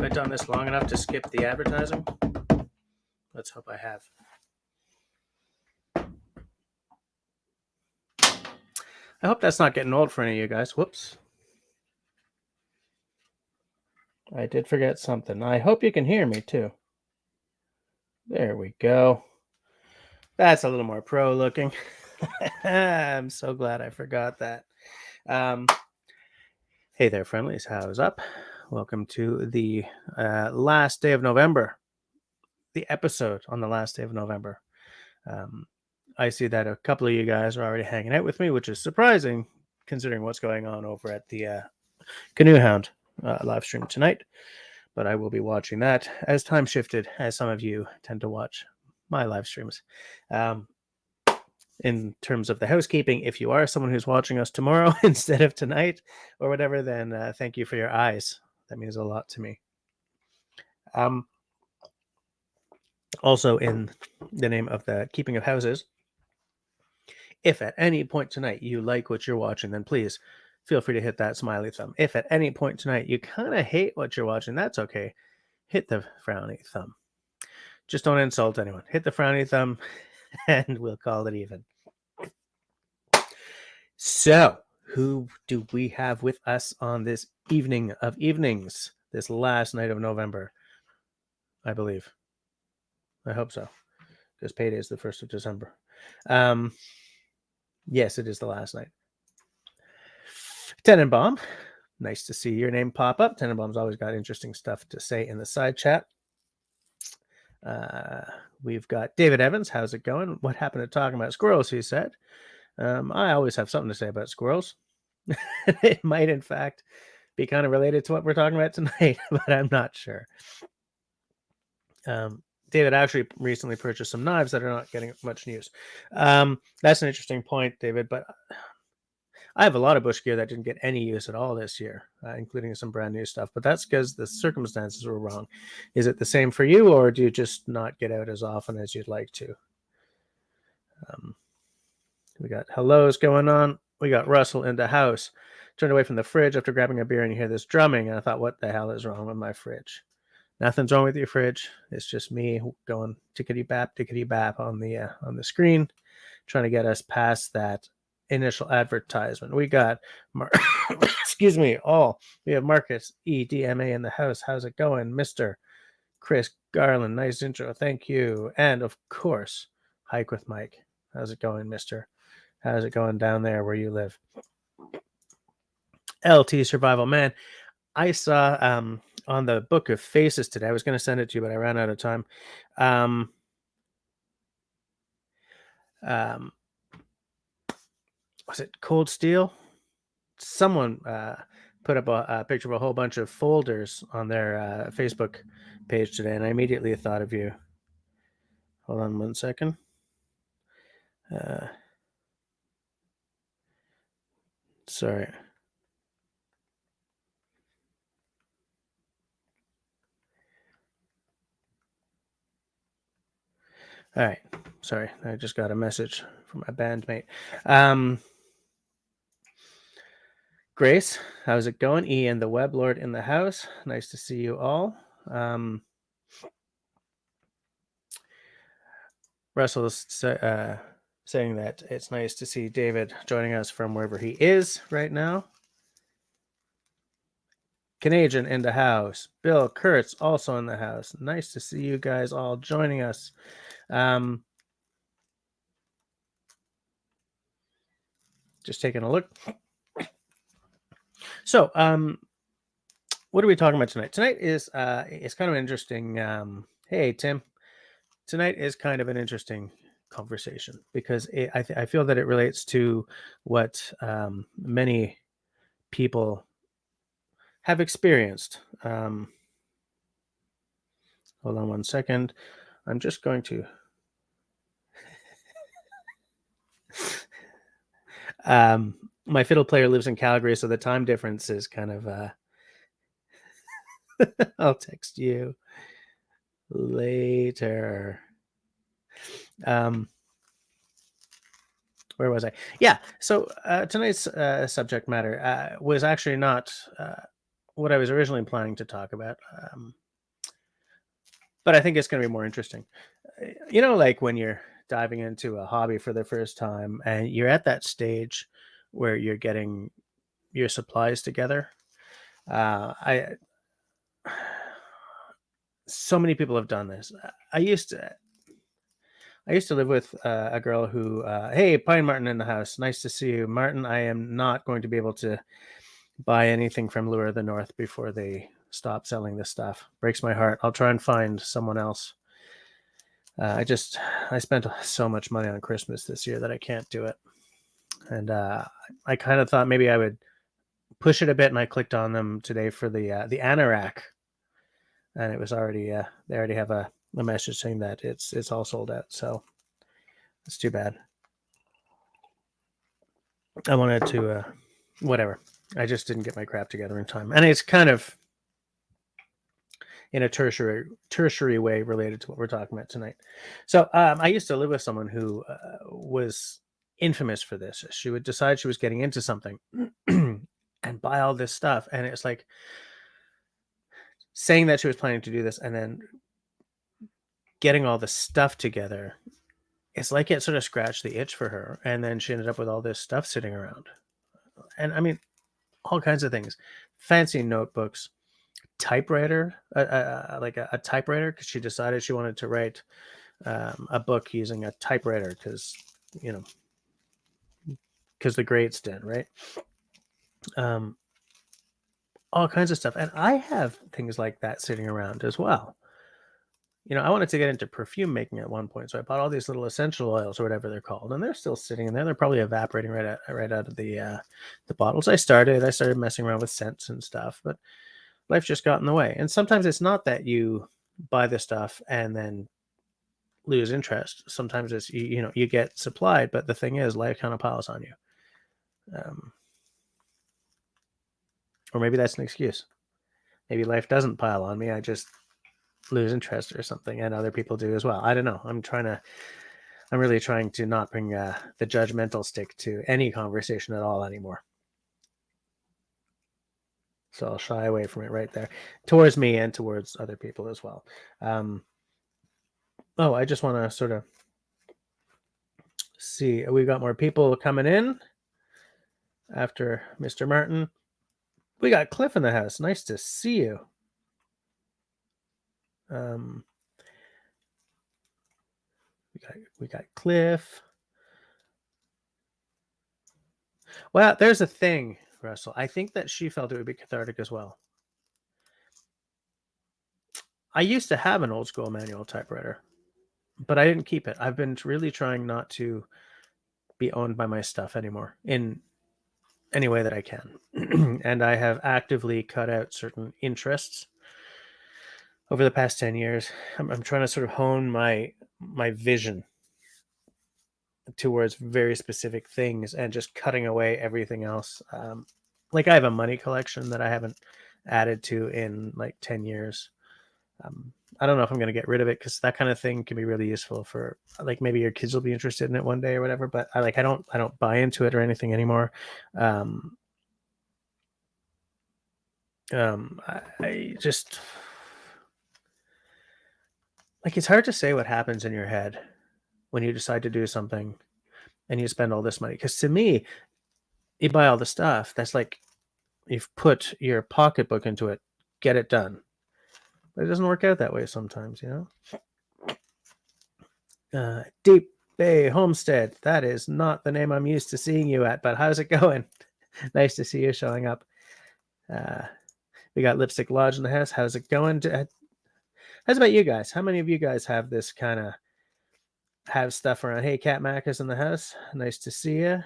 Have I done this long enough to skip the advertising? Let's hope I have. I hope that's not getting old for any of you guys. Whoops. I did forget something. I hope you can hear me too. There we go. That's a little more pro looking. I'm so glad I forgot that. Hey there, friendlies. How's up? Welcome to the last day of November. The episode on the last day of November. I see that a couple of you guys are already hanging out with me, which is surprising considering what's going on over at the Canoe Hound live stream tonight. But I will be watching that as time shifted, as some of you tend to watch my live streams. In terms of the housekeeping, if you are someone who's watching us tomorrow instead of tonight or whatever, then thank you for your eyes. That means a lot to me. Also, in the name of the keeping of houses, if at any point tonight you like what you're watching, then please feel free to hit that smiley thumb. If at any point tonight you kind of hate what you're watching, that's okay. Hit the frowny thumb. Just don't insult anyone. Hit the frowny thumb and we'll call it even. So, who do we have with us on this evening of evenings, this last night of November? I believe. I hope so, because payday is the 1st of December. Yes, it is the last night. Tenenbaum, nice to see your name pop up. Tenenbaum's always got interesting stuff to say in the side chat. We've got David Evans. How's it going? What happened to talking about squirrels, he said. I always have something to say about squirrels. It might, in fact, be kind of related to what we're talking about tonight, but I'm not sure. David actually recently purchased some knives that are not getting much use. That's an interesting point, David, but I have a lot of bush gear that didn't get any use at all this year, including some brand new stuff, but that's because the circumstances were wrong. Is it the same for you, or do you just not get out as often as you'd like to? We got hellos going on. We got Russell in the house. Turned away from the fridge after grabbing a beer and you hear this drumming, and I thought, what the hell is wrong with my fridge? Nothing's wrong with your fridge. It's just me going tickety bap on the screen, trying to get us past that initial advertisement. We got excuse me, we have Marcus EDMA in the house. How's it going, Mr. Chris Garland? Nice intro, thank you. And of course, Hike with Mike. How's it going, Mister? How's it going down there where you live? LT Survival Man. I saw on the Book of Faces today. I was going to send it to you, but I ran out of time. Was it Cold Steel? Someone put up a picture of a whole bunch of folders on their Facebook page today, and I immediately thought of you. Hold on 1 second. Sorry. All right. Sorry. I just got a message from my bandmate. Grace, how's it going? Ian, the Web Lord in the house. Nice to see you all. Russell is saying that it's nice to see David joining us from wherever he is right now. Canadian in the house. Bill Kurtz also in the house. Nice to see you guys all joining us. Just taking a look. So, what are we talking about tonight? Tonight is it's kind of an interesting. Hey, Tim. Tonight is kind of an interesting conversation because I feel that it relates to what many people have experienced. Hold on 1 second. I'm just going to. My fiddle player lives in Calgary, so the time difference is kind of. I'll text you later. Where was I? Yeah. So tonight's subject matter was actually not what I was originally planning to talk about. But I think it's going to be more interesting. Like when you're diving into a hobby for the first time and you're at that stage where you're getting your supplies together. I so many people have done this. I used to live with a girl who, hey, Pine Martin in the house. Nice to see you, Martin. I am not going to be able to buy anything from Lure of the North before they stop selling this stuff. Breaks my heart. I'll try and find someone else. I spent so much money on Christmas this year that I can't do it. And I kind of thought maybe I would push it a bit, and I clicked on them today for the anorak, and it was already they already have a message saying that it's all sold out. So it's too bad. I wanted to whatever. I just didn't get my crap together in time, and it's kind of in a tertiary way related to what we're talking about tonight. So I used to live with someone who was infamous for this. She would decide she was getting into something and buy all this stuff, and it's like saying that she was planning to do this and then getting all the stuff together. It's like it sort of scratched the itch for her, and then she ended up with all this stuff sitting around. And I mean, all kinds of things, fancy notebooks, typewriter, like a typewriter, because she decided she wanted to write a book using a typewriter because the grades did, right? All kinds of stuff. And I have things like that sitting around as well. I wanted to get into perfume making at one point, so I bought all these little essential oils or whatever they're called, and they're still sitting in there. They're probably evaporating right out of the bottles. I started messing around with scents and stuff, but life just got in the way. And sometimes it's not that you buy the stuff and then lose interest. Sometimes it's you get supplied, but the thing is, life kind of piles on you. Or maybe that's an excuse. Maybe life doesn't pile on me. I just lose interest or something, and other people do as well. I don't know. I'm really trying to not bring the judgmental stick to any conversation at all anymore. So I'll shy away from it right there, towards me and towards other people as well. I just want to sort of see. We got more people coming in after Mr. Martin. We got Cliff in the house. Nice to see you. We got Cliff. Well, there's a thing, Russell. I think that she felt it would be cathartic as well. I used to have an old school manual typewriter, but I didn't keep it. I've been really trying not to be owned by my stuff anymore in any way that I can. And I have actively cut out certain interests over the past 10 years. I'm trying to sort of hone my vision towards very specific things and just cutting away everything else. Like I have a money collection that I haven't added to in like 10 years. I don't know if I'm going to get rid of it because that kind of thing can be really useful for like maybe your kids will be interested in it one day or whatever. But I don't buy into it or anything anymore. I just like it's hard to say what happens in your head when you decide to do something and you spend all this money. Because to me, you buy all the stuff. That's like you've put your pocketbook into it, get it done. But it doesn't work out that way sometimes, Deep Bay Homestead. That is not the name I'm used to seeing you at, but how's it going? Nice to see you showing up. We got Lipstick Lodge in the house. How's it going? How's about you guys? How many of you guys have this kind of have stuff around? Hey, Cat Mac is in the house. Nice to see you.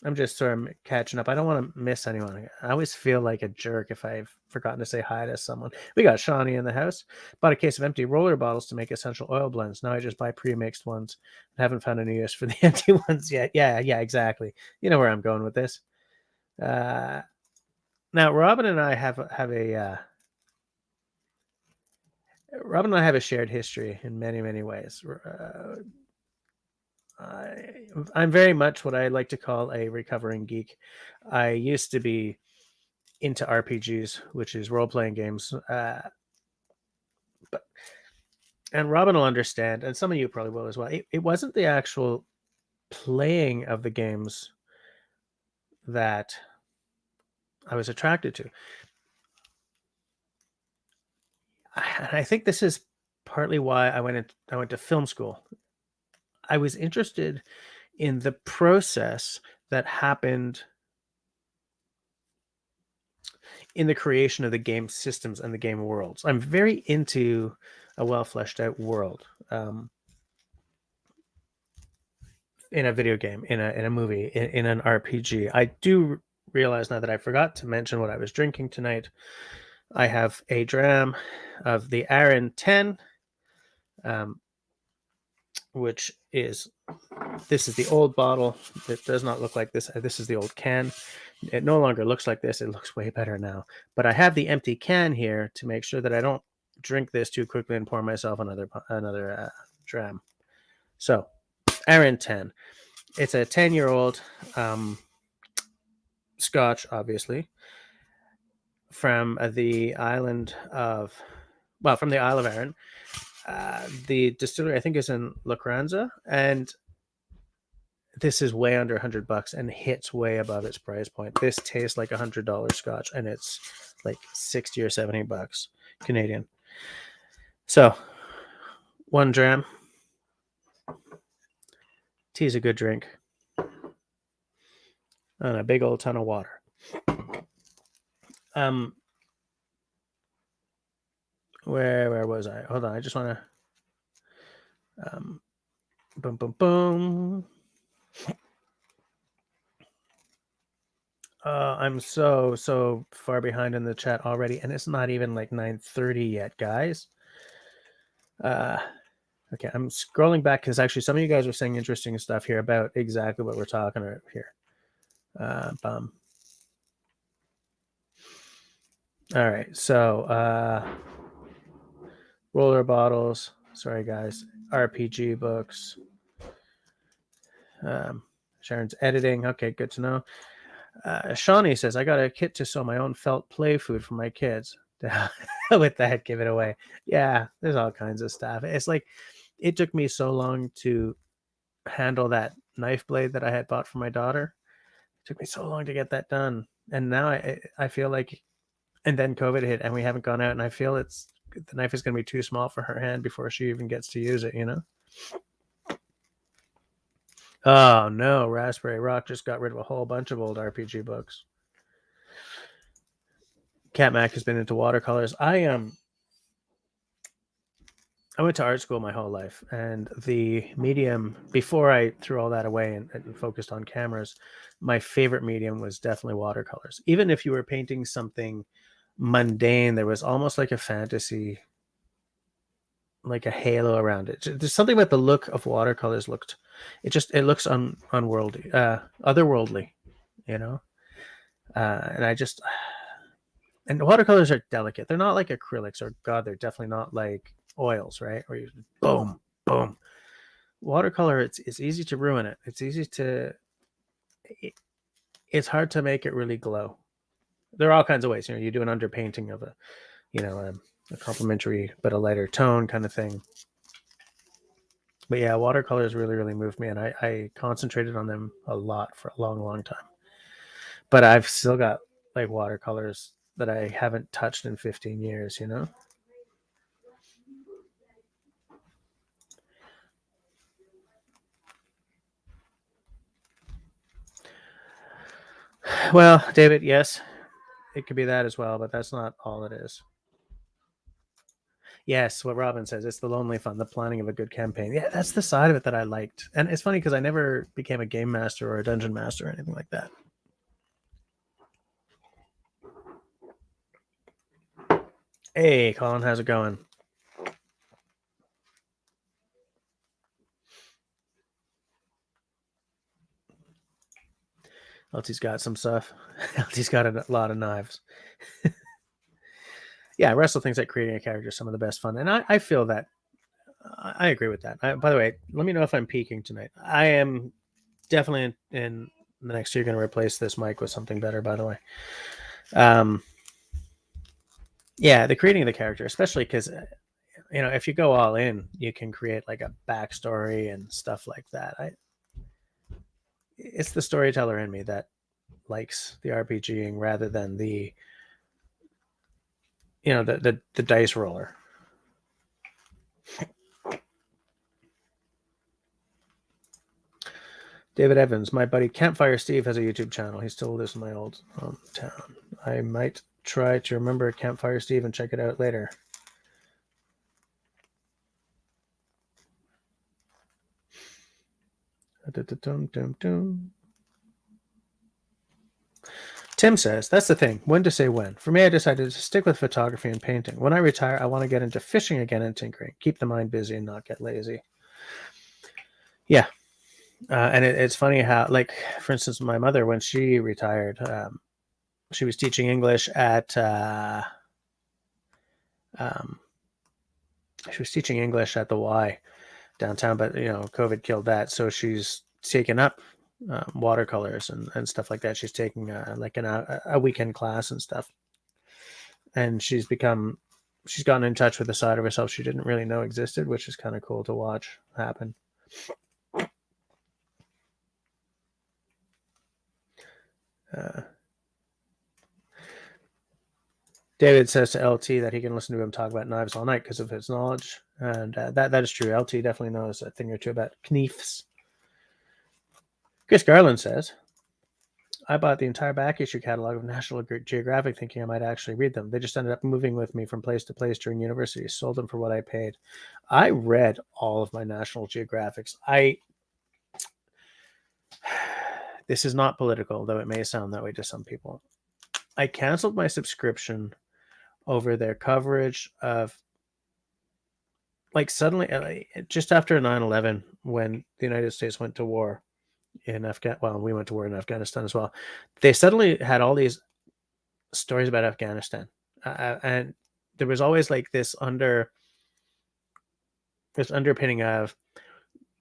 I'm just sort of catching up. I don't want to miss anyone. I always feel like a jerk if I've forgotten to say hi to someone. We got Shawnee in the house. Bought a case of empty roller bottles to make essential oil blends. Now I just buy pre-mixed ones. I haven't found any use for the empty ones yet. Yeah, exactly. You know where I'm going with this. Now, Robin and I have a Robin and I have a shared history in many, many ways. I'm very much what I like to call a recovering geek. I used to be into RPGs, which is role-playing games. But and Robin will understand, and some of you probably will as well. It wasn't the actual playing of the games that I was attracted to. I think this is partly why I went to film school. I was interested in the process that happened in the creation of the game systems and the game worlds. I'm very into a well fleshed out world. In a video game, in a movie, in an RPG. I do realize now that I forgot to mention what I was drinking tonight. I have a dram of the Aaron 10, which is, this is the old bottle. It does not look like this. This is the old can. It no longer looks like this. It looks way better now. But I have the empty can here to make sure that I don't drink this too quickly and pour myself another dram. So, Aaron 10. It's a 10-year-old Scotch, obviously, from the island of, from the Isle of Arran. The distillery, I think, is in Lacranza, and this is way under $100 and hits way above its price point. This tastes like $100 Scotch, and it's like 60 or 70 bucks Canadian. So, one dram. Tea's a good drink. And a big old ton of water. Where was I? Hold on, I just want to boom, boom, boom. I'm so far behind in the chat already, and it's not even like 9:30 yet, guys. Okay, I'm scrolling back because actually some of you guys are saying interesting stuff here about exactly what we're talking about here. All right, so roller bottles. Sorry, guys. RPG books. Sharon's editing. Okay, good to know. Shawnee says, I got a kit to sew my own felt play food for my kids. With that, give it away. Yeah, there's all kinds of stuff. It's like, it took me so long to handle that knife blade that I had bought for my daughter. It took me so long to get that done. And now I feel like, and then COVID hit and we haven't gone out, and I feel the knife is going to be too small for her hand before she even gets to use it, you know? Oh no, Raspberry Rock just got rid of a whole bunch of old RPG books. Cat Mac has been into watercolors. I went to art school my whole life, and the medium, before I threw all that away and focused on cameras, my favorite medium was definitely watercolors. Even if you were painting something mundane, there was almost like a fantasy, like a halo around it. There's something about the look of watercolors. It looks unworldly, otherworldly, you know. And watercolors are delicate. They're not like acrylics, or God, they're definitely not like oils, right? Where you boom, boom. Watercolor, it's easy to ruin it. It's hard to make it really glow. There are all kinds of ways. You do an underpainting of a complementary but a lighter tone kind of thing. But yeah, watercolors really, really moved me, and I concentrated on them a lot for a long, long time. But I've still got like watercolors that I haven't touched in 15 years, you know? Well, David, yes, it could be that as well, but that's not all it is. Yes, what Robin says, it's the lonely fun, the planning of a good campaign. Yeah, that's the side of it that I liked. And it's funny because I never became a game master or a dungeon master or anything like that. Hey, Colin, how's it going? Elsie's got some stuff. Elsie's got a lot of knives. Yeah, I wrestle things like creating a character is some of the best fun. And I feel that I agree with that. By the way, let me know if I'm peaking tonight. I am definitely in the next year going to replace this mic with something better, by the way. Yeah, the creating of the character, especially because if you go all in, you can create like a backstory and stuff like that. It's the storyteller in me that likes the RPGing rather than the the dice roller. David Evans, my buddy Campfire Steve has a YouTube channel. He still lives in my old hometown. I might try to remember Campfire Steve and check it out later. Tim says, that's the thing. When to say when. For me, I decided to stick with photography and painting. When I retire, I want to get into fishing again and tinkering. Keep the mind busy and not get lazy. Yeah. And it's funny how, like, for instance, my mother, when she retired, she was teaching English at the Y downtown, but COVID killed that. So she's taken up watercolors and stuff like that. She's taking like a weekend class and stuff, and she's gotten in touch with a side of herself she didn't really know existed, which is kind of cool to watch happen. David says to LT that he can listen to him talk about knives all night because of his knowledge, and that is true. LT definitely knows a thing or two about knives. Chris Garland says, I bought the entire back issue catalog of National Geographic thinking I might actually read them. They just ended up moving with me from place to place during university. Sold them for what I paid. I read all of my National Geographics. This is not political, though it may sound that way to some people. I canceled my subscription over their coverage of, like, suddenly, just after 9/11, when the United States went to war in Afghanistan. Well, we went to war in Afghanistan as well. They suddenly had all these stories about Afghanistan, and there was always like this underpinning of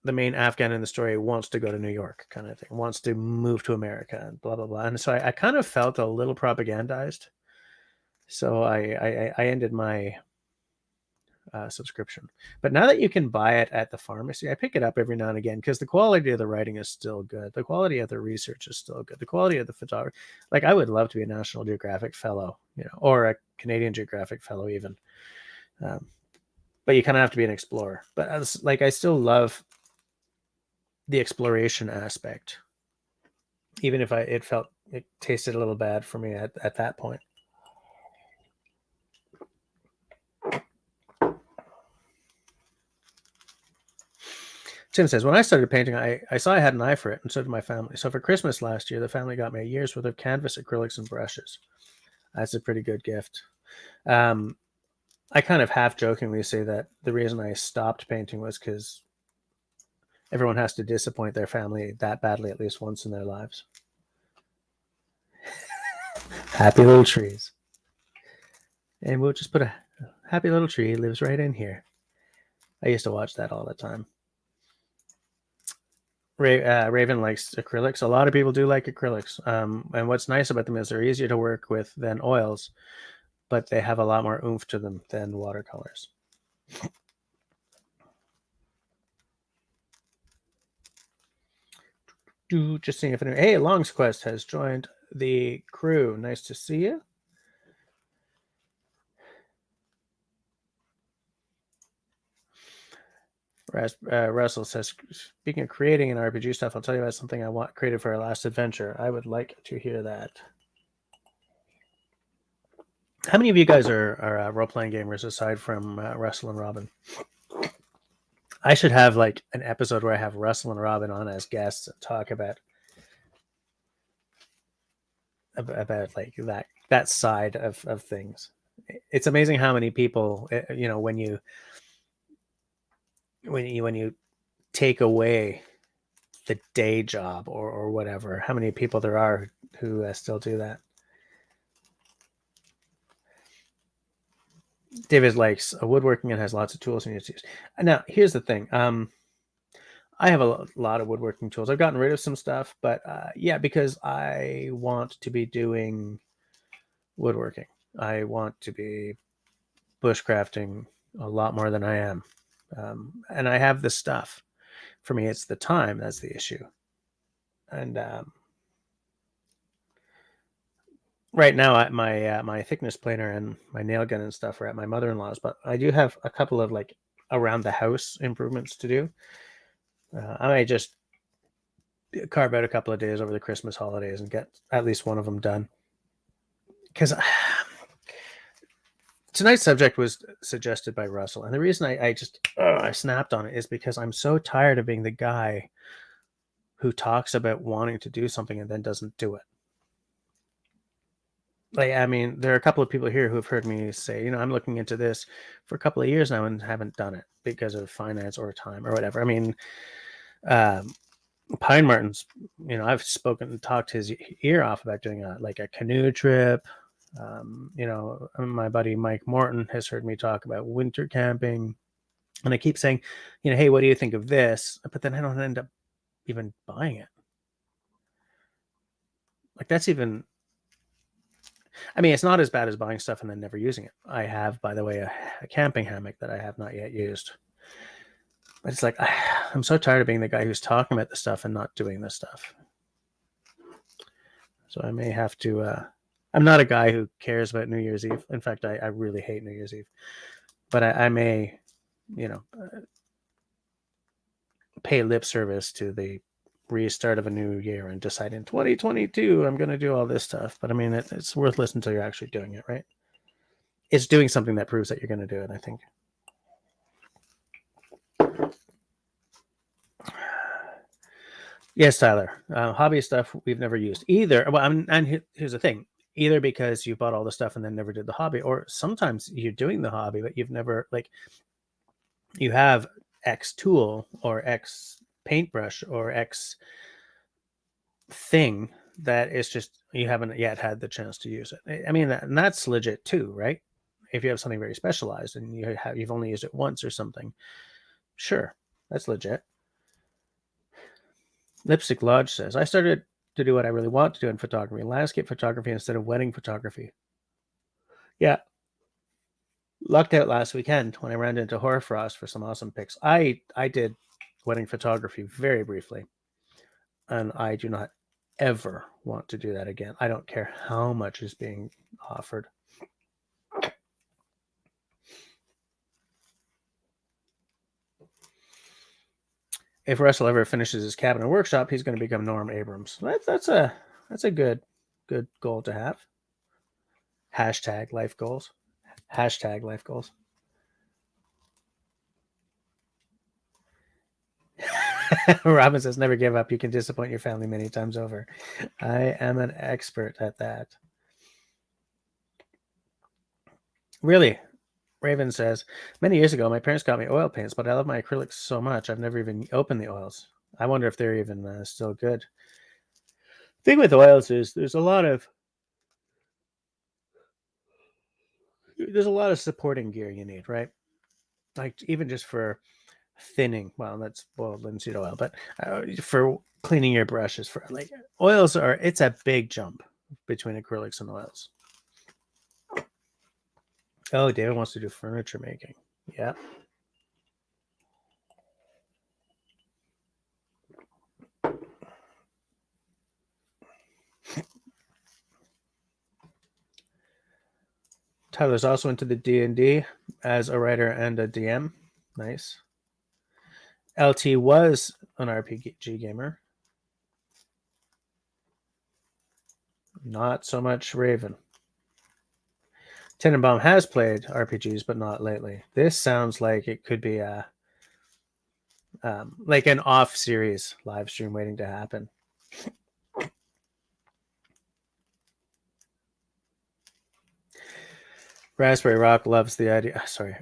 the main Afghan in the story wants to go to New York, kind of thing, wants to move to America, and blah blah blah. And so I kind of felt a little propagandized. So I ended my subscription. But now that you can buy it at the pharmacy, I pick it up every now and again because the quality of the writing is still good. The quality of the research is still good. The quality of the photography, like, I would love to be a National Geographic fellow, or a Canadian Geographic fellow even. But you kind of have to be an explorer. But I still love the exploration aspect, even if it tasted a little bad for me at that point. Tim says, when I started painting, I saw I had an eye for it, and so did my family. So for Christmas last year, the family got me a year's worth of canvas, acrylics, and brushes. That's a pretty good gift. I kind of half jokingly say that the reason I stopped painting was because everyone has to disappoint their family that badly at least once in their lives. Happy little trees. And we'll just put a happy little tree lives right in here. I used to watch that all the time. Raven likes acrylics. A lot of people do like acrylics. And what's nice about them is they're easier to work with than oils, but they have a lot more oomph to them than watercolors. Just seeing if anyone... Hey, Long's Quest has joined the crew. Nice to see you. Russell says, speaking of creating an RPG stuff, I'll tell you about something I created for our last adventure. I would like to hear that. How many of you guys are role-playing gamers aside from Russell and Robin? I should have like an episode where I have Russell and Robin on as guests and talk about like that side of things. It's amazing how many people, when you take away the day job or whatever, how many people there are who still do that. David likes woodworking and has lots of tools he needs to use. Now, here's the thing. I have a lot of woodworking tools. I've gotten rid of some stuff, but yeah, because I want to be doing woodworking. I want to be bushcrafting a lot more than I am. And I have the stuff. For me, it's the time that's the issue. And right now, my thickness planer and my nail gun and stuff are at my mother-in-law's, but I do have a couple of like around the house improvements to do. I might just carve out a couple of days over the Christmas holidays and get at least one of them done. Because tonight's subject was suggested by Russell, and the reason I snapped on it is because I'm so tired of being the guy who talks about wanting to do something and then doesn't do it. Like, I mean, there are a couple of people here who have heard me say, I'm looking into this for a couple of years now and haven't done it because of finance or time or whatever. I mean, Pine Martin's, I've spoken and talked his ear off about doing a canoe trip. My buddy Mike Morton has heard me talk about winter camping, and I keep saying, hey, what do you think of this? But then I don't end up even buying it. Like, that's even, I mean, it's not as bad as buying stuff and then never using it. I have, by the way, a camping hammock that I have not yet used. But it's like, I'm so tired of being the guy who's talking about the stuff and not doing the stuff. So I may have to, I'm not a guy who cares about New Year's Eve. In fact, I really hate New Year's Eve. But I may, pay lip service to the restart of a new year and decide in 2022 I'm going to do all this stuff. But I mean, it's worthless until you're actually doing it, right? It's doing something that proves that you're going to do it, I think. Yes, Tyler. Hobby stuff we've never used either. Well, and here's the thing: either because you bought all the stuff and then never did the hobby, or sometimes you're doing the hobby but you've never, like, you have X tool or X paintbrush or X thing that is just you haven't yet had the chance to use it. I mean, and that's legit too, right? If you have something very specialized and you've only used it once or something, sure, that's legit. Lipstick Lodge says, I started to do what I really want to do in photography, landscape photography instead of wedding photography. Yeah. Lucked out last weekend when I ran into Hoarfrost for some awesome pics. I did wedding photography very briefly, and I do not ever want to do that again. I don't care how much is being offered. If Russell ever finishes his cabinet workshop, he's going to become Norm Abrams. That's a good goal to have. Hashtag life goals. Hashtag life goals. Robin says, never give up. You can disappoint your family many times over. I am an expert at that. Really? Raven says, many years ago, my parents got me oil paints, but I love my acrylics so much, I've never even opened the oils. I wonder if they're even still good. The thing with oils is there's a lot of supporting gear you need, right? Like, even just for thinning, well, that's boiled linseed oil, but for cleaning your brushes, for like oils it's a big jump between acrylics and oils. Oh, David wants to do furniture making. Yeah. Tyler's also into the D&D as a writer and a DM. Nice. LT was an RPG gamer. Not so much Raven. Tenenbaum has played RPGs, but not lately. This sounds like it could be a like an off-series live stream waiting to happen. Raspberry Rock loves the idea. Sorry,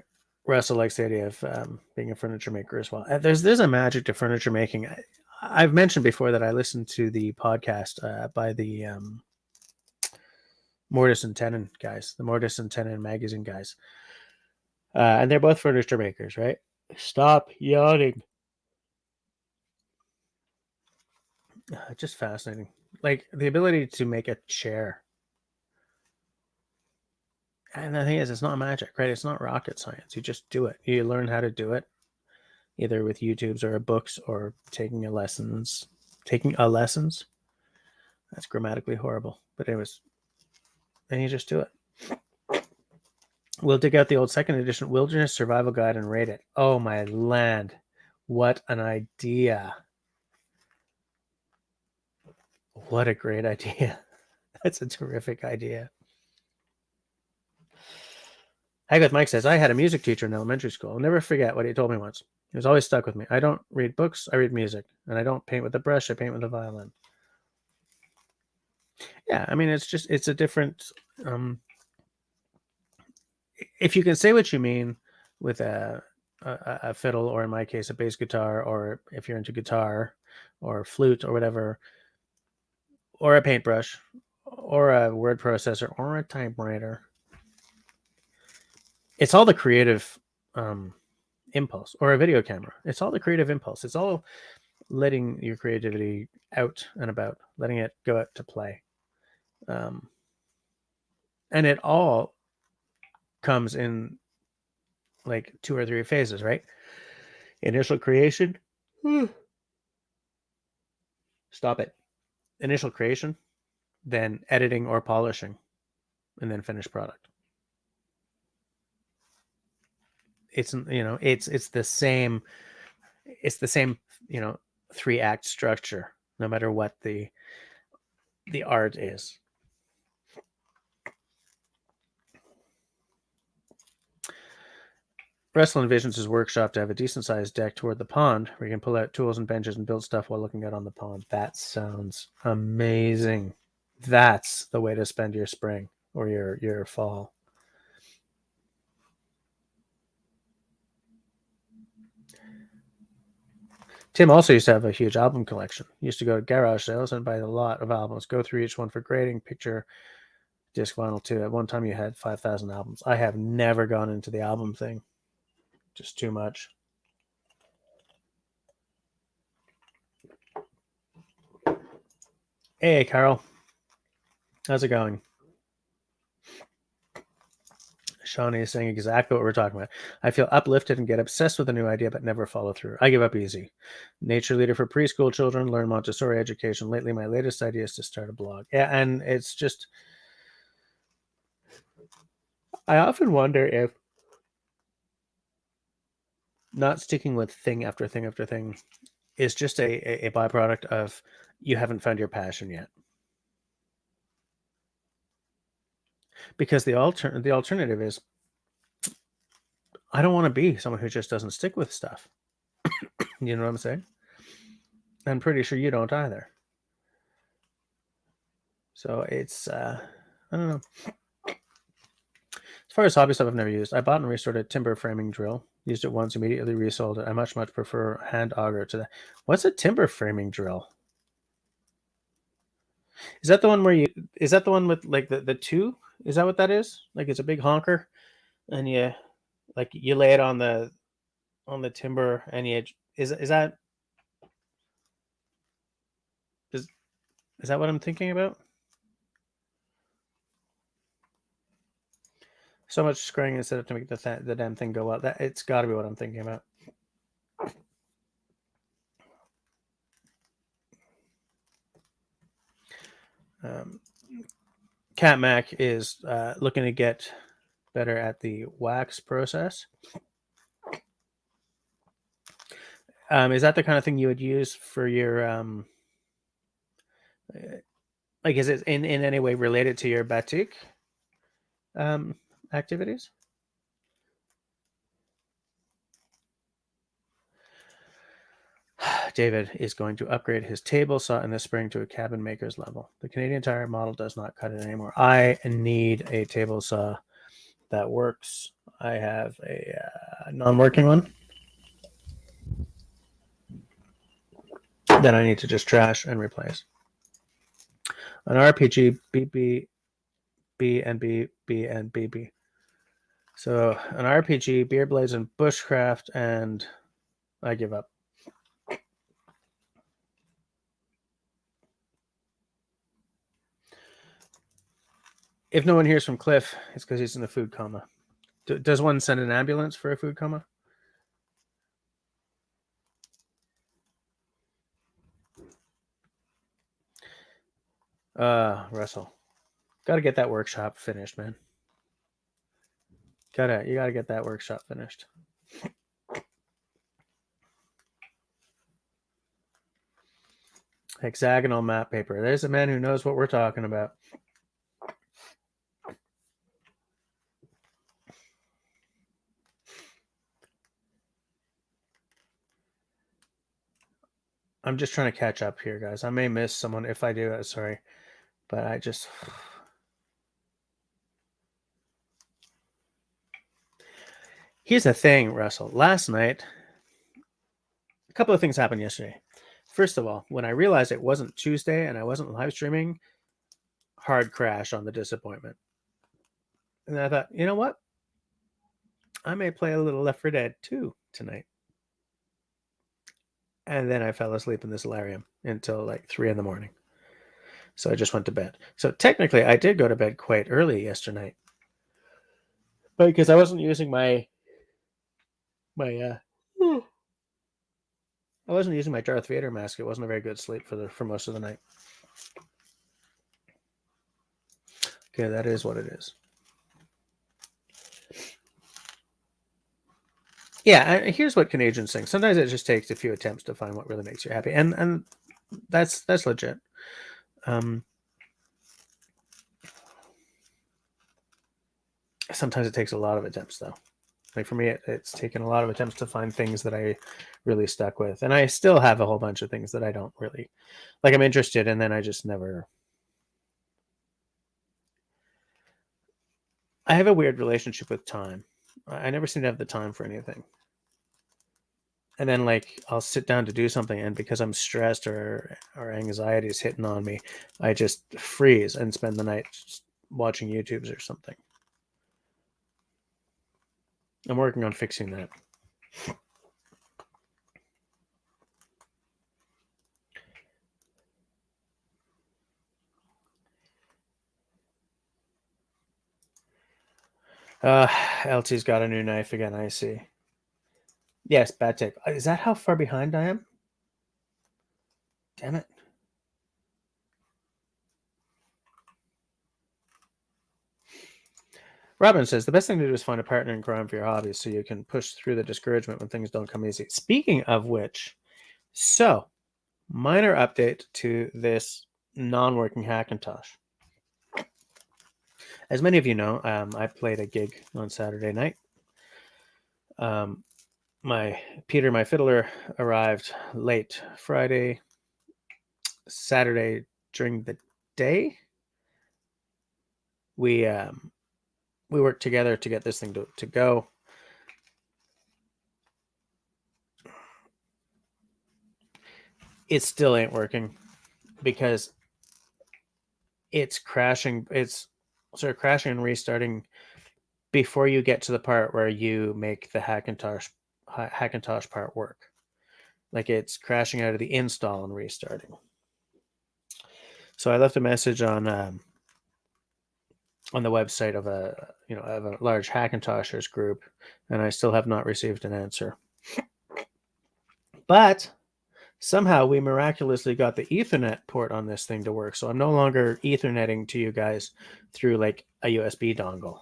Russell likes the idea of being a furniture maker as well. There's a magic to furniture making. I've mentioned before that I listened to the podcast by the Mortise and Tenon guys, the Mortise and Tenon magazine guys. And they're both furniture makers, right? Stop yawning. Just fascinating. Like the ability to make a chair. And the thing is, it's not magic, right? It's not rocket science. You just do it. You learn how to do it, either with YouTubes or books or taking a lessons. Taking a lessons. That's grammatically horrible, but it was. And you just do it. We'll dig out the old second edition Wilderness Survival Guide and rate it. Oh my land. What an idea. What a great idea. That's a terrific idea. Haggith Mike says, I had a music teacher in elementary school. I'll never forget what he told me once. It was always stuck with me. I don't read books, I read music. And I don't paint with a brush, I paint with a violin. Yeah, I mean, it's a different... if you can say what you mean with a fiddle, or in my case, a bass guitar, or if you're into guitar or flute or whatever, or a paintbrush, or a word processor, or a typewriter, it's all the creative impulse, or a video camera. It's all the creative impulse. It's all letting your creativity out and about, letting it go out to play. And it all comes in like 2 or 3 phases, right? Initial creation. Stop it. Initial creation, then editing or polishing, and then finished product. It's the same 3-act structure, no matter what the art is. Russell envisions his workshop to have a decent sized deck toward the pond where you can pull out tools and benches and build stuff while looking out on the pond. That sounds amazing. That's the way to spend your spring or your fall. Tim also used to have a huge album collection. He used to go to garage sales and buy a lot of albums, go through each one for grading, picture, disc, vinyl too. At one time you had 5,000 albums. I have never gone into the album thing. Just too much. Hey, Carol. How's it going? Shawnee is saying exactly what we're talking about. I feel uplifted and get obsessed with a new idea, but never follow through. I give up easy. Nature leader for preschool children, learn Montessori education. Lately, my latest idea is to start a blog. Yeah, and it's just... I often wonder if not sticking with thing after thing after thing is just a byproduct of you haven't found your passion yet. Because the alternative is, I don't want to be someone who just doesn't stick with stuff. You know what I'm saying? I'm pretty sure you don't either. So it's, I don't know. As far as hobby stuff I've never used, I bought and restored a timber framing drill. Used it once, immediately resold it. I much prefer hand auger to that. What's a timber framing drill? Is that the one where is that the one with like the two? Is that what that is? Like it's a big honker and you lay it on the timber and is that what I'm thinking about? So much screwing instead of to make the damn thing go up. That it's got to be what I'm thinking about. Cat Mac is looking to get better at the wax process. Is that the kind of thing you would use for your like, is it in any way related to your batik activities? David is going to upgrade his table saw in the spring to a cabin maker's level. The Canadian Tire model does not cut it anymore. I need a table saw that works. I have a non-working one that I need to just trash and replace. An RPG BB B and B B and BB. So an RPG, beer blades, and bushcraft, and I give up. If no one hears from Cliff, it's because he's in a food coma. Does one send an ambulance for a food coma? Russell, gotta get that workshop finished, man. You gotta get that workshop finished. Hexagonal map paper. There's a man who knows what we're talking about. I'm just trying to catch up here, guys. I may miss someone. If I do, sorry. But I just... Here's the thing, Russell. Last night, a couple of things happened yesterday. First of all, when I realized it wasn't Tuesday and I wasn't live streaming, hard crash on the disappointment. And I thought, you know what? I may play a little Left 4 Dead 2 tonight. And then I fell asleep in the solarium until like 3 in the morning. So I just went to bed. So technically, I did go to bed quite early yesterday night. But because I wasn't using my I wasn't using my Darth Vader mask, it wasn't a very good sleep for most of the night. Okay, that is what it is. Yeah, here's what Canadians think. Sometimes it just takes a few attempts to find what really makes you happy, and that's legit. Sometimes it takes a lot of attempts, though. Like for me, it's taken a lot of attempts to find things that I really stuck with, and I still have a whole bunch of things that I don't really like. I'm interested, and then I just never. I have a weird relationship with time. I never seem to have the time for anything. And then like I'll sit down to do something, and because I'm stressed or anxiety is hitting on me, I just freeze and spend the night watching YouTubes or something. I'm working on fixing that. LT's got a new knife again, I see. Yes, bad take. Is that how far behind I am? Damn it. Robin says, the best thing to do is find a partner in crime for your hobbies so you can push through the discouragement when things don't come easy. Speaking of which, so minor update to this non-working Hackintosh. As many of you know, I played a gig on Saturday night. My fiddler, arrived late Friday, Saturday during the day. We worked together to get this thing to go. It still ain't working because it's crashing. It's sort of crashing and restarting before you get to the part where you make the Hackintosh part work. Like it's crashing out of the install and restarting. So I left a message on the website of a large Hackintoshers group, and I still have not received an answer. But somehow we miraculously got the Ethernet port on this thing to work, so I'm no longer Ethernetting to you guys through like a USB dongle.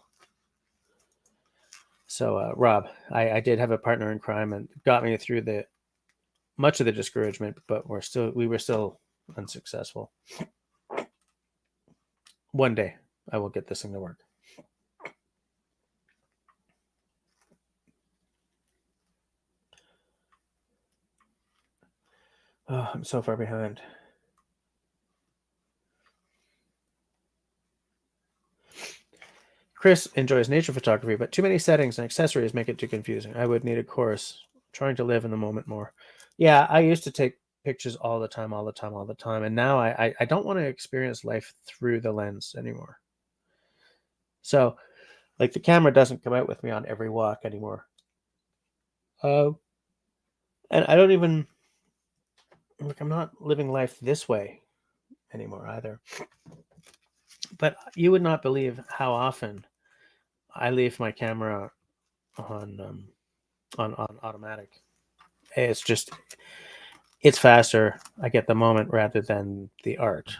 So Rob, I did have a partner in crime and got me through much of the discouragement, but we were still unsuccessful. One day I will get this thing to work. Oh, I'm so far behind. Chris enjoys nature photography, but too many settings and accessories make it too confusing. I would need a course. Trying to live in the moment more. Yeah, I used to take pictures all the time, and now I don't want to experience life through the lens anymore. So Like, the camera doesn't come out with me on every walk anymore. And I don't even, like, I'm not living life this way anymore either. But you would not believe how often I leave my camera on automatic. It's just, it's faster. I get the moment rather than the art.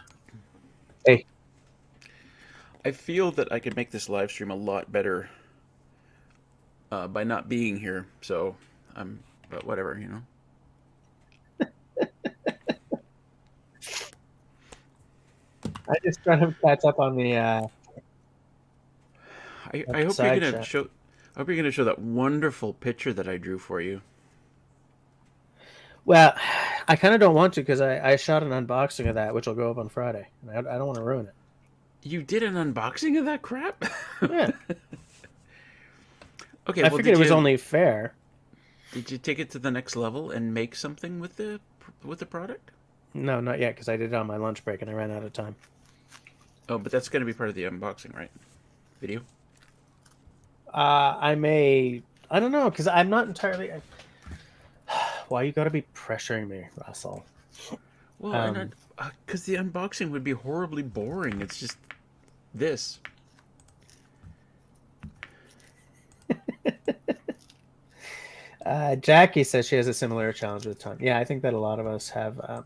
Hey, I feel that I could make this live stream a lot better by not being here. So but whatever, you know. I just trying to catch up on the I hope you're side gonna chat. show. I hope you're gonna show that wonderful picture that I drew for you. Well, I kind of don't want to because I shot an unboxing of that, which will go up on Friday, and I don't want to ruin it. You did an unboxing of that crap? Yeah, Okay, I well, figured it was only fair. did you take it to the next level and make something with the product? No, not yet because I did it on my lunch break and I ran out of time. Oh, but that's going to be part of the unboxing, right? Video. I may. I don't know because I'm not entirely. Why you got to be pressuring me, Russell? Well, and because the unboxing would be horribly boring. It's just this. Jackie says she has a similar challenge with time. Yeah, I think that a lot of us have.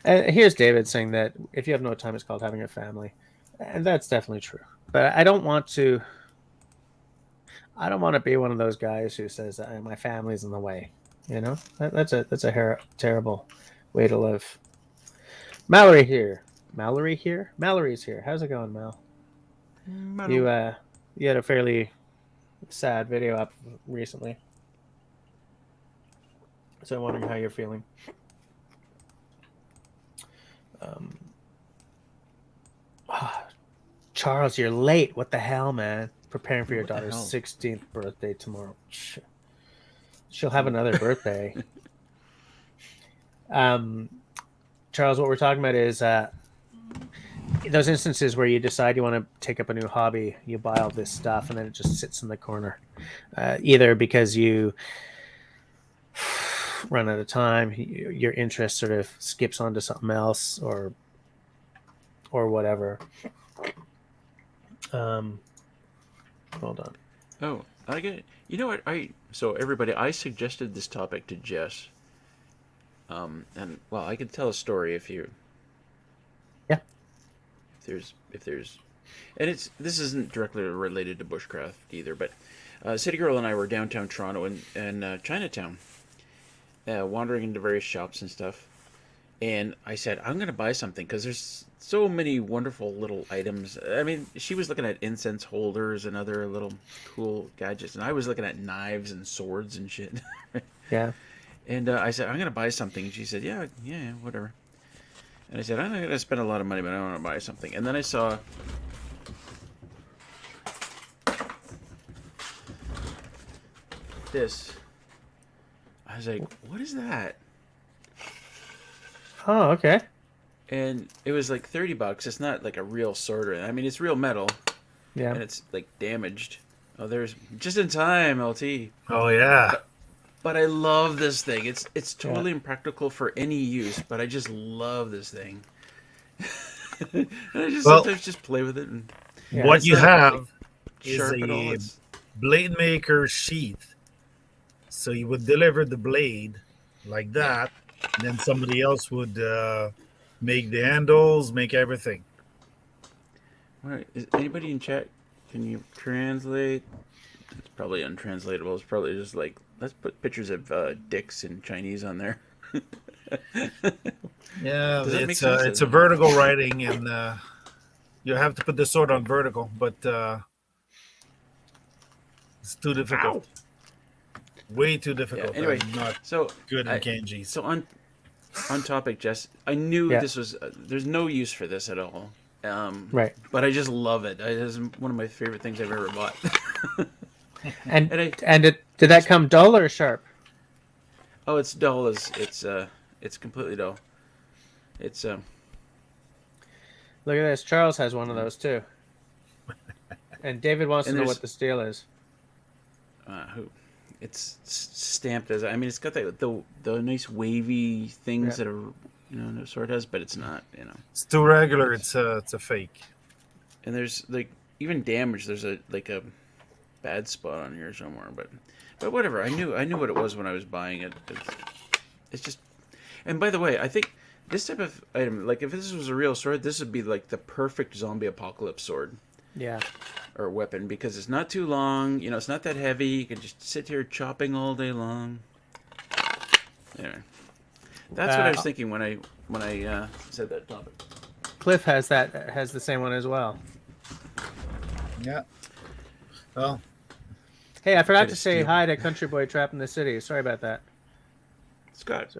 Here's David saying that if you have no time, it's called having a family, and that's definitely true. But I don't want to. I don't want to be one of those guys who says my family's in the way. You know, that's a terrible way to live. Mallory here. Mallory's here. How's it going, Mal? You had a fairly sad video up recently, so I'm wondering how you're feeling. Charles, you're late. What the hell, man? Preparing for your daughter's 16th birthday tomorrow. She'll have another birthday. Charles, what we're talking about is those instances where you decide you want to take up a new hobby, you buy all this stuff, and then it just sits in the corner. Either because you run out of time, your interest sort of skips onto something else, or whatever. Hold on. Oh, I get it. You know what? So everybody, I suggested this topic to Jess. And well, I could tell a story if you. Yeah. If there's, and this isn't directly related to bushcraft either, but City Girl and I were downtown Toronto and Chinatown, wandering into various shops and stuff. And I said, I'm going to buy something because there's so many wonderful little items. I mean, she was looking at incense holders and other little cool gadgets, and I was looking at knives and swords and shit. Yeah. And I said, I'm going to buy something. And she said, yeah, whatever. And I said, I'm not going to spend a lot of money, but I want to buy something. And then I saw this. I was like, what is that? Oh, okay. And it was like $30. It's not like a real sword. I mean, it's real metal. Yeah. And it's like damaged. Oh, there's just in time, LT. Oh yeah. But I love this thing. It's totally impractical for any use, but I just love this thing. And I just sometimes just play with it. And what you have is sharp at all. a It's, blade maker sheath. So you would deliver the blade like that, and then somebody else would make the handles, make everything. all right, is anybody in chat? Can you translate? It's probably untranslatable. It's probably just like, let's put pictures of dicks in Chinese on there. Yeah, Does that make it's sense? it's a vertical writing, and you have to put the sword on vertical, but it's too difficult. Ow. Way too difficult. Yeah, anyway, I'm not so good in kanji. So on topic, Jess, I knew this was there's no use for this at all. Right. But I just love it. It's one of my favorite things I've ever bought. And did that come dull or sharp? Oh, it's dull. It's completely dull. It's Look at this. Charles has one of those too. And David wants to And know there's what the steel is. who it's stamped as. I mean, it's got the nice wavy things Yeah. that are no sword has, but it's not. It's too regular. It's a fake. And there's like even damage. There's a bad spot on here somewhere, but whatever. I knew what it was when I was buying it. It's just. And by the way, I think this type of item, like if this was a real sword, this would be like the perfect zombie apocalypse sword. Yeah. Or weapon, because it's not too long. It's not that heavy. You can just sit here chopping all day long. Anyway, that's what I was thinking when I said that topic. Cliff has the same one as well. Yeah. Well. Hey, I forgot to say hi to Country Boy Trapped in the City. Sorry about that. Scott.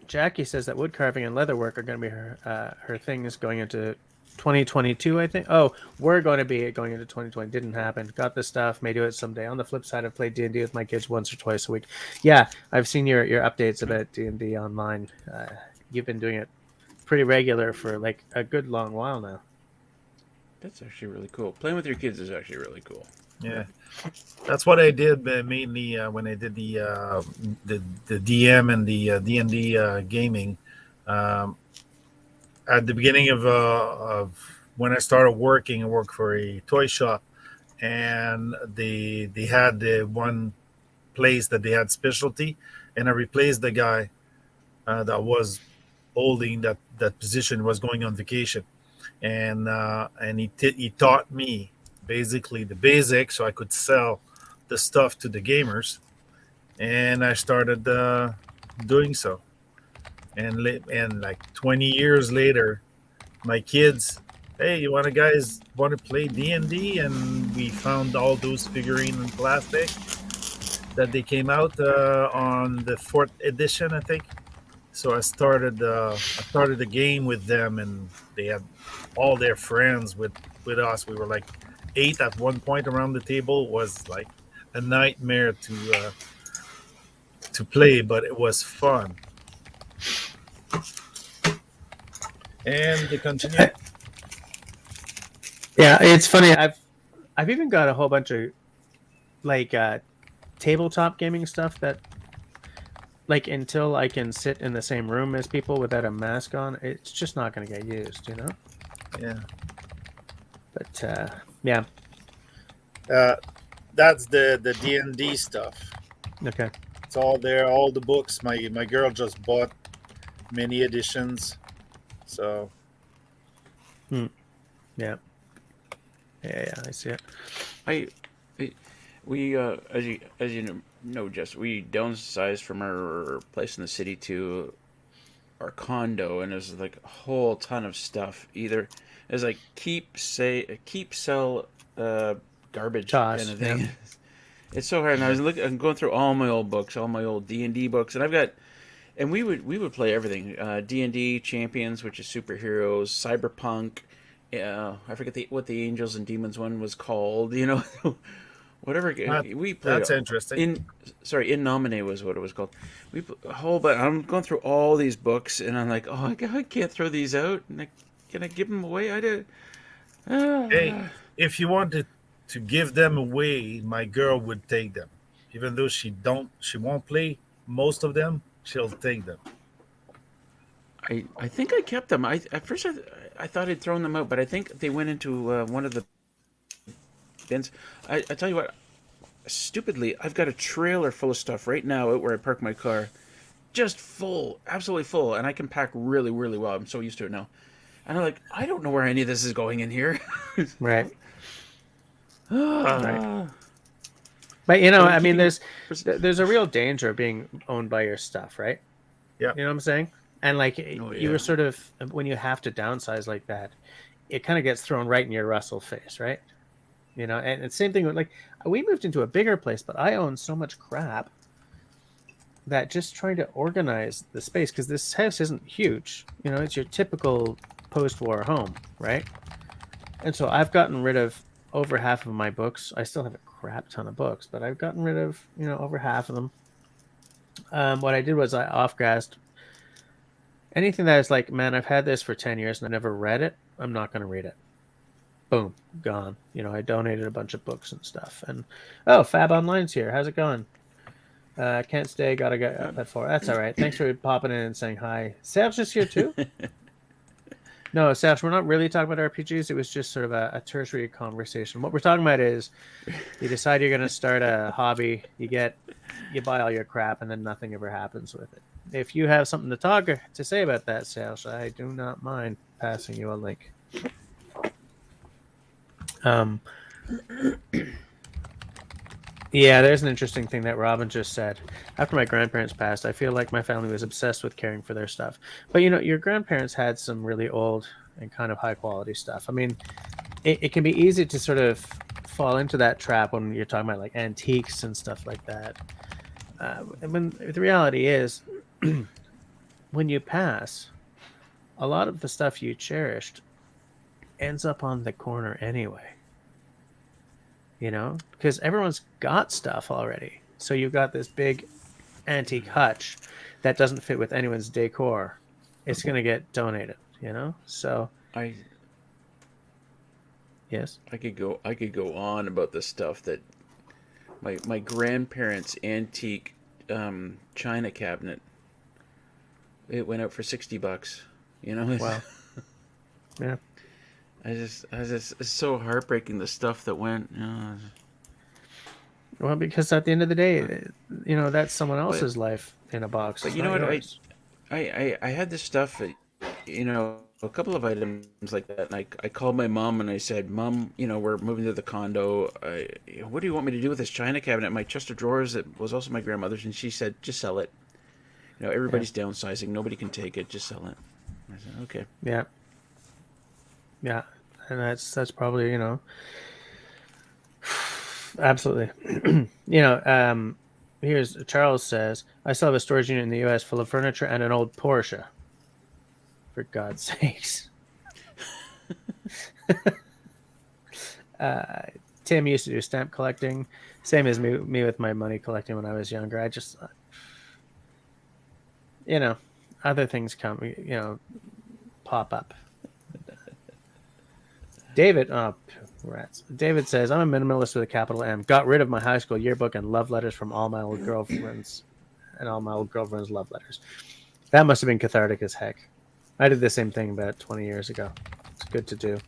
Jackie says that wood carving and leatherwork are going to be her things going into 2022, I think. Oh, we're going to be going into 2020. Didn't happen. Got the stuff. May do it someday. On the flip side, I've played D&D with my kids once or twice a week. Yeah, I've seen your updates about D&D online. You've been doing it pretty regular for like a good long while now. That's actually really cool. Playing with your kids is actually really cool. Yeah, that's what I did mainly when I did the DM and the D&D gaming. At the beginning of when I started working, I worked for a toy shop, and they had the one place that they had specialty, and I replaced the guy that was holding that position, was going on vacation, and he taught me basically the basics so I could sell the stuff to the gamers, and I started doing so. And like 20 years later, my kids, hey, you guys want to play D&D? And we found all those figurines in plastic that they came out on the 4th edition, I think. So I started the game with them, and they had all their friends with us. We were like 8 at one point around the table. It was like a nightmare to play, but it was fun. And they continue. Yeah, it's funny. I've even got a whole bunch of like tabletop gaming stuff that, like, until I can sit in the same room as people without a mask on, it's just not going to get used, Yeah. But yeah. That's the D&D stuff. Okay. It's all there, all the books. My girl just bought many editions. So. Yeah. Yeah, I see it. We as you know, Jess, we downsized from our place in the city to our condo, and there's like a whole ton of stuff. Either there's like keep, sell, garbage Toss, kind of thing. yeah. It's so hard. And I'm going through all my old books, all my old D&D books, and I've got. And we would play everything. D&D Champions, which is superheroes, Cyberpunk. I forget what the Angels and Demons one was called. Whatever we played. That's interesting. In Nomine was what it was called. We a whole but I'm going through all these books, and I'm like, oh, I can't throw these out. And can I give them away? I did. Hey, if you wanted to give them away, my girl would take them, even though she won't play most of them. She'll take them. I think I kept them. At first I thought I'd thrown them out, but I think they went into one of the bins. I tell you what, stupidly, I've got a trailer full of stuff right now out where I park my car, just full, absolutely full, and I can pack really, really well. I'm so used to it now. And I'm like, I don't know where any of this is going in here. Right. Right. But I mean, there's a real danger of being owned by your stuff, right? Yeah. You know what I'm saying? And like you were sort of, when you have to downsize like that, it kind of gets thrown right in your Russell face, right? And the same thing with, like, we moved into a bigger place, but I own so much crap that just trying to organize the space, because this house isn't huge, it's your typical post-war home, right? And so I've gotten rid of over half of my books. I still have a crap ton of books, but I've gotten rid of, over half of them. What I did was I off-gassed anything that is like, man, I've had this for 10 years and I never read it, I'm not going to read it. Boom, gone. You know, I donated a bunch of books and stuff. And oh, Fab Online's here. How's it going? Can't stay. Gotta get up at 4. That's all right. Thanks for popping in and saying hi. Sam's just here too. No, Sash, we're not really talking about RPGs. It was just sort of a tertiary conversation. What we're talking about is you decide you're going to start a hobby, you buy all your crap, and then nothing ever happens with it. If you have something to say about that, Sash, I do not mind passing you a link. Yeah, there's an interesting thing that Robin just said. After my grandparents passed, I feel like my family was obsessed with caring for their stuff. But, you know, your grandparents had some really old and kind of high-quality stuff. I mean, it can be easy to sort of fall into that trap when you're talking about, like, antiques and stuff like that. When the reality is, when you pass, a lot of the stuff you cherished ends up on the corner anyway. You know, because everyone's got stuff already. So you've got this big antique hutch that doesn't fit with anyone's decor. It's going to get donated, you know? So yes, I could go on about the stuff that my grandparents' antique china cabinet. It went out for $60. You know? Wow. Yeah. It's so heartbreaking, the stuff that went. Well, because at the end of the day, you know, that's someone else's life in a box. But you know what? I had this stuff, you know, a couple of items like that. And I called my mom and I said, Mom, you know, we're moving to the condo. What do you want me to do with this china cabinet? My chest of drawers that was also my grandmother's. And she said, just sell it. You know, everybody's downsizing. Nobody can take it. Just sell it. I said, okay. Yeah. Yeah. And that's probably, you know, absolutely. You know, here's Charles says, I still have a storage unit in the U.S. full of furniture and an old Porsche. For God's sakes. Tim used to do stamp collecting. Same as me with my money collecting when I was younger. I just, you know, other things come, you know, pop up. David, rats. David says, I'm a minimalist with a capital M. Got rid of my high school yearbook and love letters from all my old girlfriends and all my old girlfriends' love letters. That must have been cathartic as heck. I did the same thing about 20 years ago. It's good to do.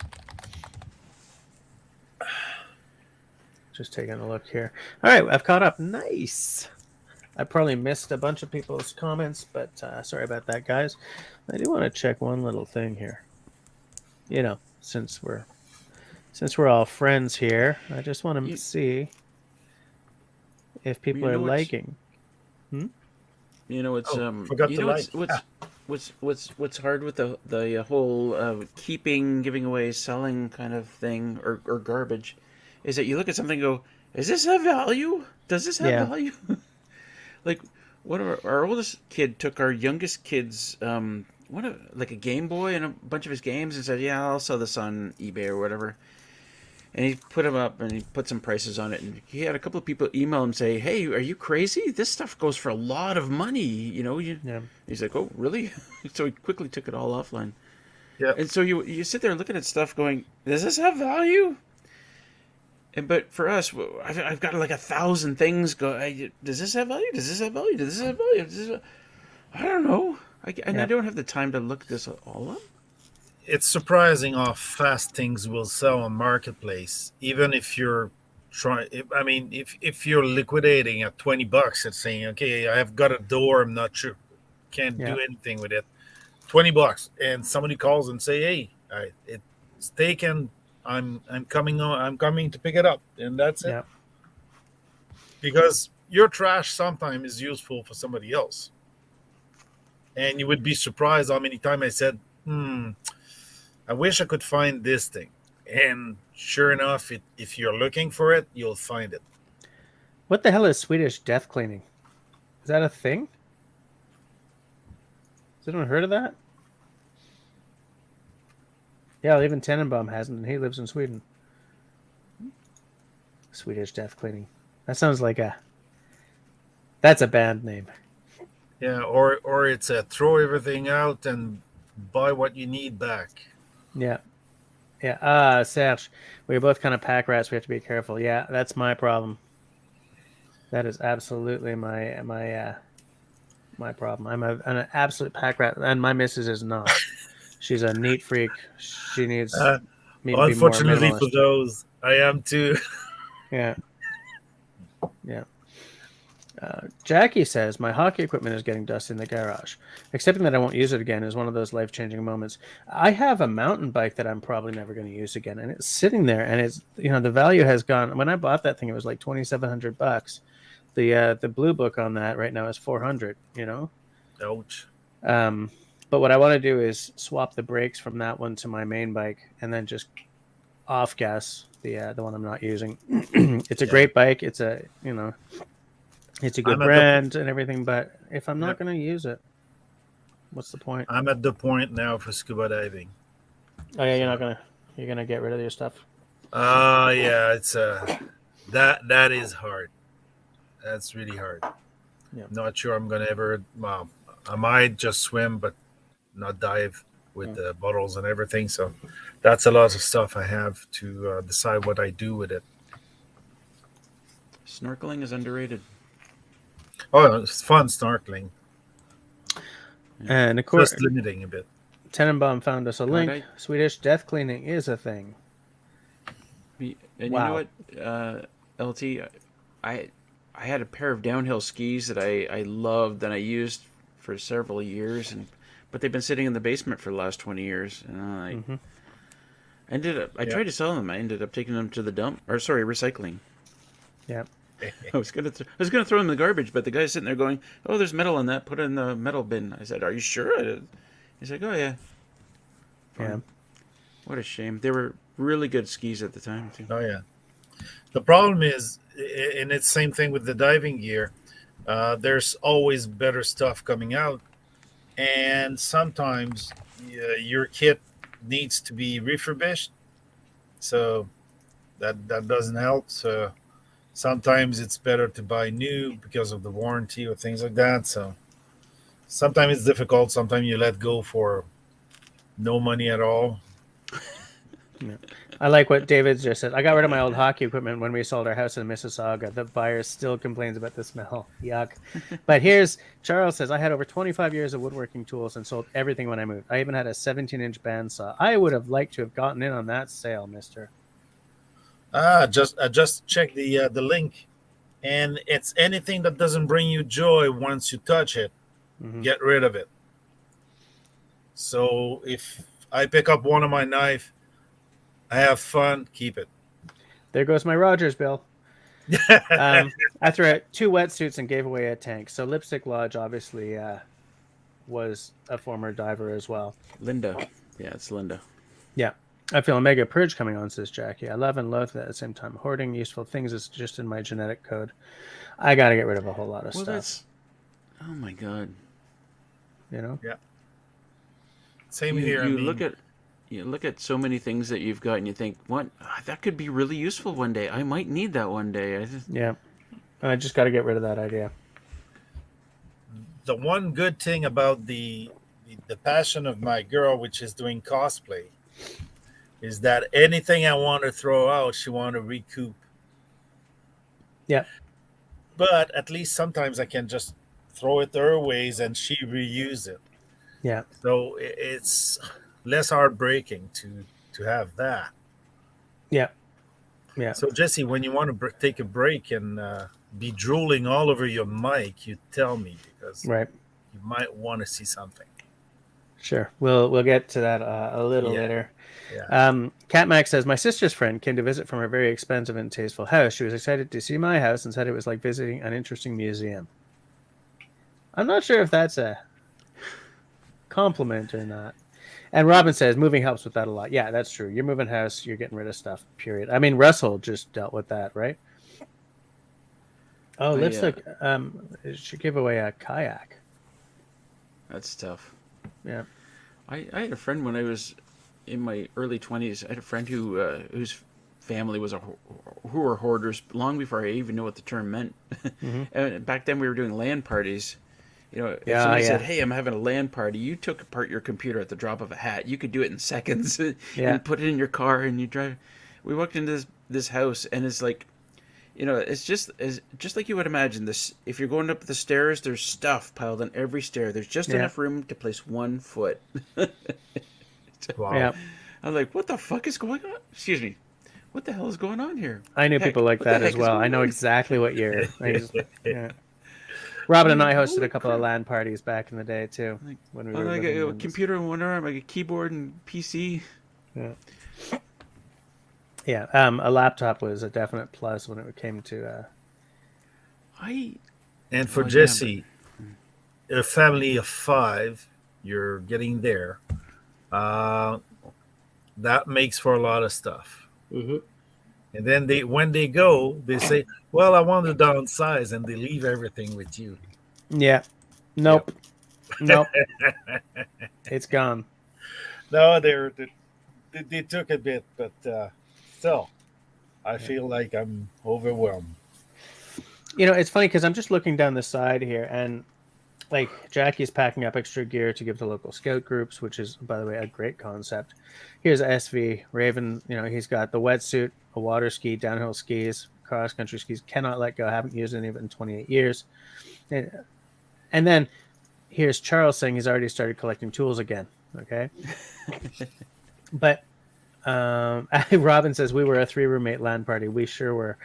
Just taking a look here. All right, I've caught up. Nice. I probably missed a bunch of people's comments, but sorry about that, guys. I do want to check one little thing here. You know, since we're all friends here, I just want to see if people are liking. You know, it's forgot you to know like. what's hard with the whole keeping, giving away, selling kind of thing, or garbage, is that you look at something and go, does this have value? Does this have value? Like, what our oldest kid took our youngest kid's like a Game Boy and a bunch of his games and said, yeah, I'll sell this on eBay or whatever. And he put them up and he put some prices on it. And he had a couple of people email him say, hey, are you crazy? This stuff goes for a lot of money. You know, He's like, oh, really? So he quickly took it all offline. Yeah. And so you sit there looking at stuff going, does this have value? But for us, I've got like 1,000 things go. Does this have value? Does this have value? Does this have value? I don't know. I don't have the time to look this all up. It's surprising how fast things will sell on marketplace, even if you're trying. I mean, if you're liquidating at $20 and saying, okay, I've got a door, I'm not sure, can't do anything with it, $20, and somebody calls and say, hey, it's taken. I'm coming to pick it up, and that's it. Because your trash sometimes is useful for somebody else, and you would be surprised how many times I said, I wish I could find this thing. And sure enough, if you're looking for it, you'll find it. What the hell is Swedish death cleaning? Is that a thing? Has anyone heard of that? Yeah, even Tenenbaum hasn't, and he lives in Sweden. Swedish death cleaning. That sounds like that's a band name. Yeah, or it's a throw everything out and buy what you need back. Yeah. Yeah. Serge, we're both kind of pack rats. We have to be careful. Yeah, that's my problem. That is absolutely my problem. I'm an absolute pack rat, and my missus is not. She's a neat freak. She needs Uh, me to be more Unfortunately for minimalist. those, I am too. Yeah. Yeah. Jackie says, my hockey equipment is getting dusty in the garage. Accepting that I won't use it again is one of those life-changing moments. I have a mountain bike that I'm probably never going to use again, and it's sitting there, and it's, the value has gone. When I bought that thing, it was like $2,700. The blue book on that right now is 400, Ouch. But what I want to do is swap the brakes from that one to my main bike, and then just off gas the one I'm not using. It's a Yeah. great bike. It's it's a good I'm at brand and everything, but if I'm Yeah. not going to use it, what's the point? I'm at the point now for scuba diving. Oh yeah, you're gonna get rid of your stuff. Yeah, it's that is hard. That's really hard. Yeah. Not sure I'm gonna ever. Well, I might just swim, but not dive with the bottles and everything. So that's a lot of stuff I have to decide what I do with it. Snorkeling is underrated. Oh, it's fun snorkeling. And of course, Just limiting a bit. Tenenbaum found us a link. I- Swedish death cleaning is a thing. And Wow. you know what, LT, I had a pair of downhill skis that I loved and I used for several years, but they've been sitting in the basement for the last 20 years, and I tried to sell them. I ended up taking them to the recycling. Yeah. I was gonna throw them in the garbage, but the guy's sitting there going, "Oh, there's metal in that. Put it in the metal bin." I said, "Are you sure?" He's like, "Oh yeah." Fine. Yeah. What a shame. They were really good skis at the time too. Oh yeah. The problem is, and it's same thing with the diving gear. There's always better stuff coming out, and sometimes your kit needs to be refurbished, so that doesn't help. So sometimes it's better to buy new because of the warranty or things like that. So sometimes it's difficult. Sometimes you let go for no money at all. Yeah. I like what David just said. I got rid of my old hockey equipment when we sold our house in Mississauga. The buyer still complains about the smell. Yuck. But here's Charles says, I had over 25 years of woodworking tools and sold everything when I moved. I even had a 17-inch bandsaw. I would have liked to have gotten in on that sale, mister. I just check the link, and it's anything that doesn't bring you joy once you touch it, get rid of it. So if I pick up one of my knife, I have fun, keep it. There goes my Rogers bill. I threw out 2 wetsuits and gave away a tank. So Lipstick Lodge obviously was a former diver as well. Linda. Yeah, it's Linda. Yeah. I feel a mega purge coming on, says Jackie. I love and loathe that at the same time. Hoarding useful things is just in my genetic code. I got to get rid of a whole lot of stuff. Oh my god. Yeah. Same here. You look at so many things that you've got and you think, what? That could be really useful one day. I might need that one day. Yeah. I just got to get rid of that idea. The one good thing about the passion of my girl, which is doing cosplay, is that anything I want to throw out, she want to recoup. Yeah. But at least sometimes I can just throw it her ways and she reuse it. Yeah. So it's less heartbreaking to have that. Yeah. Yeah. So Jesse, when you want to take a break and be drooling all over your mic, you tell me, because right, you might want to see something. Sure, we'll get to that a little later. Yeah. Cat Max says, my sister's friend came to visit from her very expensive and tasteful house. She was excited to see my house and said it was like visiting an interesting museum. I'm not sure if that's a compliment or not. And Robin says, moving helps with that a lot. Yeah, that's true. You're moving house, you're getting rid of stuff, period. I mean, Russell just dealt with that, right? Oh, Lipstick. She gave away a kayak. That's tough. Yeah. I had a friend when I was in my early 20s. I had a friend whose family was who were hoarders long before I even knew what the term meant. And back then we were doing LAN parties, You know, if Yeah, somebody said, yeah. "Hey, I'm having a LAN party," you took apart your computer at the drop of a hat. You could do it in seconds Yeah. and put it in your car and you drive. We walked into this house and it's like, you know, it's just like you would imagine. This, if you're going up the stairs, there's stuff piled on every stair. There's just Yeah. enough room to place 1 foot. Wow. Yeah. I'm like, what the fuck is going on? Excuse me. What the hell is going on here? I knew Heck, people like what the that as heck is well. I going know on? exactly what you're. Yeah. Robin and I'm I like, hosted a holy couple of crap. LAN parties back in the day too, Like, when we I were like living a in this. computer in one arm, like a keyboard and PC. Yeah. Yeah. A laptop was a definite plus when it came to. I And for well, yeah, but Jesse, a family of 5, you're getting there. Uh, that makes for a lot of stuff. Mhm. And then when they go, they say, "Well, I want to downsize," and they leave everything with you. Yeah. Yep. Nope. Nope. It's gone. No, they took a bit, but still, I Yeah. feel like I'm overwhelmed. You know, it's funny because I'm just looking down the side here, and like Jackie's packing up extra gear to give to local scout groups, which is, by the way, a great concept. Here's SV Raven. You know, he's got the wetsuit, a water ski, downhill skis, cross country skis. Cannot let go. Haven't used any of it in 28 years. And then here's Charles saying he's already started collecting tools again. Okay, but Robin says we were a 3 roommate LAN party. We sure were.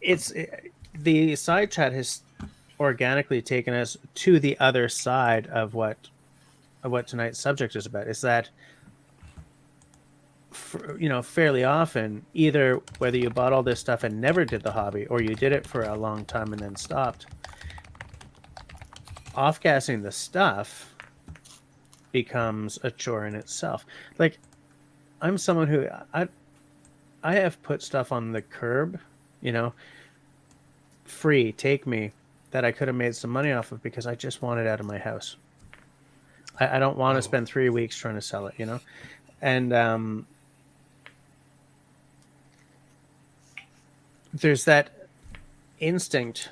The side chat has organically taken us to the other side of what tonight's subject is about. Is that fairly often, either whether you bought all this stuff and never did the hobby, or you did it for a long time and then stopped, off-gassing the stuff becomes a chore in itself. Like, I'm someone who I have put stuff on the curb, free, take me, that I could have made some money off of because I just want it out of my house. I don't want to spend 3 weeks trying to sell it, and there's that instinct,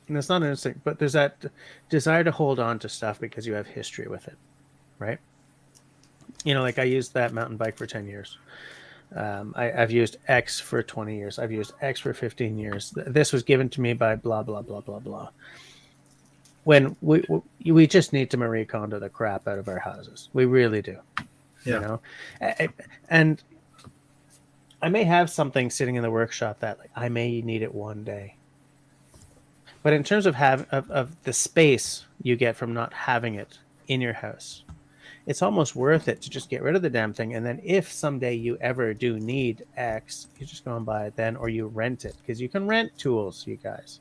and it's not an instinct, but there's that desire to hold on to stuff because you have history with it, right? Like I used that mountain bike for 10 years. I've used X for 20 years. I've used X for 15 years. This was given to me by blah, blah, blah, blah, blah. When we just need to Marie Kondo the crap out of our houses. We really do. Yeah. And I may have something sitting in the workshop that I may need it one day. But in terms of of the space you get from not having it in your house, it's almost worth it to just get rid of the damn thing. And then if someday you ever do need X, you just go and buy it then, or you rent it. Because you can rent tools, you guys.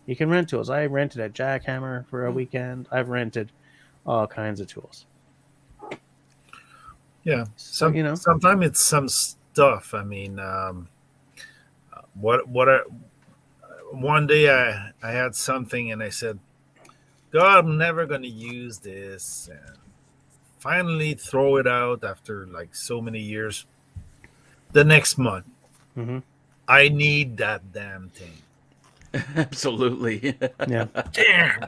You can rent tools. I rented a jackhammer for a weekend. I've rented all kinds of tools. Yeah. So, sometimes it's some stuff. I mean, one day I had something and I said, God, I'm never going to use this. And finally throw it out after so many years. The next month, I need that damn thing. Absolutely. Yeah. Damn.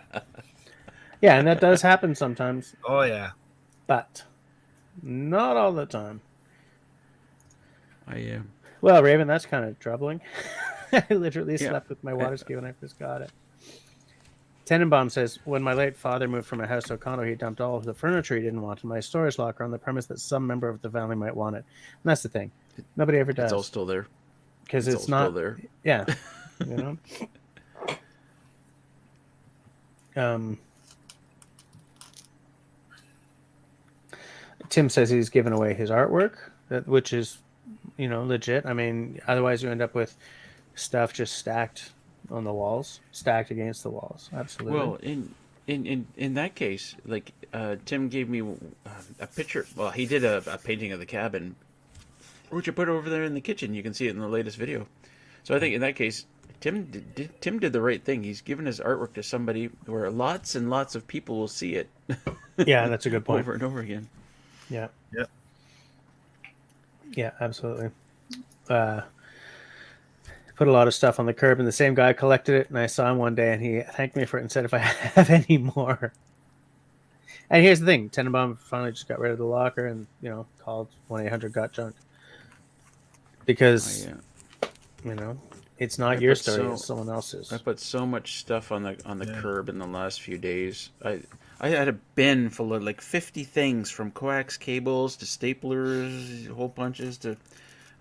Yeah, and that does happen sometimes. Oh, yeah. But not all the time. I am. Well, Raven, that's kind of troubling. I literally slept with my water ski when I first got it. Tenenbaum says, when my late father moved from a house to a condo, he dumped all of the furniture he didn't want in my storage locker on the premise that some member of the family might want it. And that's the thing. Nobody ever does. It's all still there. Because it's not still there. Yeah. Tim says he's given away his artwork, which is, legit. I mean, otherwise you end up with stuff just stacked on the walls, stacked against the walls. Absolutely. Well, in that case, Tim gave me a picture. Well, he did a painting of the cabin, which I put over there in the kitchen. You can see it in the latest video. So I think in that case, Tim did the right thing. He's given his artwork to somebody where lots and lots of people will see it. Yeah, that's a good point. Over and over again. Yeah. Yeah. Yeah, absolutely. put a lot of stuff on the curb, and the same guy collected it, and I saw him one day, and he thanked me for it and said if I have any more. And here's the thing, Tenenbaum finally just got rid of the locker and, called 1-800-GOT-JUNK. Because, it's not your story, it's someone else's. I put so much stuff on the curb in the last few days. I had a bin full of like 50 things, from coax cables to staplers, hole punches to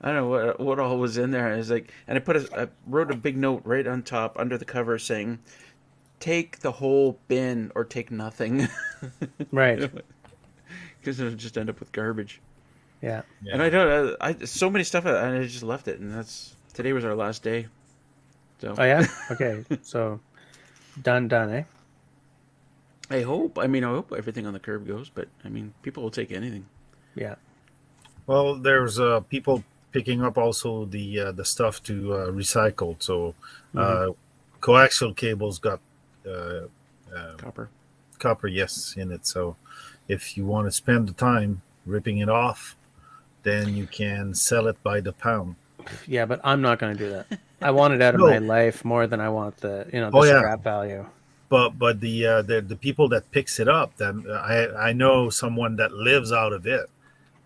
I don't know what all was in there. It's like, and I wrote a big note right on top under the cover saying, "Take the whole bin or take nothing." Right. Because it'll just end up with garbage. Yeah. And I so many stuff, and I just left it, and today was our last day. So. Oh yeah. Okay. So done, eh? I hope everything on the curb goes, but people will take anything. Yeah. Well, there's people picking up also the stuff to recycle. So coaxial cables got copper, yes, in it. So if you want to spend the time ripping it off, then you can sell it by the pound. Yeah, but I'm not going to do that. I want it out of my life more than I want the scrap value. But the people that picks it up, then I know someone that lives out of it,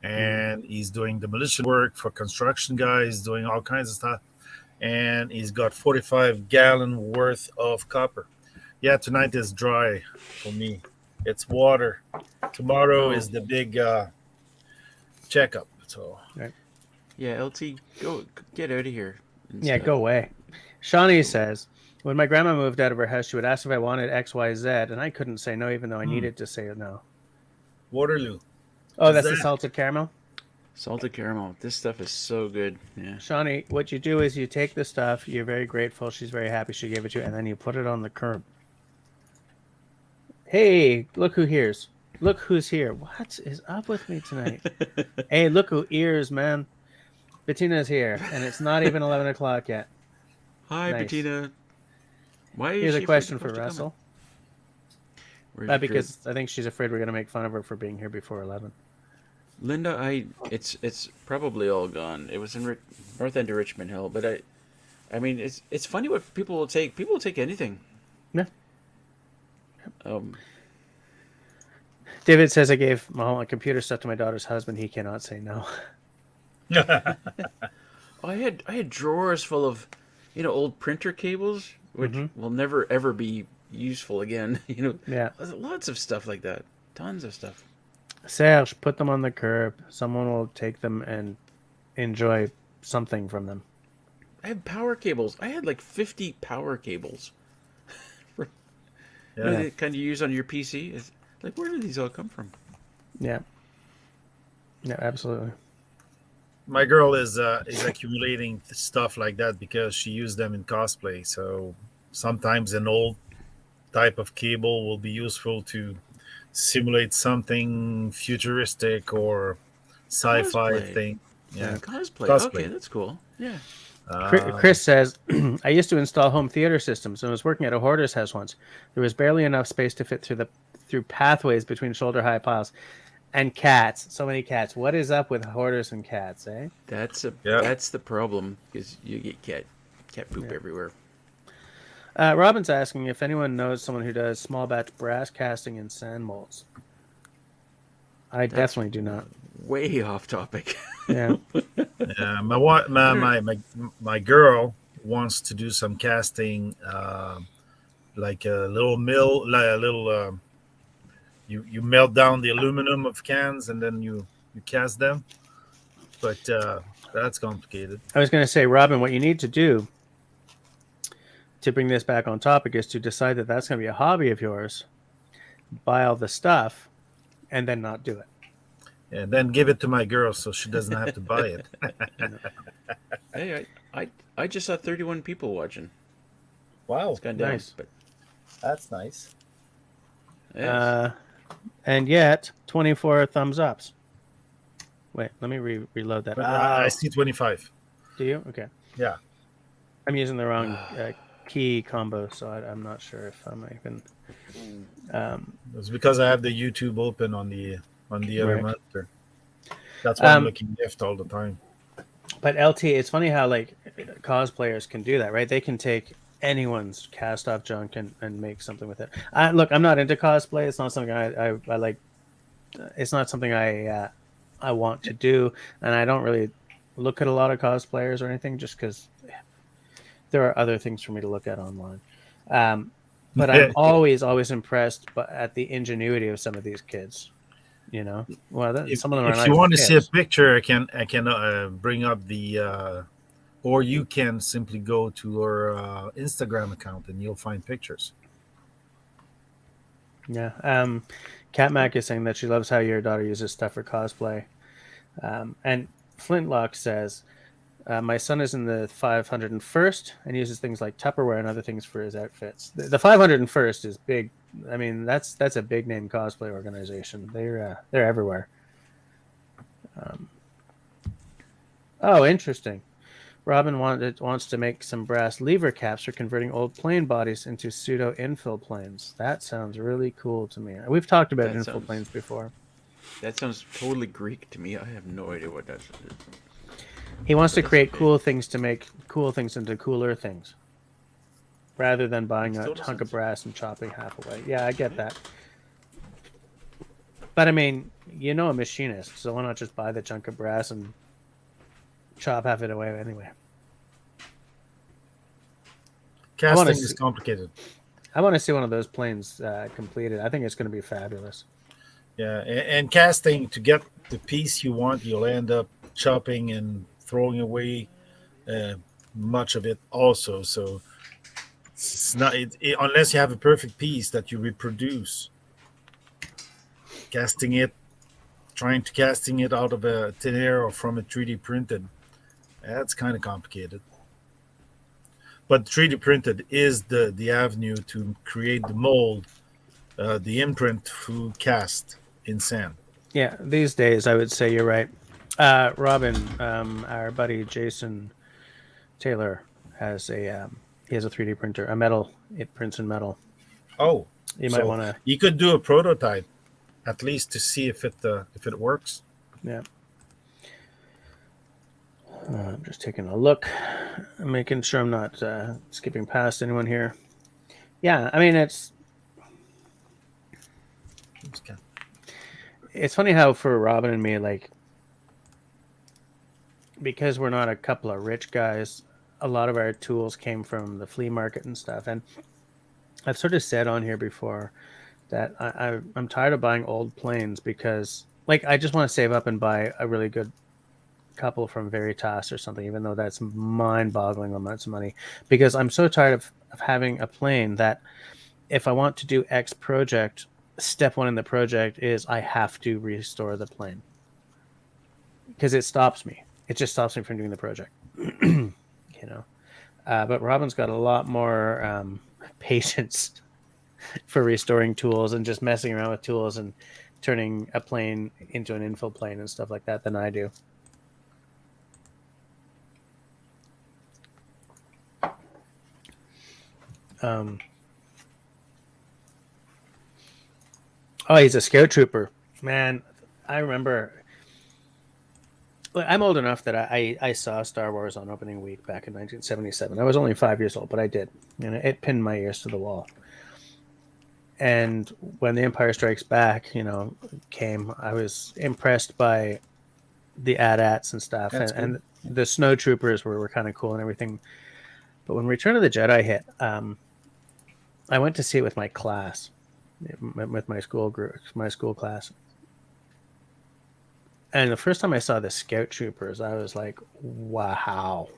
and he's doing demolition work for construction guys, doing all kinds of stuff, and he's got 45-gallon worth of copper. Yeah, tonight is dry for me. It's water. Tomorrow is the big checkup. So right. Yeah, LT, go get out of here. Yeah, go away. Shawnee says, when my grandma moved out of her house, she would ask if I wanted XYZ, and I couldn't say no, even though I needed to say no. Waterloo. Oh, that's the salted caramel? Salted caramel. This stuff is so good. Yeah. Shawnee, what you do is you take the stuff, you're very grateful, she's very happy she gave it to you, and then you put it on the curb. Hey, look who hears. Look who's here. What is up with me tonight? Hey, look who ears, man. Bettina's here, and it's not even 11 o'clock yet. Hi, nice. Bettina. Why is Here's she a question for Russell. Because crib? I think she's afraid we're going to make fun of her for being here before 11. Linda, it's probably all gone. It was in north end of Richmond Hill, but it's funny what people will take. People will take anything. Yeah. David says I gave my computer stuff to my daughter's husband. He cannot say no. I had drawers full of, old printer cables, which will never ever be useful again. Yeah. Lots of stuff like that. Tons of stuff. Serge, put them on the curb. Someone will take them and enjoy something from them. I have power cables. I had like 50 power cables. The kind you use on your PC. It's like, where do these all come from? Yeah. Yeah, absolutely. My girl is accumulating stuff like that because she used them in cosplay. So sometimes an old type of cable will be useful to simulate something futuristic or sci-fi thing. Yeah, cosplay. Okay, that's cool. Yeah. Chris says, I used to install home theater systems and was working at a hoarder's house once. There was barely enough space to fit through pathways between shoulder-high piles. And cats. So many cats. What is up with hoarders and cats, eh? That's the problem, because you get cat poop everywhere. Robin's asking if anyone knows someone who does small batch brass casting and sand molds. That's definitely do not. Way off topic. Yeah. Yeah. My girl wants to do some casting, like a little mill, like a little. You melt down the aluminum of cans and then you cast them, but that's complicated. I was going to say, Robin, what you need to do to bring this back on topic is to decide that that's going to be a hobby of yours, buy all the stuff, and then not do it. And then give it to my girl so she doesn't have to buy it. Hey, I just saw 31 people watching. Wow, it's gone down, nice. But that's nice. Yes. And yet 24 thumbs ups. Wait, let me reload that. I see 25. Do you? Okay. Yeah. I'm using the wrong key combo, so I'm not sure if I'm even. It's because I have the YouTube open on the other right. monitor. That's why I'm looking left all the time. But LT, it's funny how like cosplayers can do that, right? They can take anyone's cast off junk and make something with it. Look, I'm not into cosplay. It's not something I like. It's not something I want to do, and I don't really look at a lot of cosplayers or anything, just because there are other things for me to look at online. But I'm always impressed at the ingenuity of some of these kids. You know, well, some of them are If not you even want to see a kids. picture, I can bring up or you can simply go to our Instagram account and you'll find pictures. Yeah. Cat Mac is saying that she loves how your daughter uses stuff for cosplay. And Flintlock says, my son is in the 501st and uses things like Tupperware and other things for his outfits. The 501st is big. I mean, that's a big name cosplay organization. They're everywhere. Oh, interesting. Robin wants to make some brass lever caps for converting old plane bodies into pseudo infill planes. That sounds really cool to me. We've talked about infill planes before. That sounds totally Greek to me. I have no idea what that is. He wants to create cool things to make cool things into cooler things, rather than buying a hunk of brass and chopping half away. Yeah, I get that. But I mean, you know, a machinist, so why not just buy the chunk of brass and chop half it away anyway? Casting is complicated. I want to see one of those planes completed. I think it's going to be fabulous. Yeah, and casting, to get the piece you want, you'll end up chopping and throwing away much of it also. So it's not unless you have a perfect piece that you reproduce. Casting it, trying to casting it out of a thin air or from a 3D printed, that's kind of complicated. But 3D printed is the avenue to create the mold, the imprint through cast in sand. Yeah, these days I would say you're right. Robin, our buddy Jason Taylor has he has a 3D printer, a metal. It prints in metal. Oh, you might want to. You could do a prototype, at least to see if it works. Yeah. I'm just taking a look, I'm making sure I'm not skipping past anyone here. Yeah, I mean it's funny how for Robin and me, like, because we're not a couple of rich guys, a lot of our tools came from the flea market and stuff. And I've sort of said on here before that I'm tired of buying old planes because, like, I just want to save up and buy a really good couple from Veritas or something, even though that's mind-boggling amounts of money, because I'm so tired of having a plane that if I want to do X project, step one in the project is I have to restore the plane because it stops me. It just stops me from doing the project. You know, but Robin's got a lot more patience for restoring tools and just messing around with tools and turning a plane into an infill plane and stuff like that than I do. Oh, he's a scout trooper. Man, I remember. I'm old enough that I saw Star Wars on opening week back in 1977. I was only 5 years old, but I did. And it pinned my ears to the wall. And when The Empire Strikes Back, came, I was impressed by the AT-ATs and stuff. And the snow troopers were kind of cool and everything. But when Return of the Jedi hit, I went to see it with my class, with my school group, my school class. And the first time I saw the scout troopers, I was like, wow.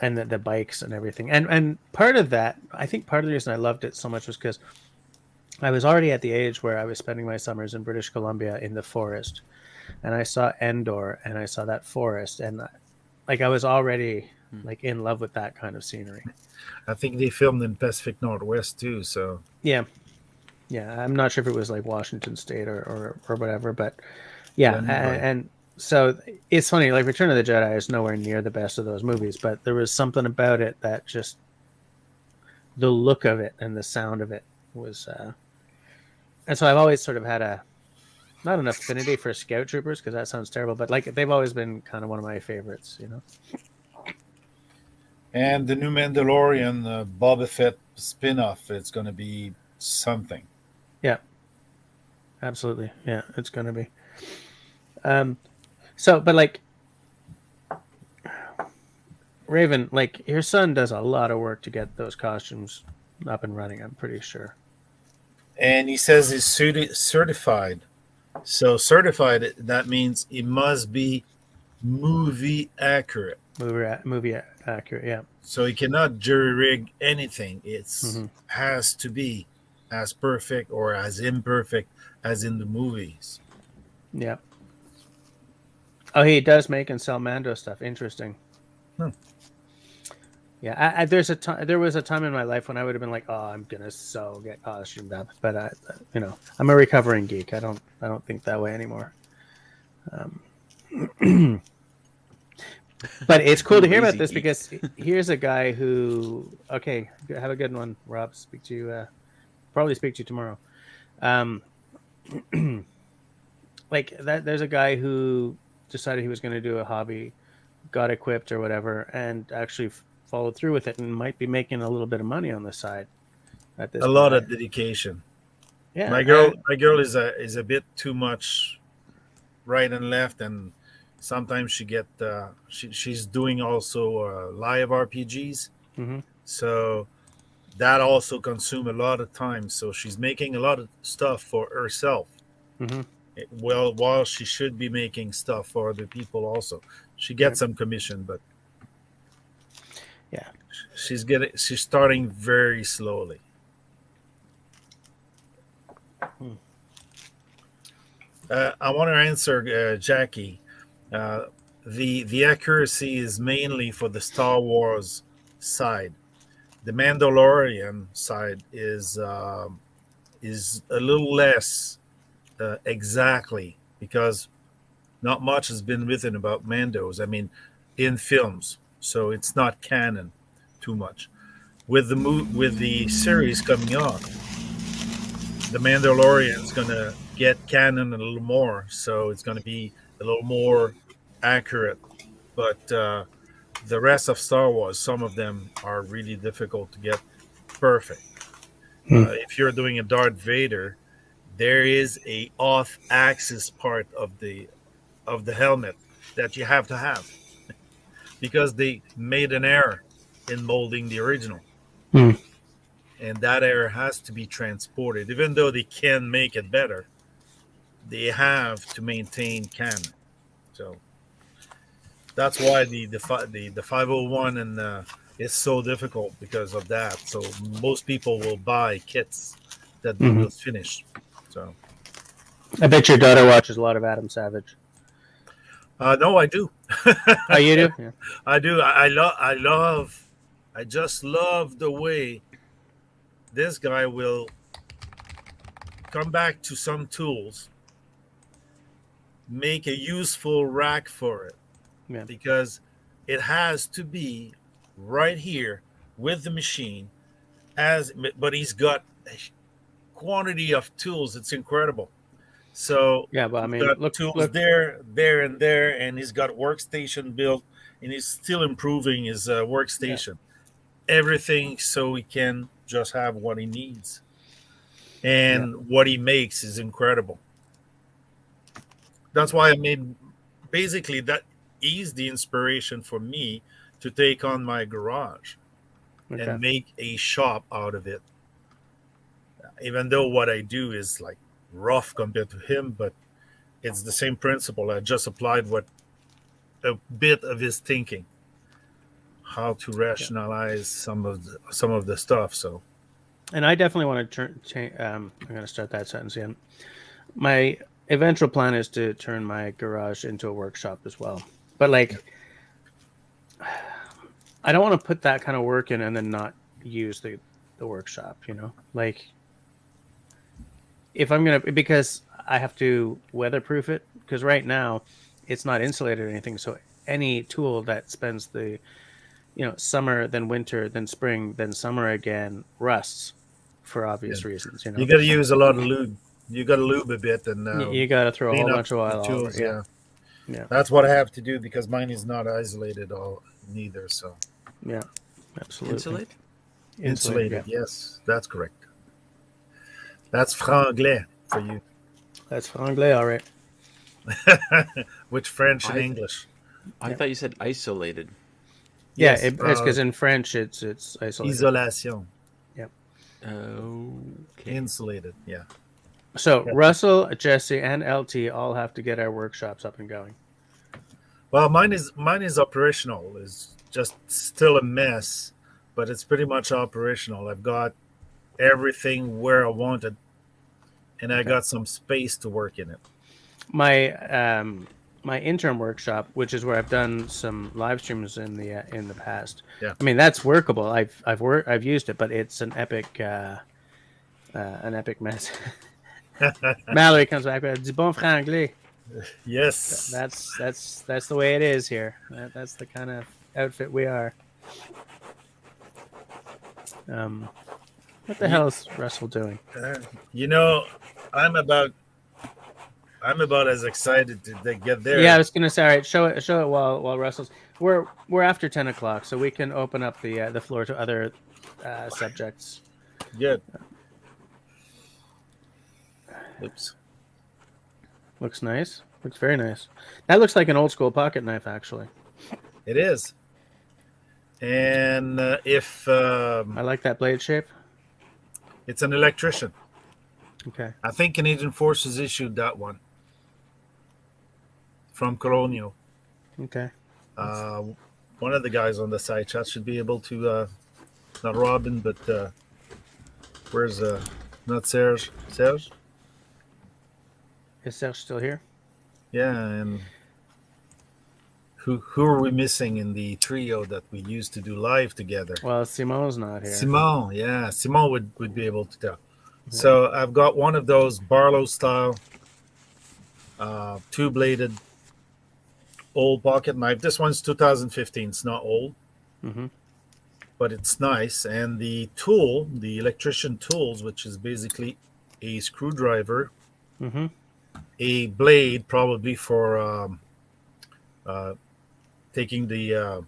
And the bikes and everything. And part of that, I think part of the reason I loved it so much was because I was already at the age where I was spending my summers in British Columbia in the forest. And I saw Endor and I saw that forest. And I was already in love with that kind of scenery. I think they filmed in Pacific Northwest too, so. Yeah. I'm not sure if it was like Washington State or whatever, but yeah. And so it's funny, like Return of the Jedi is nowhere near the best of those movies, but there was something about it that just the look of it and the sound of it was, and so I've always sort of had not enough affinity for Scout Troopers because that sounds terrible, but like they've always been kind of one of my favorites, you know. And the new Mandalorian Boba Fett spin-off, it's going to be something. Yeah, absolutely. Yeah, it's gonna be. So, but like Raven, like your son does a lot of work to get those costumes up and running. I'm pretty sure. And he says he's certified. So certified, that means it must be movie accurate. Movie accurate. Yeah. So he cannot jury rig anything. It's Mm-hmm. has to be as perfect or as imperfect as in the movies. Yeah. Oh, he does make and sell Mando stuff. Interesting. Hmm. Yeah, there was a time in my life when I would have been like, "Oh, I'm gonna so get costumed up," but I'm a recovering geek. I don't think that way anymore. But it's cool to hear about this because here's a guy who. Okay, have a good one, Rob. Probably speak to you tomorrow. Like that, there's a guy who decided he was going to do a hobby, got equipped or whatever, and actually followed through with it, and might be making a little bit of money on the side at this A point. lot of dedication. Yeah, My girl is a bit too much right and left, and sometimes she's doing also live RPGs. Mm-hmm. So that also consume a lot of time. So she's making a lot of stuff for herself. Mm-hmm. Well, while she should be making stuff for other people also. She gets some commission, but Yeah, she's starting very slowly. I want to answer Jackie. Uh, the accuracy is mainly for the Star Wars side. The Mandalorian side is a little less exactly because not much has been written about Mandos. I mean, in films, so it's not canon too much. With the series coming on, the Mandalorian is gonna get canon a little more, so it's gonna be a little more accurate. But the rest of Star Wars, some of them are really difficult to get perfect. If you're doing a Darth Vader, there is a off-axis part of the helmet that you have to have because they made an error in molding the original. Mm. And that error has to be transported. Even though they can make it better, they have to maintain canon. So that's why the 501 and is so difficult because of that. So most people will buy kits that they will finish. So I bet your daughter watches a lot of Adam Savage. no, I do. Oh, you do? Yeah. I do. I just love the way this guy will come back to some tools, make a useful rack for it, Yeah. because it has to be right here with the machine. But he's got a quantity of tools. It's incredible. So Yeah, but I he's mean, got look, tools there, and he's got workstation built, and he's still improving his workstation. Everything so he can just have what he needs, and what he makes is incredible. That's why I made basically that is the inspiration for me to take on my garage and make a shop out of it. Even though what I do is like rough compared to him, but it's the same principle. I just applied a bit of his thinking, how to rationalize some of the stuff. So, and I definitely want to change. I'm going to start that sentence again. My eventual plan is to turn my garage into a workshop as well. But like, I don't want to put that kind of work in and then not use the workshop. You know, like if I'm gonna, because I have to weatherproof it, because right now it's not insulated or anything. So any tool that spends the summer, then winter, then spring, then summer again rusts for obvious reasons. you got to use a lot of lube. You got to lube a bit and You got to throw a clean whole up bunch of the oil over. tools. Yeah. Yeah, that's what I have to do because mine is not isolated all neither. So Yeah. Absolutely. Insulate? insulated. Yeah. Yes, that's correct. That's franglais for you. That's franglais, all right. Which French and I- English? I thought you said isolated. Yeah, Yes, it's because in French it's isolated. isolation, Okay. insulated. Yeah. So Russell, Jesse, and LT all have to get our workshops up and going. Well, mine is operational. It's just still a mess, but it's pretty much operational. I've got everything where I want it, and I got some space to work in it. My intern workshop, which is where I've done some live streams in the past. Yeah. I mean that's workable. I've used it, but it's an epic mess. Mallory comes back with "Du bon franglais." Yes. That's the way it is here. That's the kind of outfit we are. What the hell is Russell doing? You know, I'm about as excited to get there. Yeah, I was gonna say. All right, show it while Russell's. We're after 10 o'clock, so we can open up the floor to other subjects. Good. Oops. Looks nice. Looks very nice. That looks like an old school pocket knife, actually. It is. And if I like that blade shape. it's an electrician, Okay. I think Canadian Forces issued that one from Colonial. Okay. One of the guys on the side chat should be able to, not Robin, but where's not Serge? Serge? Is Serge still here? Yeah, and who are we missing in the trio that we used to do live together? Well, Simone's not here. Simone, yeah, Simone would be able to tell. So I've got one of those Barlow style, two-bladed old pocket knife. This one's 2015. It's not old, but it's nice. And the tool, the Electrician Tools, which is basically a screwdriver, a blade, probably for taking the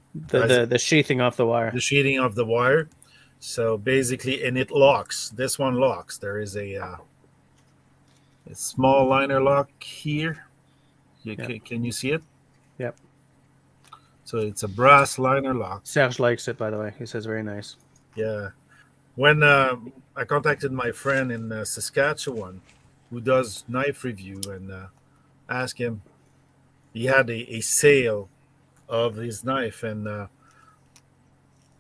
sheathing off the wire. the sheeting of the wire. So basically, and it locks. This one locks. There is a small liner lock here. Can you see it? Yep. So it's a brass liner lock. Serge likes it, by the way. He says very nice. Yeah. When I contacted my friend in Saskatchewan, who does knife review, and asked him, he had a sale of his knife and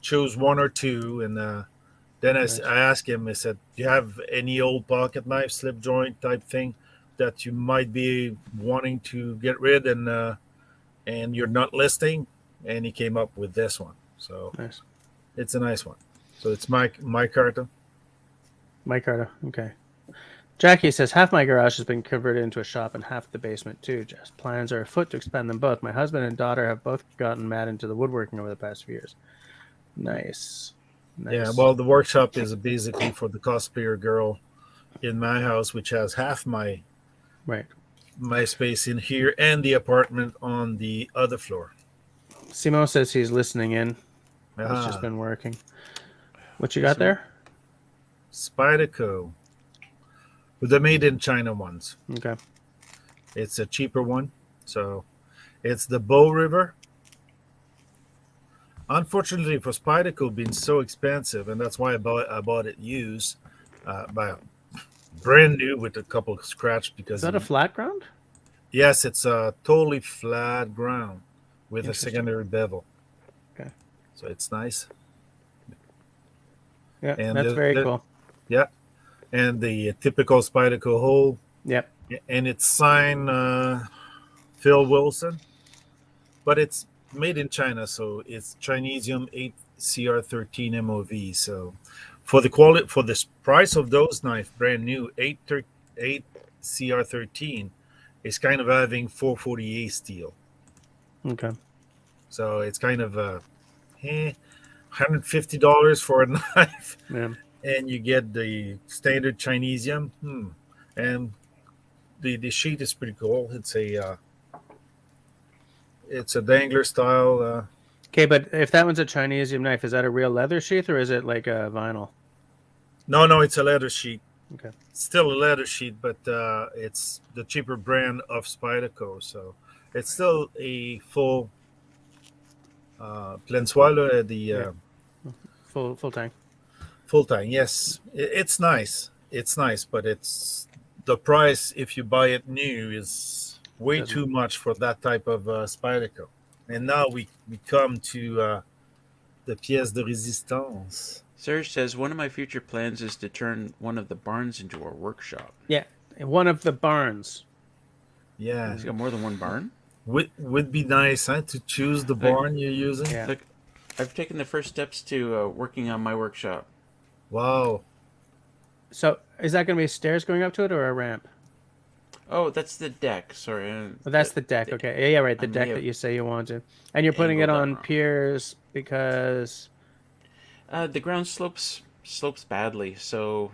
chose one or two, and then I asked him, I said, do you have any old pocket knife, slip joint type thing that you might be wanting to get rid and you're not listing? And he came up with this one. So Nice. It's a nice one. So it's my Carta. Mike Carter. Okay. Jackie says, half my garage has been converted into a shop and half the basement too. Just plans are afoot to expand them both. My husband and daughter have both gotten mad into the woodworking over the past few years. Nice. Yeah, well, the workshop is basically for the cosplayer girl in my house, which has half my space in here and the apartment on the other floor. Simon says he's listening in. It's just been working. What you got there? Spyderco. With the made in China ones. Okay. It's a cheaper one. So it's the Bow River. Unfortunately for Spyderco being so expensive, and that's why I bought it used, brand new with a couple of scratch because is that a flat ground? Yes, it's a totally flat ground with a secondary bevel. Okay. So it's nice. Yeah, and that's very cool. Yeah. And the typical Spyderco hole. Yep. And it's signed Phil Wilson. But it's made in China, so it's Chinesium 8 CR13 MOV. So for the quality, for this price of those knife, brand new 8 CR13 is kind of having 440A steel. Okay. So it's kind of $150 for a knife. Yeah. And you get the standard Chinesium. and the sheet is pretty cool. It's a dangler style. Okay, but if that one's a Chinesium knife, is that a real leather sheath or is it like a vinyl? No, it's a leather sheet. Okay. Still a leather sheet, but it's the cheaper brand of Spyderco. So it's still a full plein soie, Full tank. full time. Yes, it's nice. It's nice, but it's the price if you buy it new is way too much for that type of Spyderco. And now we come to the pièce de résistance. Serge says, one of my future plans is to turn one of the barns into a workshop. Yeah, one of the barns. Yeah, He's got more than one barn? would be nice, huh, to choose the barn you're using. Yeah. Look, I've taken the first steps to working on my workshop. Wow. So is that going to be stairs going up to it or a ramp? Oh, that's the deck. Sorry. Well, that's the deck. Okay. Yeah, right. The deck that you say you want to. And you're putting it on piers because... the ground slopes badly, so...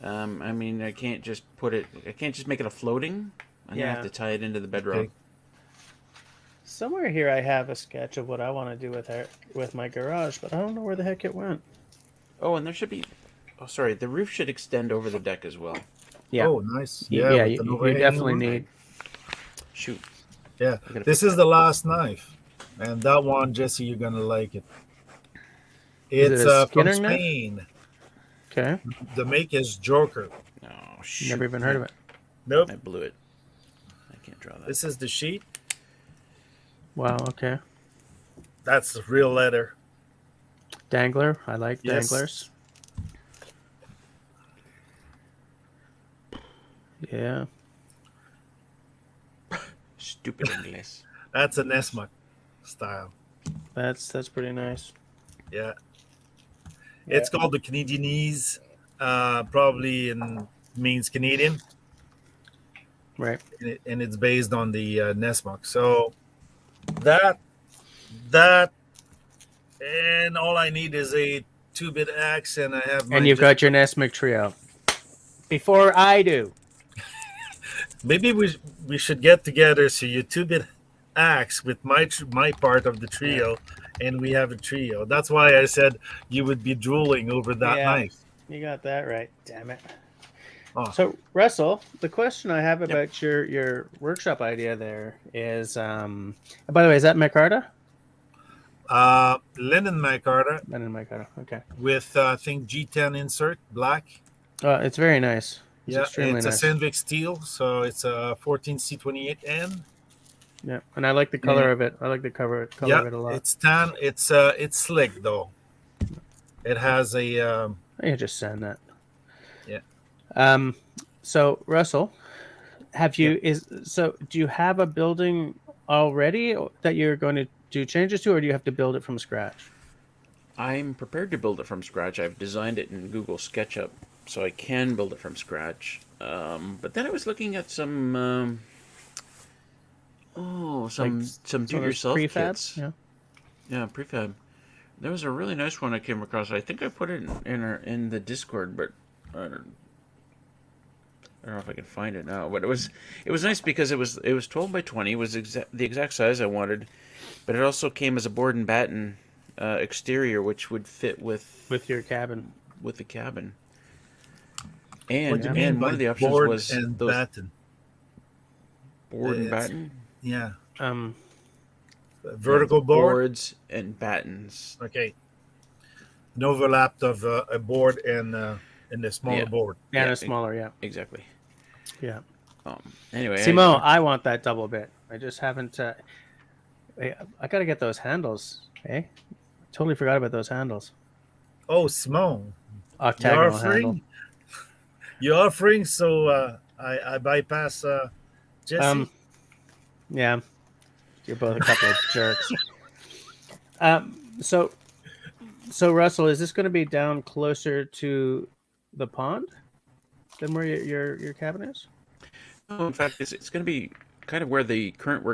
I mean, I can't just make it a floating. I'm going to have to tie it into the bedrock. Okay. Somewhere here I have a sketch of what I want to do with my garage, but I don't know where the heck it went. Oh, and there should be... Oh, sorry. The roof should extend over the deck as well. Yeah. Oh, nice. Yeah, you definitely need... Shoot. Yeah, this is the last knife. And that one, Jesse, you're going to like it. It's from Spain. Okay. The make is Joker. Oh, shoot. Never even heard of it. Nope. I blew it. I can't draw that. This is the sheet. Wow, okay. That's real leather. Dangler. I like danglers. Yeah. Stupid English. That's a Nesmuk style. That's pretty nice. Yeah. It's called the Canadianese. Probably means Canadian. Right. And it's based on the Nesmuk. So that and all I need is a 2-bit axe, and I have. And you've got your Nesmuk trio. Before I do. Maybe we should get together so you 2-bit axe with my part of the trio, and we have a trio. That's why I said you would be drooling over that knife. You got that right. Damn it. Oh. So Russell, the question I have about your workshop idea there is, by the way, is that micarta? Linen micarta. Linen micarta. Okay. With I think G10 insert black. It's very nice. It's extremely nice. It's a Sandvik steel, so it's a 14C28N. Yeah, and I like the color of it. I like the color of it a lot. It's tan. It's slick though. It has a. I just send that. Yeah. So Russell, do you have a building already that you're going to do changes to, or do you have to build it from scratch? I'm prepared to build it from scratch. I've designed it in Google SketchUp, so I can build it from scratch. But then I was looking at some do-it-yourself kits. Yeah, prefab. There was a really nice one I came across. I think I put it in the Discord, but I don't know if I can find it now. But it was nice because it was 12 by 20. It was the exact size I wanted, but it also came as a board and batten exterior, which would fit with your cabin. With the cabin. And one of the options was those batten. Board and batten. Yeah. Vertical boards and battens. Okay. An overlap of a board and a smaller board. Yeah, and a smaller. Exactly. Yeah. Anyway, Simone, I want that double bit. I just haven't. I got to get those handles. Okay. Totally forgot about those handles. Oh, Simone. Octagonal handle. You're offering, so I bypass Jesse. Yeah. You're both a couple of jerks. So Russell, is this going to be down closer to the pond than where your cabin is? No, in fact, it's going to be kind of where the current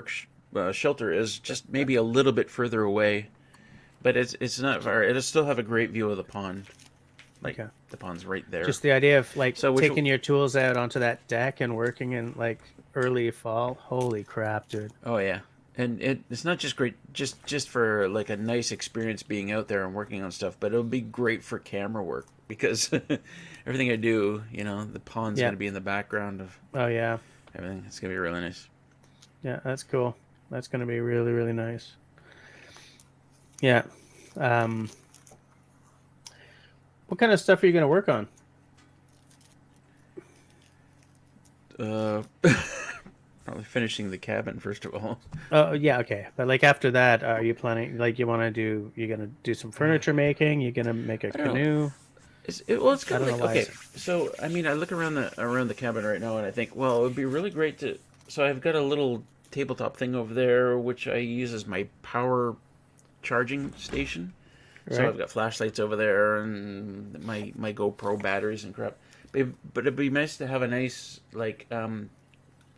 shelter is, just maybe a little bit further away. But it's not far. It'll still have a great view of the pond. Like Okay. the pond's right there. Just the idea of like So which taking your tools out onto that deck and working in like early fall. Holy crap, dude. Oh yeah, and it's not just great just for like a nice experience being out there and working on stuff, but it'll be great for camera work because everything I do, the pond's Yeah. gonna be in the background of Oh yeah. everything. It's gonna be really nice. Yeah, that's cool. That's going to be really, really nice. Yeah. Um, what kind of stuff are you going to work on? Probably finishing the cabin first of all. Oh, yeah, okay. But like after that, are you planning like you're going to do some furniture making? You're going to make a I don't know. canoe? Well, it's I kind don't of know like why. okay. So I mean, I look around the cabin right now, and I think, well, it would be really great to. So I've got a little tabletop thing over there, which I use as my power charging station. So Right? I've got flashlights over there and my GoPro batteries and crap. But it'd be nice to have a nice like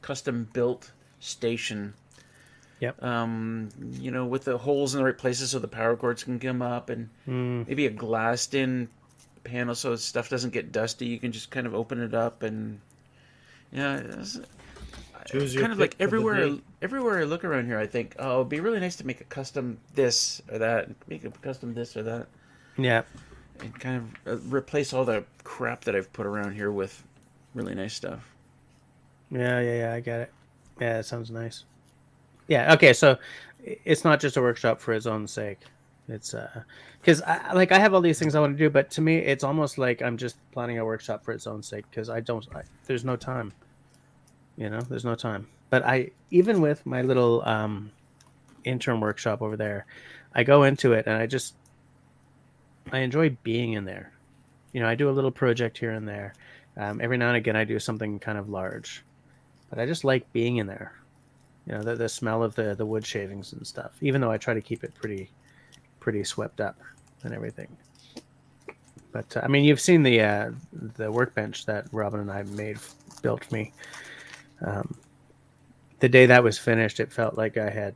custom built station. Yep. With the holes in the right places so the power cords can come up, and maybe a glassed in panel so stuff doesn't get dusty. You can just kind of open it up, and Choose your kind of pick like for the day. everywhere I look around here, I think, oh, it'd be really nice to make a custom this or that, make a custom this or that, Yeah. and kind of replace all the crap that I've put around here with really nice stuff. Yeah, I get it. Yeah, that sounds nice. Yeah, okay, so it's not just a workshop for its own sake. It's because I have all these things I want to do, but to me, it's almost like I'm just planning a workshop for its own sake because there's no time. There's no time. But even with my little intern workshop over there, I go into it and I enjoy being in there. I do a little project here and there. Every now and again, I do something kind of large, but I just like being in there. The smell of the wood shavings and stuff. Even though I try to keep it pretty swept up and everything. But I mean, you've seen the workbench that Robin and I built for me. The day that was finished, it felt like I had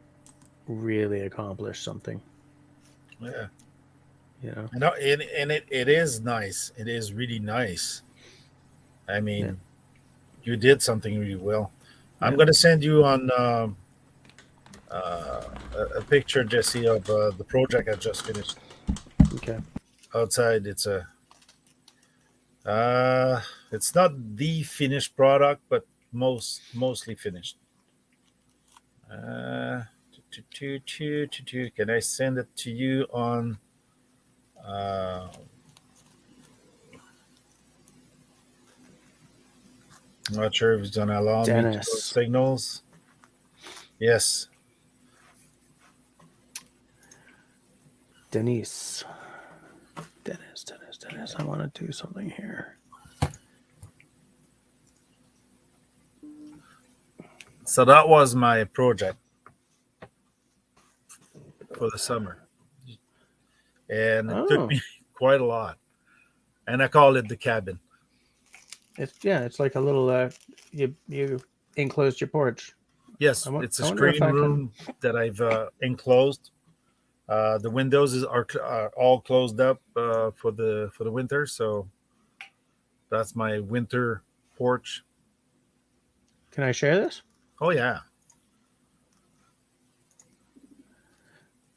really accomplished something. Yeah. And it is nice. It is really nice. I mean, you did something really well. Yeah. I'm going to send you on a picture, Jesse, of the project I just finished. Okay. Outside, it's not the finished product, but mostly finished. Can I send it to you on? I'm not sure if it's gonna allow me to those signals. Yes. Dennis, I want to do something here. So that was my project for the summer. And it took me quite a lot. And I call it the cabin. It's like a little you enclosed your porch. Yes, it's a screen room that I've enclosed. The windows are all closed up for the winter, so that's my winter porch. Can I share this? Oh yeah.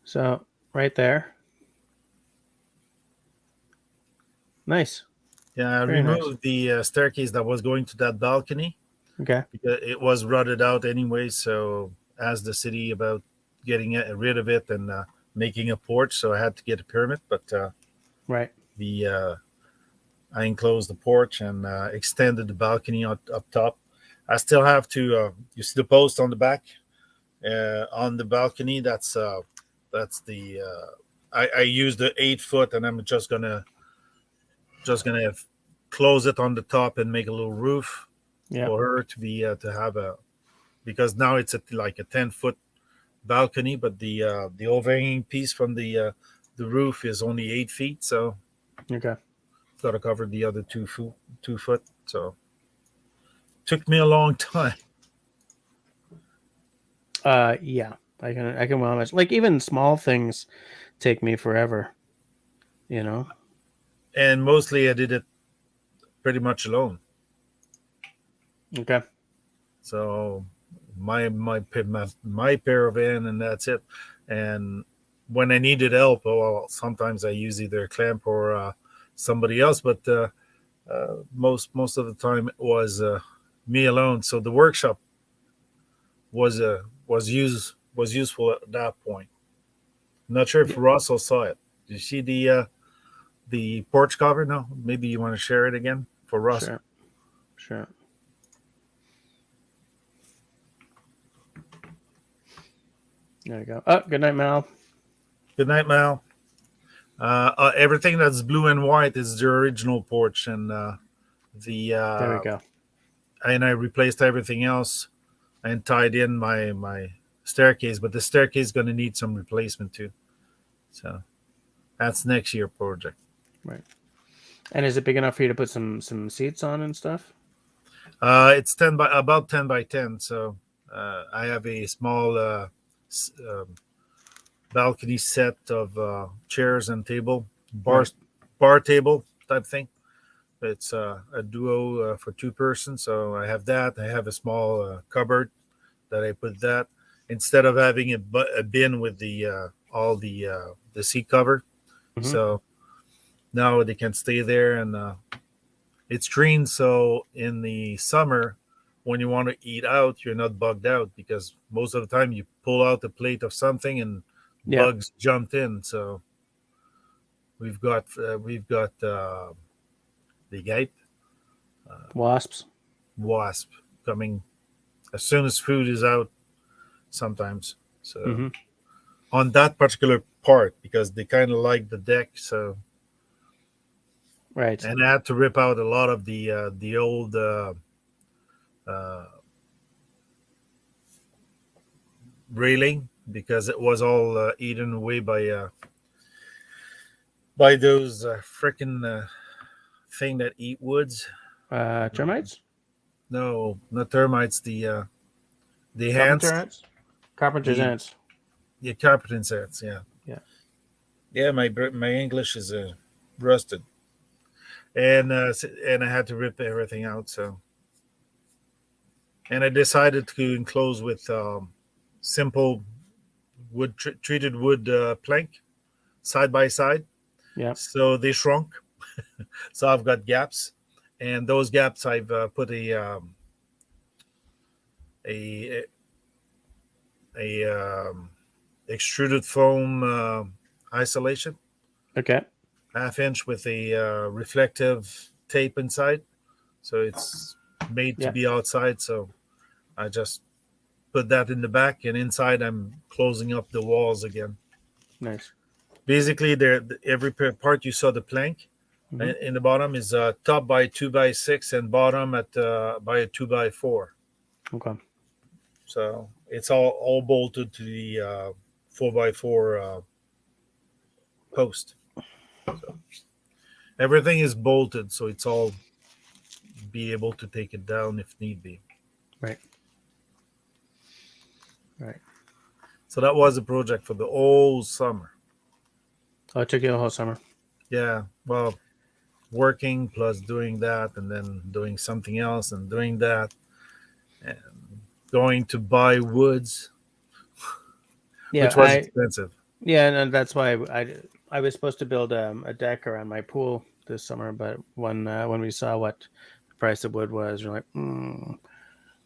So right there. Nice. Yeah, I removed the staircase that was going to that balcony. Okay. Because it was rutted out anyway, so asked the city about getting rid of it and making a porch, so I had to get a permit. But right, I enclosed the porch and extended the balcony up top. I still have to. You see the post on the back on the balcony. That's the. I used the 8 foot, and I'm just gonna close it on the top and make a little roof for her to be to have because now it's like a 10-foot balcony, but the overhanging piece from the roof is only 8 feet, so okay, got to cover the other 2 foot. So took me a long time. Yeah, I can well like even small things take me forever. and mostly I did it pretty much alone. Okay. So my pair of in, and that's it. And when I needed help, well, sometimes I use either a clamp or somebody else, but most of the time it was me alone. So the workshop was useful at that point. Not sure if Yeah. Russell saw it. Did you see the porch cover? No, maybe you want to share it again for Russell. Sure. There you go. Oh, good night, Mal. Good night, Mal. Everything that's blue and white is the original porch, and There we go. and I replaced everything else and tied in my staircase. But the staircase is going to need some replacement too. So that's next year project. Right. And is it big enough for you to put some seats on and stuff? It's about 10 by 10. So I have a small balcony set of chairs and table, bar table type thing. It's a duo for two persons. So I have that. I have a small cupboard that I put that instead of having a bin with the all the seat cover. Mhm. So now they can stay there, and it's green. So in the summer, when you want to eat out, you're not bugged out, because most of the time you pull out a plate of something and Yeah. bugs jumped in. So we've got the gape Wasps. wasp coming as soon as food is out sometimes. So Hmm. on that particular part, because they kind of like the deck. So Right. and I had to rip out a lot of the old railing, because it was all eaten away by those freaking thing that eat woods. Termites. No, not termites. The Carpenter ants. ants. Carpenter's The ants. carpet insects. Yeah, Yeah. yeah. My English is rusted, and I had to rip everything out. So, and I decided to enclose with simple treated wood plank side by side. Yeah. So they shrunk. So I've got gaps, and those gaps I've put a extruded foam isolation, Okay. half-inch with a reflective tape inside, so it's made to Yeah. be outside. So I just put that in the back, and inside I'm closing up the walls again. Nice. Basically, there every part you saw the plank. Hmm. In the bottom is top by 2x6 and bottom at by a 2x4. Okay. So it's all bolted to the 4x4 post. So everything is bolted, so it's all be able to take it down if need be. Right. Right. So that was a project for the whole summer. Oh, it took you the whole summer. Yeah, well, working plus doing that, and then doing something else and doing that, and going to buy woods, Yeah. which was expensive. Yeah, and that's why I was supposed to build a deck around my pool this summer, but when we saw what the price of wood was, we're like,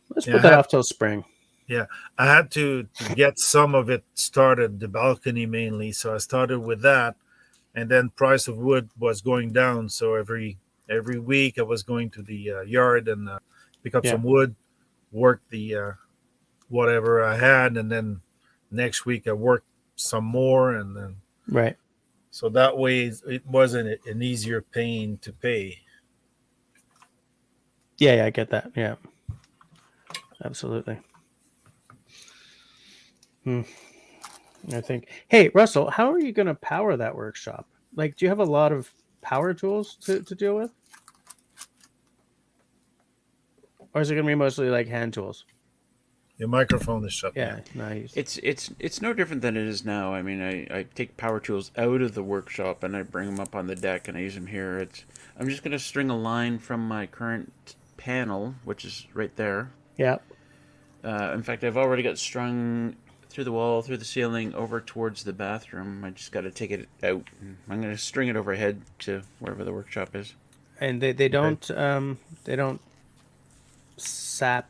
let's Yeah, put that off till spring. Yeah, I had to get some of it started, the balcony mainly. So I started with that, and then price of wood was going down. So every week I was going to the yard and pick up Yeah. some wood, work the whatever I had, and then next week I worked some more, and then Right. so that way it wasn't an easier pain to pay. Yeah, I get that. Yeah. Absolutely. I think. Hey, Russell, how are you going to power that workshop? Like, do you have a lot of power tools to deal with? Or is it going to be mostly like hand tools? Your microphone is shut. Yeah, nice. It's no different than it is now. I mean, I take power tools out of the workshop and I bring them up on the deck and I use them here. I'm just gonna string a line from my current panel, which is right there. Yeah. In fact, I've already got strung through the wall, through the ceiling, over towards the bathroom. I just got to take it out. I'm gonna string it overhead to wherever the workshop is. And they don't sap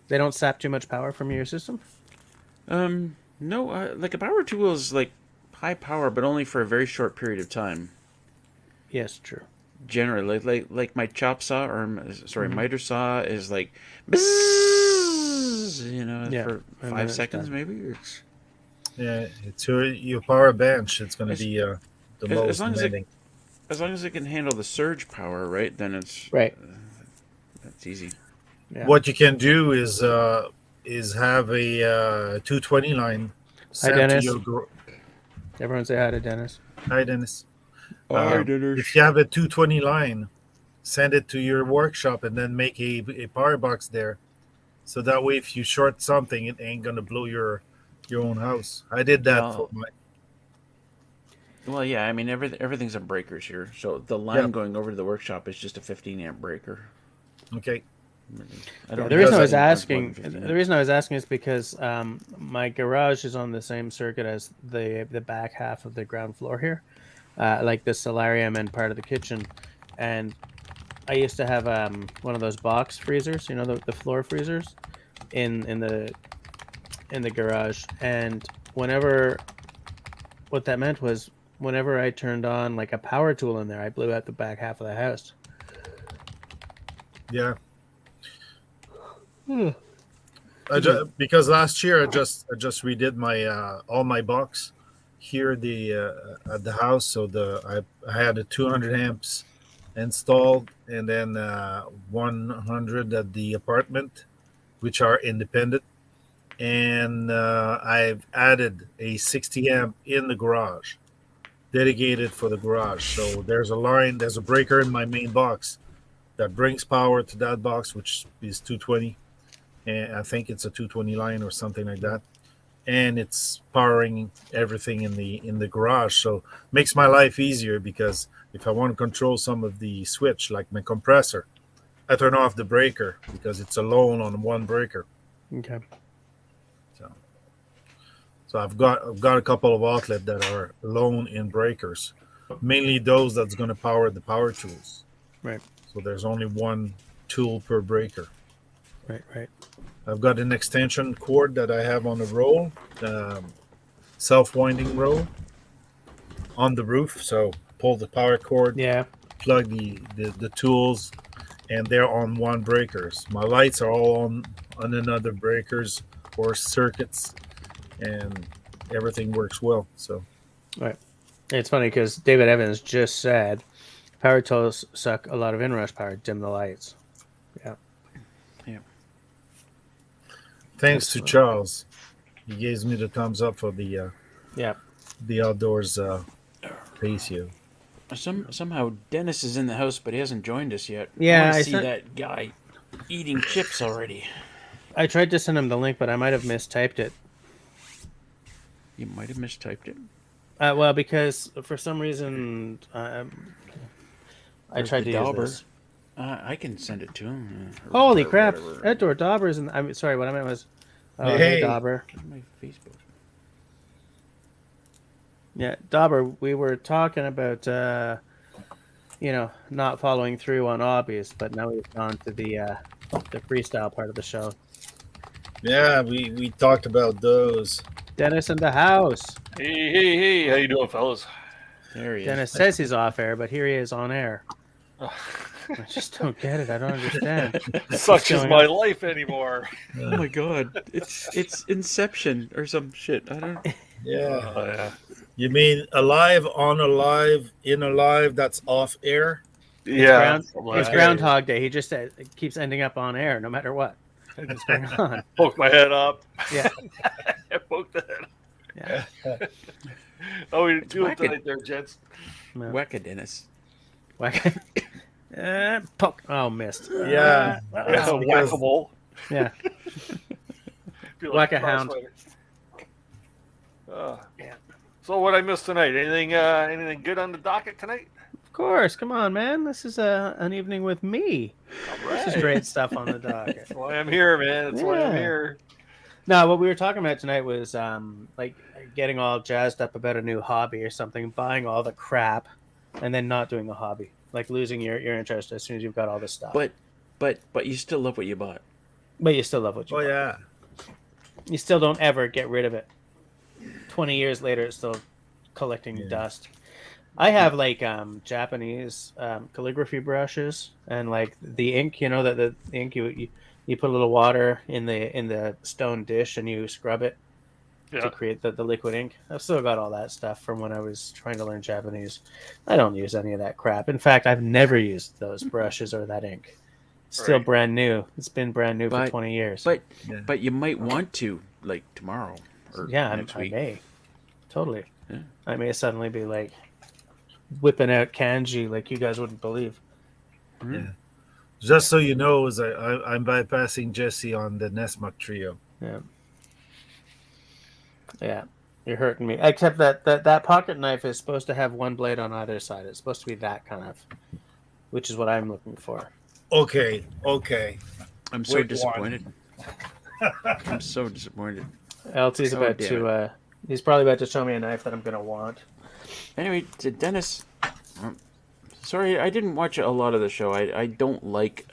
they don't sap too much power from your system. No, like a power tool is like high power, but only for a very short period of time. Yes, true. Generally, like my chop saw miter saw is like, bzzz, for 5 seconds maybe. It's your power bench. It's going to be the most as long demanding. as long as it can handle the surge power, right? Then it's right. That's easy. Yeah. What you can do is have a 220 line. Hi, Dennis. Everyone say hi to Dennis. Hi, Dennis. Hi, Dennis. If you have a 220 line, send it to your workshop and then make a power box there. So that way, if you short something, it ain't going to blow your own house. I did that for my... Well, yeah, I mean, everything's on breakers here. So the line going over to the workshop is just a 15 amp breaker. Okay. The reason I was asking is because my garage is on the same circuit as the back half of the ground floor here, like the solarium and part of the kitchen. And I used to have one of those box freezers, the floor freezers, in the garage. And what that meant was whenever I turned on like a power tool in there, I blew out the back half of the house. Yeah. Because last year I just redid my all my box here at the house. So I had a 200 amps installed and then 100 at the apartment, which are independent, and I've added a 60 amp in the garage, dedicated for the garage. So there's a breaker in my main box that brings power to that box, which is 220. And I think it's a 220 line or something like that, and it's powering everything in the garage. So makes my life easier, because if I want to control some of the switch, like my compressor, I turn off the breaker because it's alone on one breaker. Okay. So I've got a couple of outlets that are alone in breakers, mainly those that's going to power the power tools. Right. So there's only one tool per breaker. Right. I've got an extension cord that I have on the roll, self-winding roll on the roof. So pull the power cord, plug the tools, and they're on one breakers. My lights are all on another breakers or circuits, and everything works well. So, right. It's funny because David Evans just said power tools suck a lot of inrush power. Dim the lights. Yeah. Thanks to Charles, he gives me the thumbs up for the outdoors patio. Somehow Dennis is in the house, but he hasn't joined us yet. Yeah, I see that guy eating chips already. I tried to send him the link, but I might have mistyped it. You might have mistyped it. Well, because for some reason I tried to use this. I can send it to him. Holy crap! Outdoor Dauber's and I'm sorry. What I meant was, hey Dauber. My Facebook. Yeah, Dauber. We were talking about not following through on hobbies, but now we've gone to the freestyle part of the show. Yeah, we talked about those. Dennis in the house. Hey! How you doing, fellas? There he is. Dennis says he's off air, but here he is on air. I just don't get it. I don't understand. Such is my life anymore. Oh my god, it's Inception or some shit. I don't. Yeah. You mean alive, on alive, in alive? That's off air. Yeah. It's Groundhog Day. He just keeps ending up on air, no matter what. What's going on? Poke my head up. Yeah. Poke the head up. Yeah. How are you doing tonight there, gents? Wacka, Dennis. Wacka. Poke. Oh, missed. Yeah. Yes, because- Whack-a-mole. Yeah. Feel Whack like a hound. crossfighter. Yeah. So what I missed tonight? Anything good on the docket tonight? Of course. Come on, man. This is an evening with me. This is great stuff on the docket. That's why I'm here, man. That's why I'm Yeah. here. No, what we were talking about tonight was like getting all jazzed up about a new hobby or something, buying all the crap, and then not doing the hobby, like losing your interest as soon as you've got all the stuff. But you still love what you bought. But you still love what you Oh bought. yeah. You still don't ever get rid of it. 20 years later, it's still collecting dust. I have like Japanese calligraphy brushes and like the ink. You know that the ink you put a little water in the stone dish and you scrub it to create the liquid ink. I've still got all that stuff from when I was trying to learn Japanese. I don't use any of that crap. In fact, I've never used those brushes or that ink. Still brand new. It's been brand new for 20 years. But you might want to, like, tomorrow or next week. I may. Totally. Yeah. I may suddenly be like whipping out kanji like you guys wouldn't believe. Yeah. Just so you know, I'm bypassing Jesse on the Nesmuk trio. Yeah. Yeah. You're hurting me. Except that pocket knife is supposed to have one blade on either side. It's supposed to be that kind of, which is what I'm looking for. Okay. I'm so disappointed. I'm so disappointed. LT's about to. He's probably about to show me a knife that I'm gonna want. Anyway, to Dennis. Sorry, I didn't watch a lot of the show. I don't like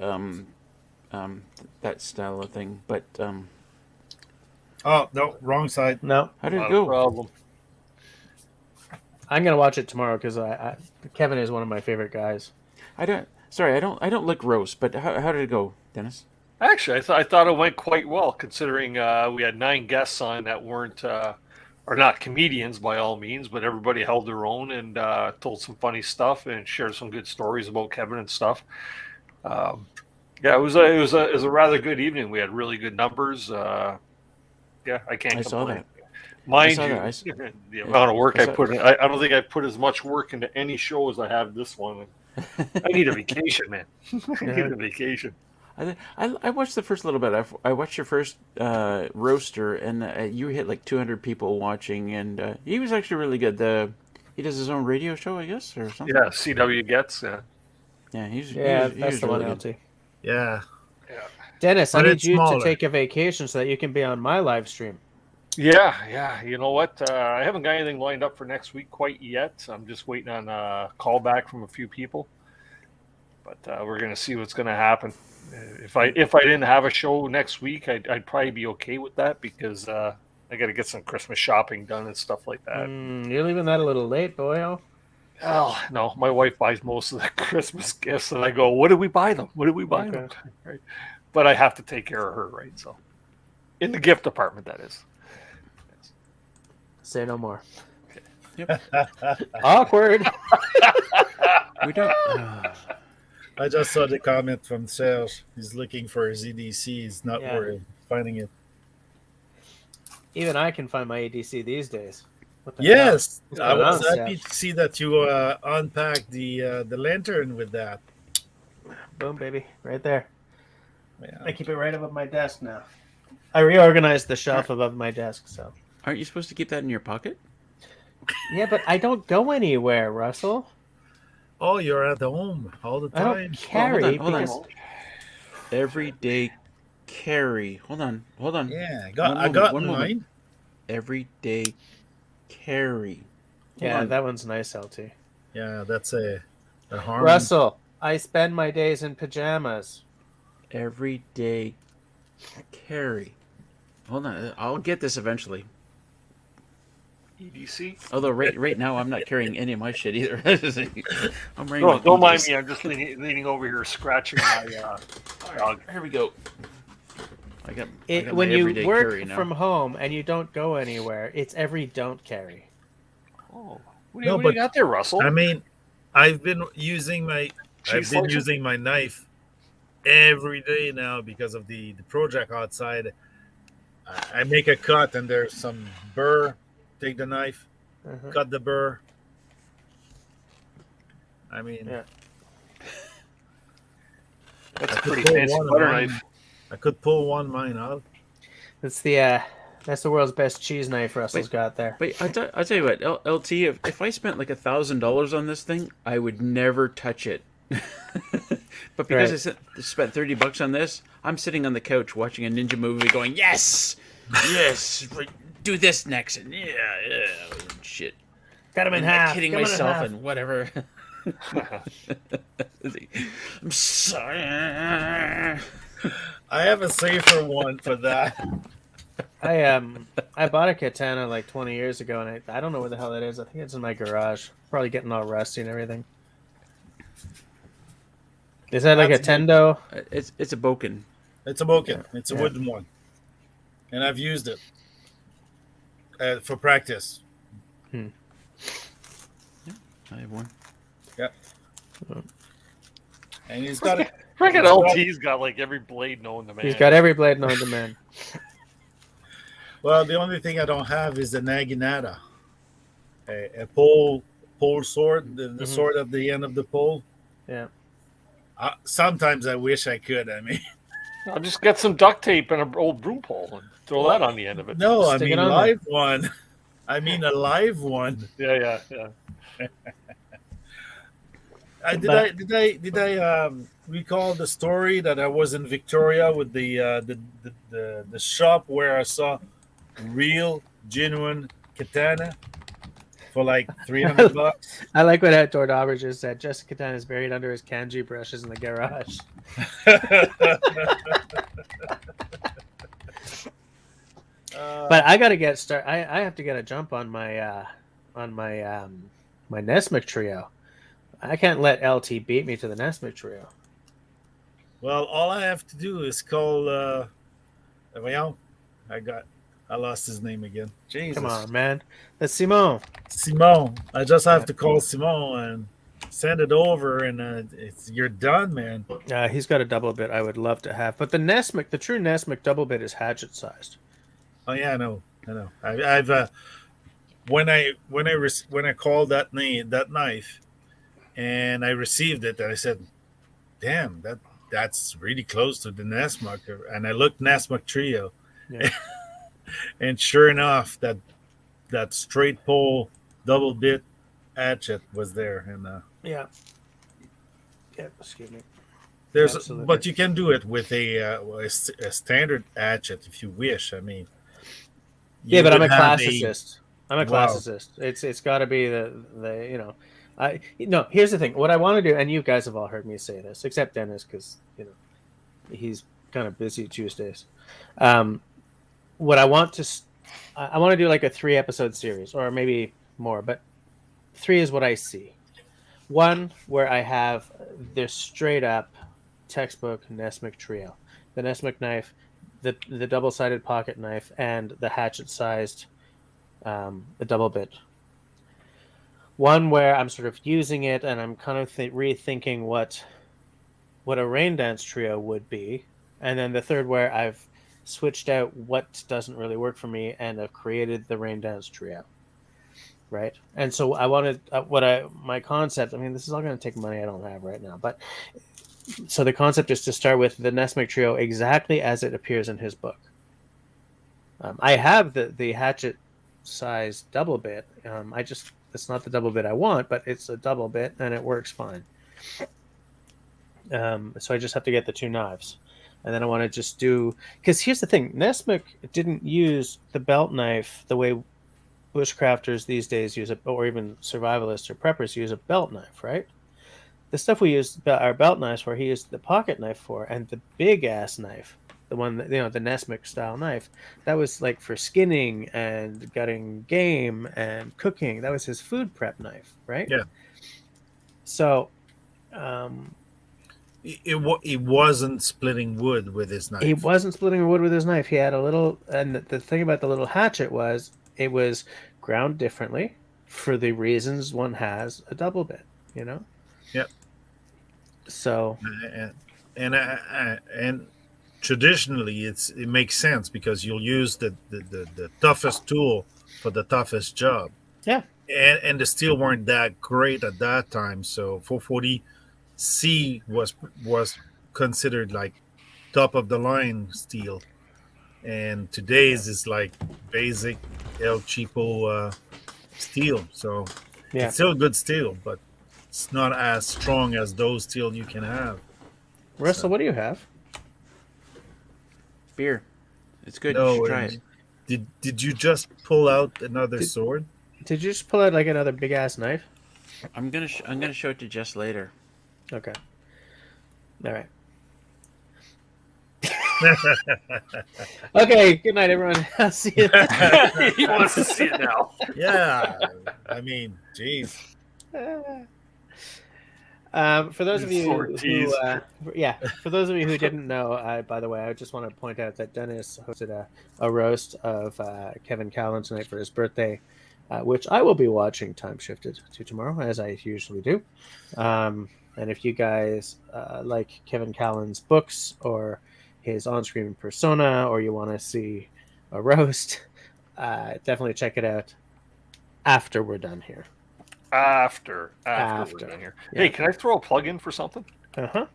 that style of thing. But Oh no, wrong side. No. how did it Not a go? problem. I'm gonna watch it tomorrow because Kevin is one of my favorite guys. I don't like roast. But how did it go, Dennis? Actually, I thought it went quite well, considering we had 9 guests on that weren't are not comedians by all means, but everybody held their own and told some funny stuff and shared some good stories about Kevin and stuff. It was a rather good evening. We had really good numbers. I can't complain. Saw that. Mind I you, saw that. the amount of work I put in. I don't think I put as much work into any show as I have this one. I need a vacation, man. I need a vacation. I watched the first little bit. I watched your first roaster, and you hit like 200 people watching, and he was actually really good. He does his own radio show, I guess, or something. Yeah, CW gets. Yeah, That's the one, really LT. good. Yeah. Dennis, I But need it's you smaller. to take a vacation so that you can be on my live stream. Yeah. You know what? I haven't got anything lined up for next week quite yet. I'm just waiting on a call back from a few people. But we're gonna see what's gonna happen. If I didn't have a show next week, I'd probably be okay with that because I got to get some Christmas shopping done and stuff like that. You're leaving that a little late, boyo. Oh no, my wife buys most of the Christmas gifts, and I go, "What did we buy them? What did we buy them?" Right? But I have to take care of her, right? So, in the gift department, that is. Say no more. Yep. Awkward. We don't. I just saw the comment from Serge. He's looking for his EDC. He's not worried finding it. Even I can find my ADC these days. What the Yes, hell? I was What's going on, happy Seth? to see that you unpacked the lantern with that. Boom, baby, right there. Yeah. I keep it right above my desk now. I reorganized the shelf above my desk, so. Aren't you supposed to keep that in your pocket? Yeah, but I don't go anywhere, Russell. Oh, you're at home all the I time. don't carry hold on. because Everyday carry. Hold on. Yeah, One I got moment. mine. Everyday carry. Hold yeah, on. that one's nice, LT. Yeah, that's a harm. Russell, I spend my days in pajamas. Everyday carry. Hold on. I'll get this eventually. EDC. Although right now I'm not carrying any of my shit either. I'm wearing. No, my don't mind PJs. me. I'm just leaning over here, scratching my dog. Here we go. I got When my you everyday work carry now. from home and you don't go anywhere, it's every don't carry. Oh, what No, do you but- got there, Russell? I mean, I've been using my knife every day now because of the project outside. I make a cut and there's some burr. Take the knife, cut the burr. I mean, Yeah. That's I a could pretty pull fancy one of butter mine. knife. I could pull one mine out. That's the world's best cheese knife Russell's got there. But I'll tell you what, LT, if I spent like $1,000 on this thing, I would never touch it. But because I spent $30 on this, I'm sitting on the couch watching a ninja movie, going, "Yes, yes, do this next," and shit. Cut him in And half. kidding Cut him in myself half. and whatever. I'm sorry. I have a safer one for that. I bought a katana like 20 years ago, and I don't know where the hell it is. I think it's in my garage. Probably getting all rusty and everything. Is that like a That's Tendo? It's a Boken. It's a Boken. It's a Yeah. wooden one, and I've used it for practice. I have one. Yeah. And he's got it. Freaking LT's got like every blade known to man. He's got every blade known to man. Well, the only thing I don't have is the naginata, a pole sword, the sword at the end of the pole. Yeah. Sometimes I wish I could. I mean, I'll just get some duct tape and an old broom pole and throw that on the end of it. no, I Stick mean it on live one. I mean a live one. Yeah. Did I recall the story that I was in Victoria with the shop where I saw real genuine katana for like $300? I like what Outdoor Dauber just said. Jessica Katana is buried under his kanji brushes in the garage. But I got to get started. I have to get a jump on my my Nesmith trio. I can't let LT beat me to the Nesmith trio. Well, all I have to do is call. I lost his name again. Jesus. Come on, man. That's Simon. Simon. I just have to call Simon and send it over, and you're done, man. He's got a double bit I would love to have. But the true Nesmith double bit is hatchet sized. Oh yeah, I know. I've when I called that knife, and I received it, I said, "Damn, that's really close to the Nesmith." And I looked Nesmith trio, Yeah. and sure enough, that straight pole double bit hatchet was there, and Yeah. Excuse me. there's Absolutely. but you can do it with a standard hatchet if you wish. I mean, Yeah, you but I'm a would have classicist. I'm a Wow. classicist. It's got to be the here's the thing. What I want to do, and you guys have all heard me say this, except Dennis, because he's kind of busy Tuesdays. What I want to do like a 3-episode series, or maybe more, but 3 is what I see. 1 where I have this straight up textbook Nesmith trio, the Nesmith knife, the double-sided pocket knife, and the hatchet-sized the double bit. 1 where I'm sort of using it and I'm kind of rethinking what a rain dance trio would be, and then the 3rd where I've switched out what doesn't really work for me and I've created the rain dance trio, right? And so I wanted my concept. I mean, this is all going to take money I don't have right now, but so the concept is to start with the Nesmith trio exactly as it appears in his book. I have the hatchet size double bit. It's not the double bit I want, but it's a double bit and it works fine. So I just have to get the 2 knives, and then I want to just do, because here's the thing: Nesmith didn't use the belt knife the way bushcrafters these days use it, or even survivalists or preppers use a belt knife, right? The stuff we use are belt knives, where he used the pocket knife for, and the big ass knife, the one that, the Nesmith style knife, that was like for skinning and gutting game and cooking. That was his food prep knife, right? Yeah. So He wasn't splitting wood with his knife. he wasn't splitting wood with his knife. He had a little, and the thing about the little hatchet was it was ground differently for the reasons one has a double bit, Yep. So and traditionally it makes sense because you'll use the toughest tool for the toughest job. Yeah. And the steel weren't that great at that time, so 440C was considered like top of the line steel, and today's is like basic El Cheapo steel. So Yeah. it's still good steel, but it's not as strong as those steel you can have. Russell, what do you have? Beer. It's good. You No, should try it. did you just pull out another Did- sword? Did you just pull out like another big ass knife? I'm gonna show it to Jess later. Okay. All right. Okay. Good night, everyone. I'll see you. He wants to see it now. Yeah, I mean, geez. For those of you Ortiz. for those of you who didn't know, by the way, I just want to point out that Dennis hosted a roast of Kevin Callan tonight for his birthday, which I will be watching time shifted to tomorrow, as I usually do. And if you guys like Kevin Callan's books or his on-screen persona, or you want to see a roast, definitely check it out after we're done here. After we're done here. Yeah. Hey, can I throw a plug in for something? Uh-huh.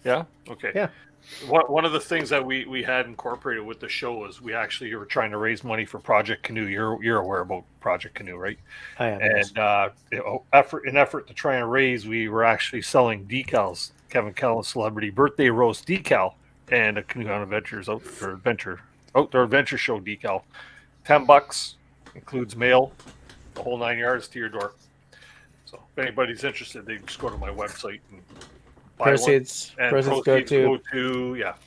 Yeah? Okay. Yeah. One of the things that we had incorporated with the show was we actually were trying to raise money for Project Canoe. You're aware about Project Canoe, right? I am. And yes. effort to try and raise, we were actually selling decals, Kevin Callan's celebrity birthday roast decal, and a Canoe on Adventures outdoor adventure show decal. $10 includes mail, the whole 9 yards to your door. So if anybody's interested, they just go to my website and buy Proceeds one. And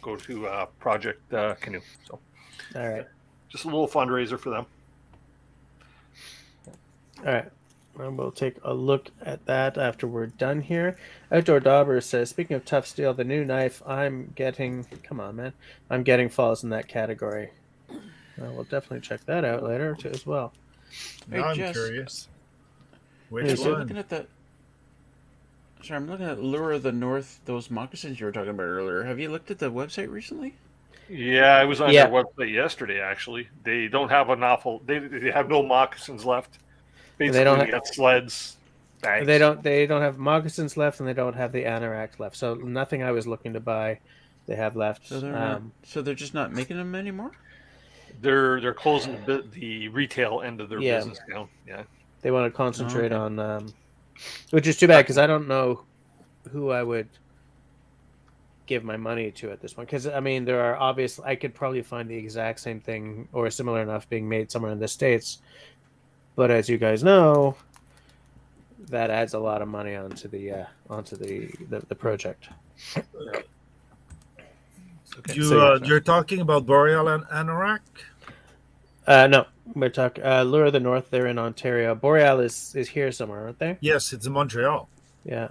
go to Project Canoe. So all right. just a little fundraiser for them. All right. And we'll take a look at that after we're done here. Outdoor Dauber says, speaking of tough steel, the new knife I'm getting falls in that category. We'll definitely check that out later too, as well. Hey, Now I'm Jess. curious. Hey, Which so I'm one? looking at that. Sorry, I'm looking at Lure of the North. Those moccasins you were talking about earlier. Have you looked at the website recently? Yeah, I was on Yeah. their website yesterday. Actually, they don't have an awful. They have no moccasins left. Basically, They don't they got sleds. Bags. They don't have moccasins left, and they don't have the anoraks left. So nothing I was looking to buy, they have left. So they're just not making them anymore. They're closing the retail end of their Yeah. business down. Yeah. They want to concentrate okay. on, which is too bad because I don't know who I would give my money to at this point. Because I mean, there are I could probably find the exact same thing or similar enough being made somewhere in the States, but as you guys know, that adds a lot of money onto the project. Okay, So, you're talking about Boreal and Anorak? No, we're talking Lure of the North. They're in Ontario. Boreal is here somewhere, aren't they? Yes, it's in Montreal. Yeah.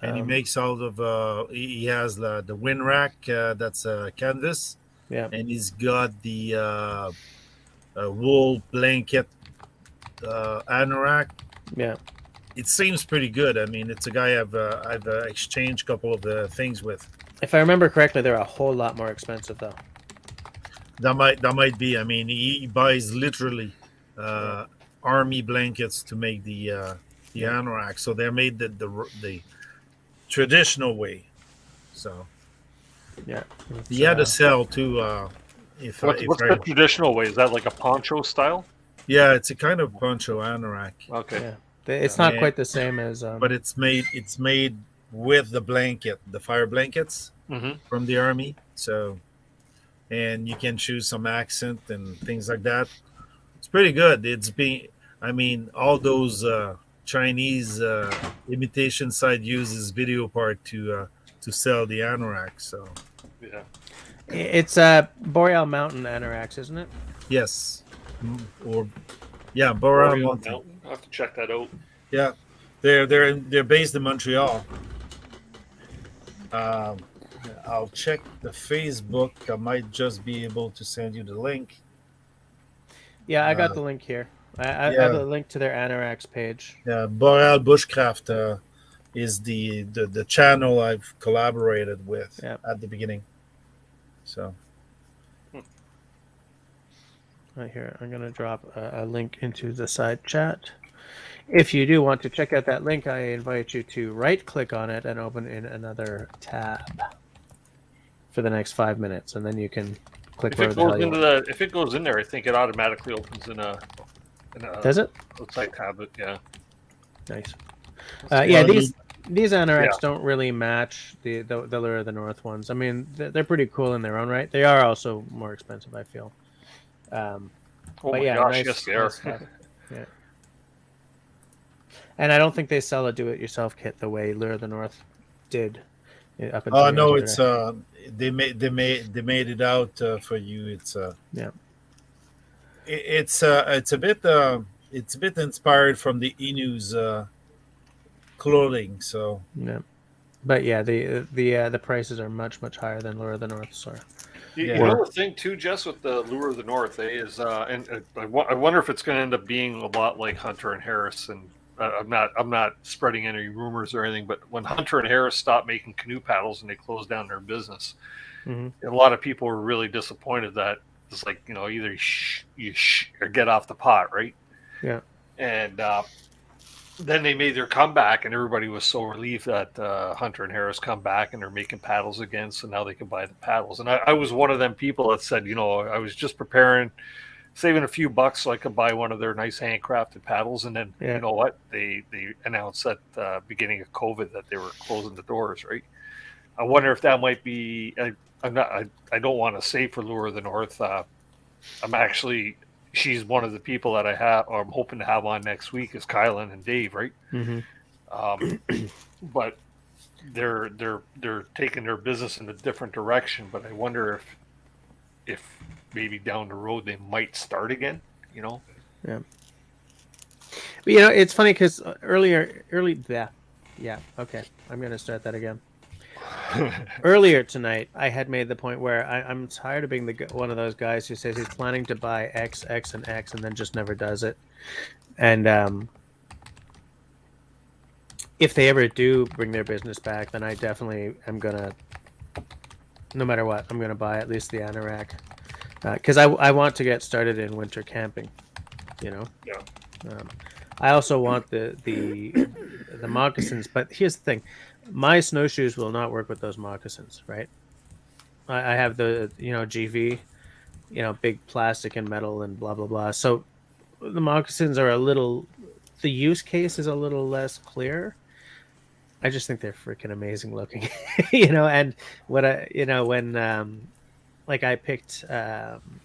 And he makes out of he has the wind rack that's canvas. Yeah. And he's got the wool blanket anorak. Yeah. It seems pretty good. I mean, it's a guy I've exchanged a couple of things with. If I remember correctly, they're a whole lot more expensive though. That might be. I mean, he buys literally army blankets to make the anorak. So they're made the traditional way. So yeah, he had to sell too. What's the traditional way? Is that like a poncho style? Yeah, it's a kind of poncho anorak. Okay. Yeah. It's not quite the same as. But it's made with the blanket, the fire blankets from the army. So, and you can choose some accent and things like that. It's pretty good. All those Chinese imitation site uses video part to sell the anorak. So, yeah, it's Boreal Mountain anoraks, isn't it? Yes, Boreal Mountain. I'll have to check that out. Yeah, they're based in Montreal. I'll check the Facebook. I might just be able to send you the link. Yeah, I got the link here. I have a link to their anoraks page. Yeah, Boreal Bushcraft is the channel I've collaborated with at the beginning. So. Right here, I'm going to drop a link into the side chat. If you do want to check out that link, I invite you to right-click on it and open in another tab. for the next 5 minutes, and then you can click If wherever it the hell goes you into want. if it goes in there, I think it automatically opens in a Does it? outside tablet. Yeah. Nice. Well, Yeah, I mean, these anoraks Yeah. don't really match the Lure of the North ones. I mean, they're pretty cool in their own right. They are also more expensive, I feel. Oh But my yeah, gosh, yes they are. nice stuff. Yeah. And I don't think they sell a do-it-yourself kit the way Lure of the North did up until no, yesterday. it's they made it out for you. Yeah. It's a bit inspired from the Inu's clothing. So Yeah. But yeah, the prices are much higher than Lure of the North. So You Yeah. know the thing too, Jess, with the Lure of the North, is I wonder if it's going to end up being a lot like Hunter and Harris. And I'm not spreading any rumors or anything, but when Hunter and Harris stopped making canoe paddles and they closed down their business, Mhm. a lot of people were really disappointed that it's like, either you or get off the pot, right? Yeah. And then they made their comeback, and everybody was so relieved that Hunter and Harris come back and they're making paddles again, so now they can buy the paddles. And I was one of them people that said, I was just saving a few bucks so I could buy one of their nice handcrafted paddles. And then, Yeah. you know what? They announced at the beginning of COVID that they were closing the doors, right? I wonder if that might be. I don't want to say for Lure of the North. She's one of the people that I'm hoping to have on next week is Kylan and Dave, right? Mhm. But they're taking their business in a different direction. But I wonder if maybe down the road they might start again. Yeah. But it's funny because yeah. Okay, I'm gonna start that again. Earlier tonight, I had made the point where I'm tired of being one of those guys who says he's planning to buy X, X, and X, and then just never does it. And if they ever do bring their business back, then I definitely am gonna, no matter what, I'm gonna buy at least the anorak, because I want to get started in winter camping. Yeah. I also want the moccasins, but here's the thing. My snowshoes will not work with those moccasins, right? I have the GV, big plastic and metal and blah blah blah. So the moccasins are the use case is a little less clear. I just think they're freaking amazing looking, And when like I picked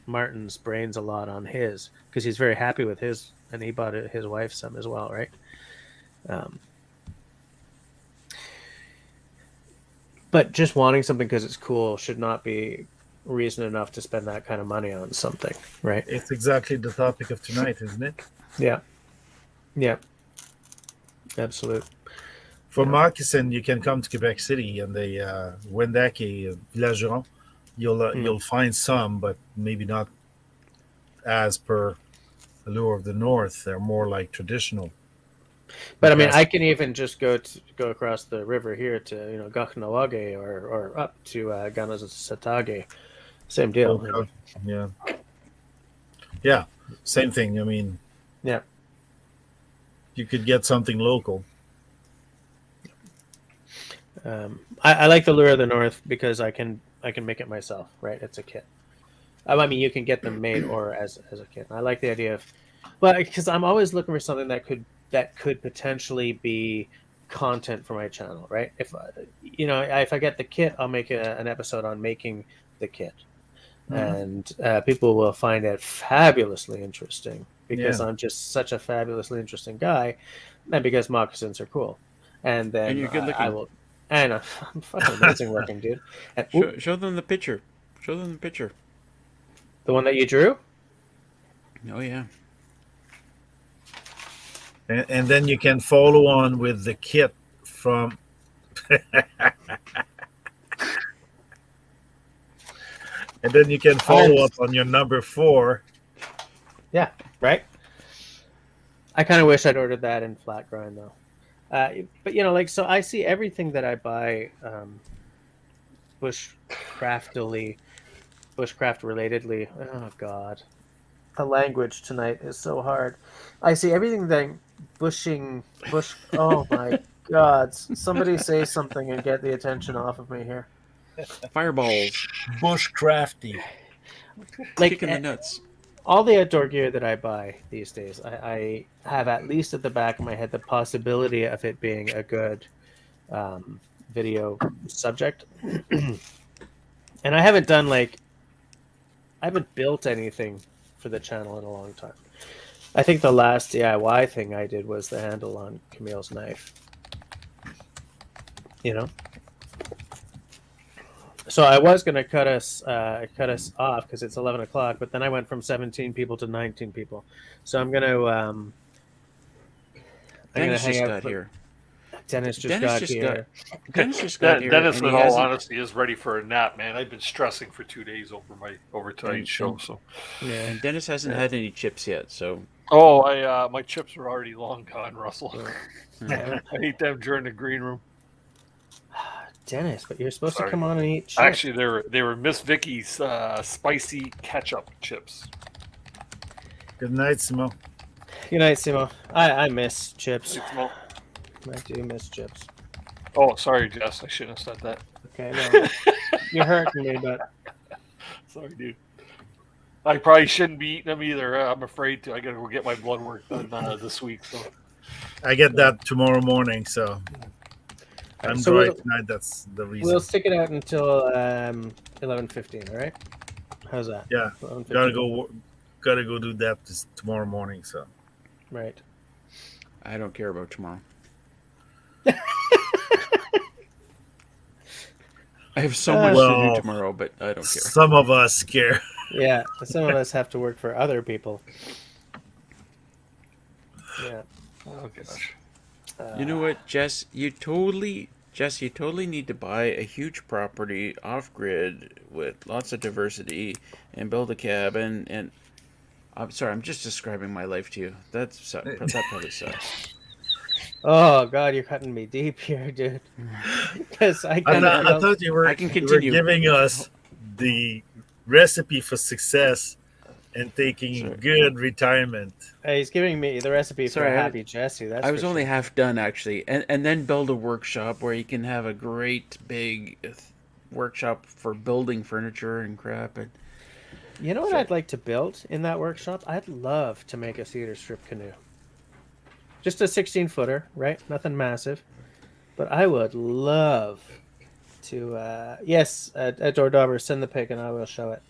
Martin's brains a lot on his because he's very happy with his, and he bought his wife some as well, right? But just wanting something because it's cool should not be reason enough to spend that kind of money on something, right? it's exactly the topic of tonight, isn't it? Yeah. Absolute. For moccasin, you can come to Quebec City and they Wendake, Villageron. You'll find some, but maybe not as per the Lure of the North. They're more like traditional. But I mean, I can even just go across the river here to Gachnawage or up to Ganasatage. Same deal. Yeah, same thing. I mean, yeah, you could get something local. I like the Lure of the North because I can make it myself. Right, it's a kit. I mean, you can get them made or as a kit. I like the idea of, but because I'm always looking for something that could potentially be content for my channel, right? If I get the kit, I'll make an episode on making the kit, and people will find it fabulously interesting because I'm just such a fabulously interesting guy, and because moccasins are cool, and then And you're good looking. I will, and I'm fucking amazing looking, dude. And, Show them the picture. Show them the picture. the one that you drew. Oh yeah. And then you can follow on with the kit from. And then you can follow up on your number 4. Yeah, right. I kind of wish I'd ordered that in flat grind though. But so I see everything that I buy bushcraft relatedly. Oh God, the language tonight is so hard. I see everything that bush. Oh my God! Somebody say something and get the attention off of me here. Fireballs. Bushcrafty. Like Kicking the nuts. all the outdoor gear that I buy these days, I have at least at the back of my head the possibility of it being a good video subject. And I haven't done I haven't built anything for the channel in a long time. I think the last DIY thing I did was the handle on Camille's knife. You know? So I was going to cut us off because it's 11 o'clock, but then I went from 17 people to 19 people. So I'm going to Dennis hang just out. got here. Dennis just got here. Dennis just got here. Dennis, and in he all hasn't- honesty, is ready for a nap, man. I've been stressing for 2 days over tonight's show. So, Yeah. And Dennis hasn't had any chips yet, so my chips are already long gone, Russell. Yeah. I ate them during the green room. Dennis, but you're supposed Sorry. to come on and eat chips. Actually, they were Miss Vicky's spicy ketchup chips. Good night, Simo. Good night, Simo. I miss chips. Six mo- I do miss chips. Oh, sorry, Jess. I shouldn't have said that. Okay, no. You're hurting me, but Sorry, dude. I probably shouldn't be eating them either. I'm afraid to. I gotta go get my blood work done this week. So I get that tomorrow morning, so I'm So dry we'll- tonight. That's the reason. we'll stick it out until 11:15. All right? How's that? Yeah. 11:15. Gotta go do that tomorrow morning. So Right. I don't care about tomorrow. I have so much to Well, do tomorrow, but I don't care. some of us scare. Yeah. Some of us have to work for other people. Yeah. oh gosh. You know what, Jess? You totally need to buy a huge property off grid with lots of diversity and build a cabin. And I'm sorry, I'm just describing my life to you. That probably sucks. Oh God, you're cutting me deep here, dude. Because I I kind of thought you were, I can you were continue. giving us the recipe for success and taking Sorry. good retirement. he's giving me the recipe for Sorry, a I- happy Jesse. That's I was for only sure. half done actually, and then build a workshop where you can have a great big workshop for building furniture and crap. And You know what I'd like to build in that workshop? I'd love to make a cedar strip canoe. Just a 16-footer, right? Nothing massive. But I would love to, yes, Door Dauber, send the pic and I will show it.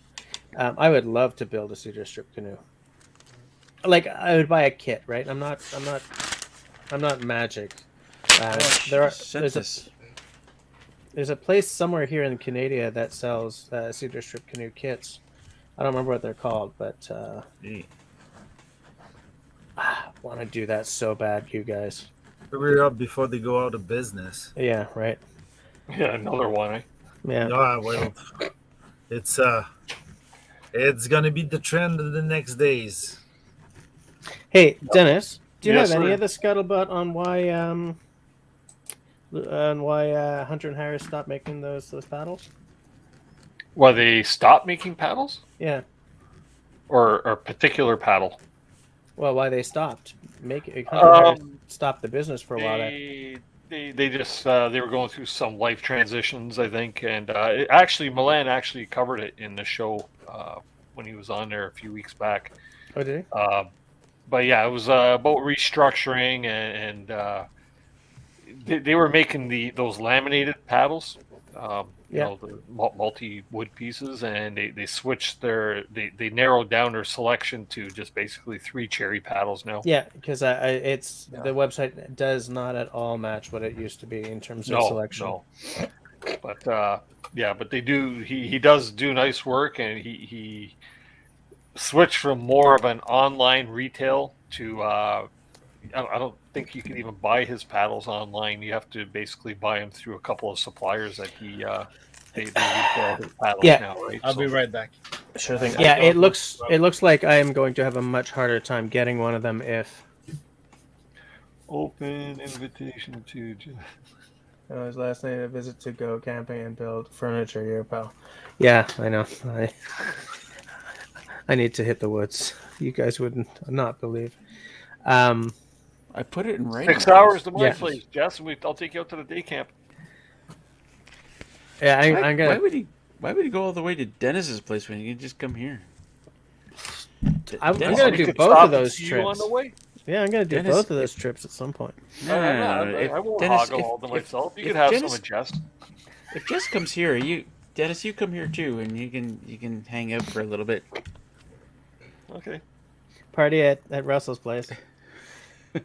I would love to build a cedar strip canoe. Like, I would buy a kit, right? I'm not magic. There's a place somewhere here in Canada that sells cedar strip canoe kits. I don't remember what they're called, but I want to do that so bad, you guys. Hurry up before they go out of business. Yeah, right. Yeah, another one. Eh? Yeah. Ah, well, it's gonna be the trend of the next days. Hey, Dennis, do you Yes, have any sir. of the scuttlebutt on why Hunter and Harris stopped making those paddles? Well, they stopped making paddles, Yeah. or a particular paddle. Well, why they stopped? Hunter and Harris stopped the business for a while. They just they were going through some life transitions, I think, and actually Milan actually covered it in the show when he was on there a few weeks back. Oh, did he? But yeah, it was about restructuring, and they were making those laminated paddles, you know, the multi wood pieces, and they switched they narrowed down their selection to just basically 3 cherry paddles now. Yeah, because the website does not at all match what it used to be in terms of selection. No. But yeah, but they do. He does do nice work, and he switched from more of an online retail to. I don't think you can even buy his paddles online. You have to basically buy them through a couple of suppliers that they retail his paddles now, right? I'll be right back. Sure thing. Yeah, it looks like I am going to have a much harder time getting one of them if. Open invitation to. It was last night a visit to go camping and build furniture here, pal. Yeah, I know. I need to hit the woods. You guys wouldn't not believe. I put it in writing. 6 hours to my Yeah. place, Jess. I'll take you out to the day camp. Yeah, I'm Why gonna. would he go all the way to Dennis's place when he can just come here? I'm Dennis, gonna We do could both stop of and those see you on trips. the way. Yeah, I'm gonna do Dennis, both of those trips at some point. No, I won't Dennis, hoggle all to myself. You if can have Dennis, some of Jess. if Jess comes here, Dennis, you come here too, and you can hang out for a little bit. Okay. Party at Russell's place.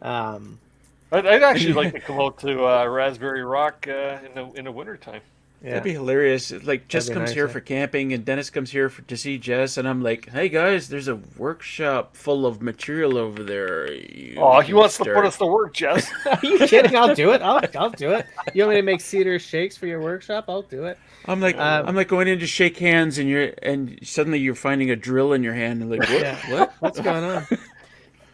I'd actually like to come out to Raspberry Rock in the wintertime. Yeah, That'd be hilarious. Like Jess be comes nice, here yeah. for camping, and Dennis comes here to see Jess, and I'm like, "Hey guys, there's a workshop full of material over there." Oh, he wants to put us to work, Jess. Are you kidding? I'll do it. I'll do it. You want me to make cedar shakes for your workshop? I'll do it. I'm like going in to shake hands, and suddenly you're finding a drill in your hand, and like, what? Yeah. What? What's going on?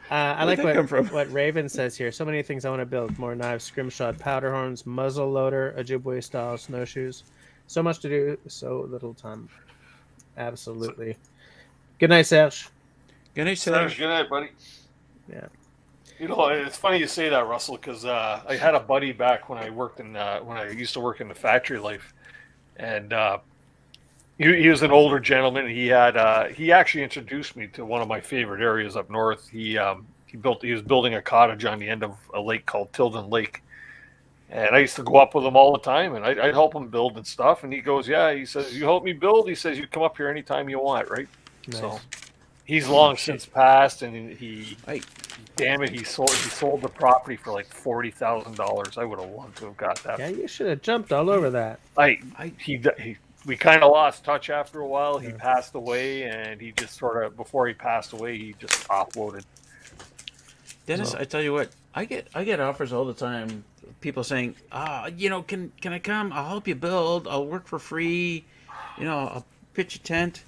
I Where'd like that come from? what Raven says here. So many things I want to build: more knives, scrimshot, powder horns, muzzle loader, Ojibwe style snowshoes. So much to do, so little time. Absolutely. Good night, Serge. Good night, Serge, Serge. good night, buddy. Yeah. You know, it's funny you say that, Russell, because I had a buddy back when I worked when I used to work in the factory life, and he was an older gentleman. He actually introduced me to one of my favorite areas up north. He was building a cottage on the end of a lake called Tilden Lake, and I used to go up with him all the time, and I'd help him build and stuff. And he goes, "Yeah," he says, "You help me build." He says, "You come up here anytime you want, right?" Nice. So he's long since passed, and he sold the property for like $40,000. I would have loved to have got that. Yeah, you should have jumped all over that. We kind of lost touch after a while. He passed away, and he just sort of, before he passed away, he just offloaded. Dennis, I tell you what, I get offers all the time. People saying, can I come? I'll help you build. I'll work for free. I'll pitch a tent.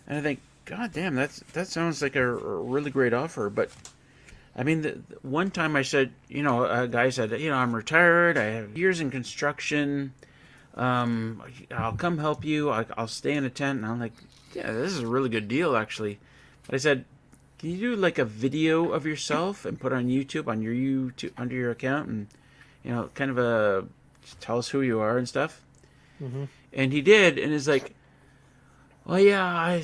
And I think, God damn, that sounds like a really great offer. But I mean, the one time I said, a guy said, I'm retired. I have years in construction. I'll come help you. I'll stay in a tent. And I'm like, yeah, this is a really good deal, actually. But I said, can you do like a video of yourself and put on YouTube, on your YouTube, under your account, and kind of tell us who you are and stuff? Mm-hmm. And he did, and it's like, well, yeah. I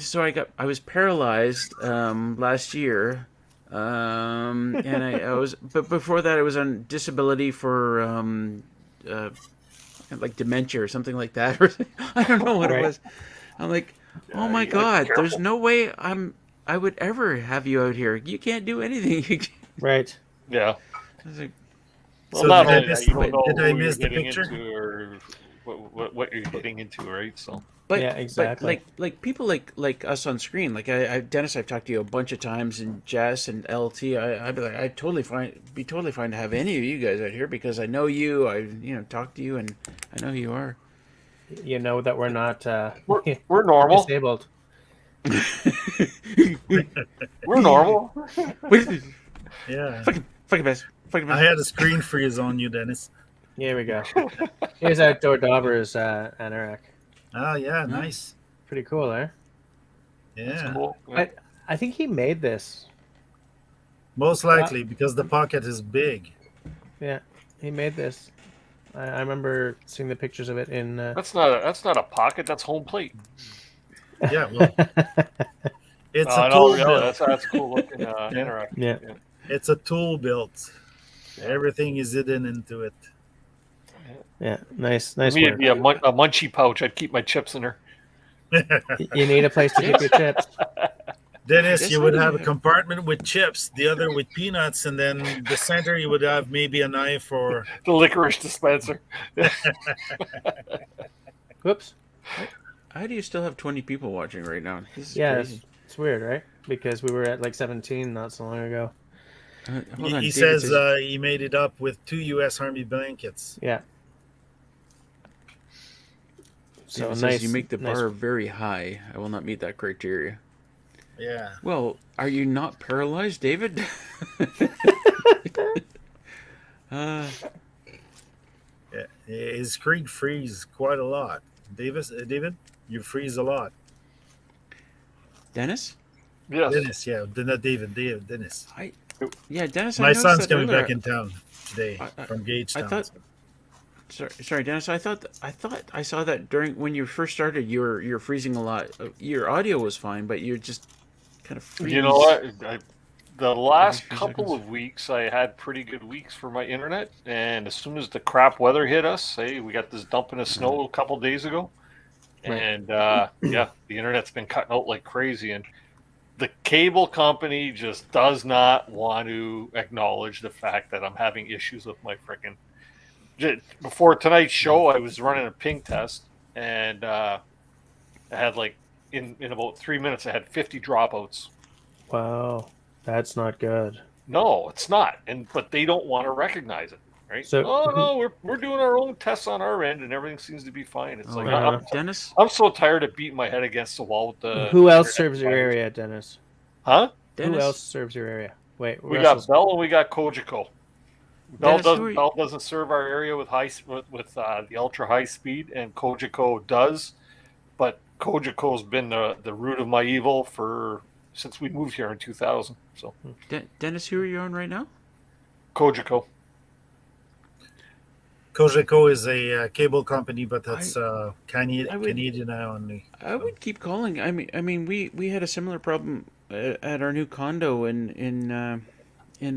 was paralyzed last year, and I was, but before that, I was on disability for like dementia or something like that. I don't know what it was. I'm like, oh my God, there's no way I would ever have you out here. You can't do anything. Right. Yeah. I was like, Well, not only that, you did don't know I who you're miss the getting picture? into or what you're getting into, right? So. but, Yeah, exactly. But like people like us on screen, like Dennis, I've talked to you a bunch of times, and Jess and LT. I'd be like, I'd be totally fine to have any of you guys out here because I know you. I talk to you, and I know who you are. You know that we're not We're normal. disabled. We're normal. Yeah. Fucking best. I had a screen freeze on you, Dennis. Here we go. Here's Outdoor Daubers anorak. Oh, yeah, nice. Pretty cool, eh? Yeah. Cool. I think he made this. Most likely because the pocket is big. Yeah, he made this. I remember seeing the pictures of it in. That's not a pocket. That's home plate. Yeah, well, it's a No, tool really, built. that's cool looking anorak. Yeah. It's a tool built. Everything is hidden into it. Yeah, nice For me, it'd work. be a munchie pouch. I'd keep my chips in there. You need a place to keep your chips. Dennis, Yes, you I would do. have a compartment with chips, the other with peanuts, and then the center you would have maybe a knife or The licorice dispenser. Whoops. How do you still have 20 people watching right now? This is Yeah, crazy. it's weird, right? Because we were at like 17 not so long ago. Hold on, he David says he made it up with 2 U.S. Army blankets. Yeah. So David nice. says you make the nice- bar very high. I will not meet that criteria. Yeah. Well, are you not paralyzed, David? Yeah, his screen freeze quite a lot. David, you freeze a lot. Dennis? Yes. Dennis, yeah, not David, Dennis. Yeah, Dennis. I My noticed son's that coming earlier. back in town today I from Gagetown. thought- Sorry, Dennis. I thought I saw that during when you first started. You're freezing a lot. Your audio was fine, but you're just kind of freeze. You know what? The last few couple seconds. of weeks, I had pretty good weeks for my internet, and as soon as the crap weather hit us, hey, we got this dumping of snow a couple days ago, Right. and yeah, the internet's been cutting out like crazy, and the cable company just does not want to acknowledge the fact that I'm having issues with my freaking. Before tonight's show, I was running a ping test, and I had like in about 3 minutes, I had 50 dropouts. Wow, that's not good. No, it's not, but they don't want to recognize it, right? So- no, we're doing our own tests on our end, and everything seems to be fine. It's like yeah. Dennis. I'm so tired of beating my head against the wall with the. Who else internet serves your providers. area, Dennis? Huh? Dennis. Who else serves your area? Wait, We Russell's- got Bell and we got Kojiko. Dennis, who are you- Bell doesn't serve our area with the ultra high speed, and Kojiko does. But Kojiko's been the root of my evil since we moved here in 2000. So Dennis, who are you on right now? Kojiko. Cogeco is a cable company, but that's I would- Canadian only. I would keep calling. I mean, we had a similar problem at our new condo in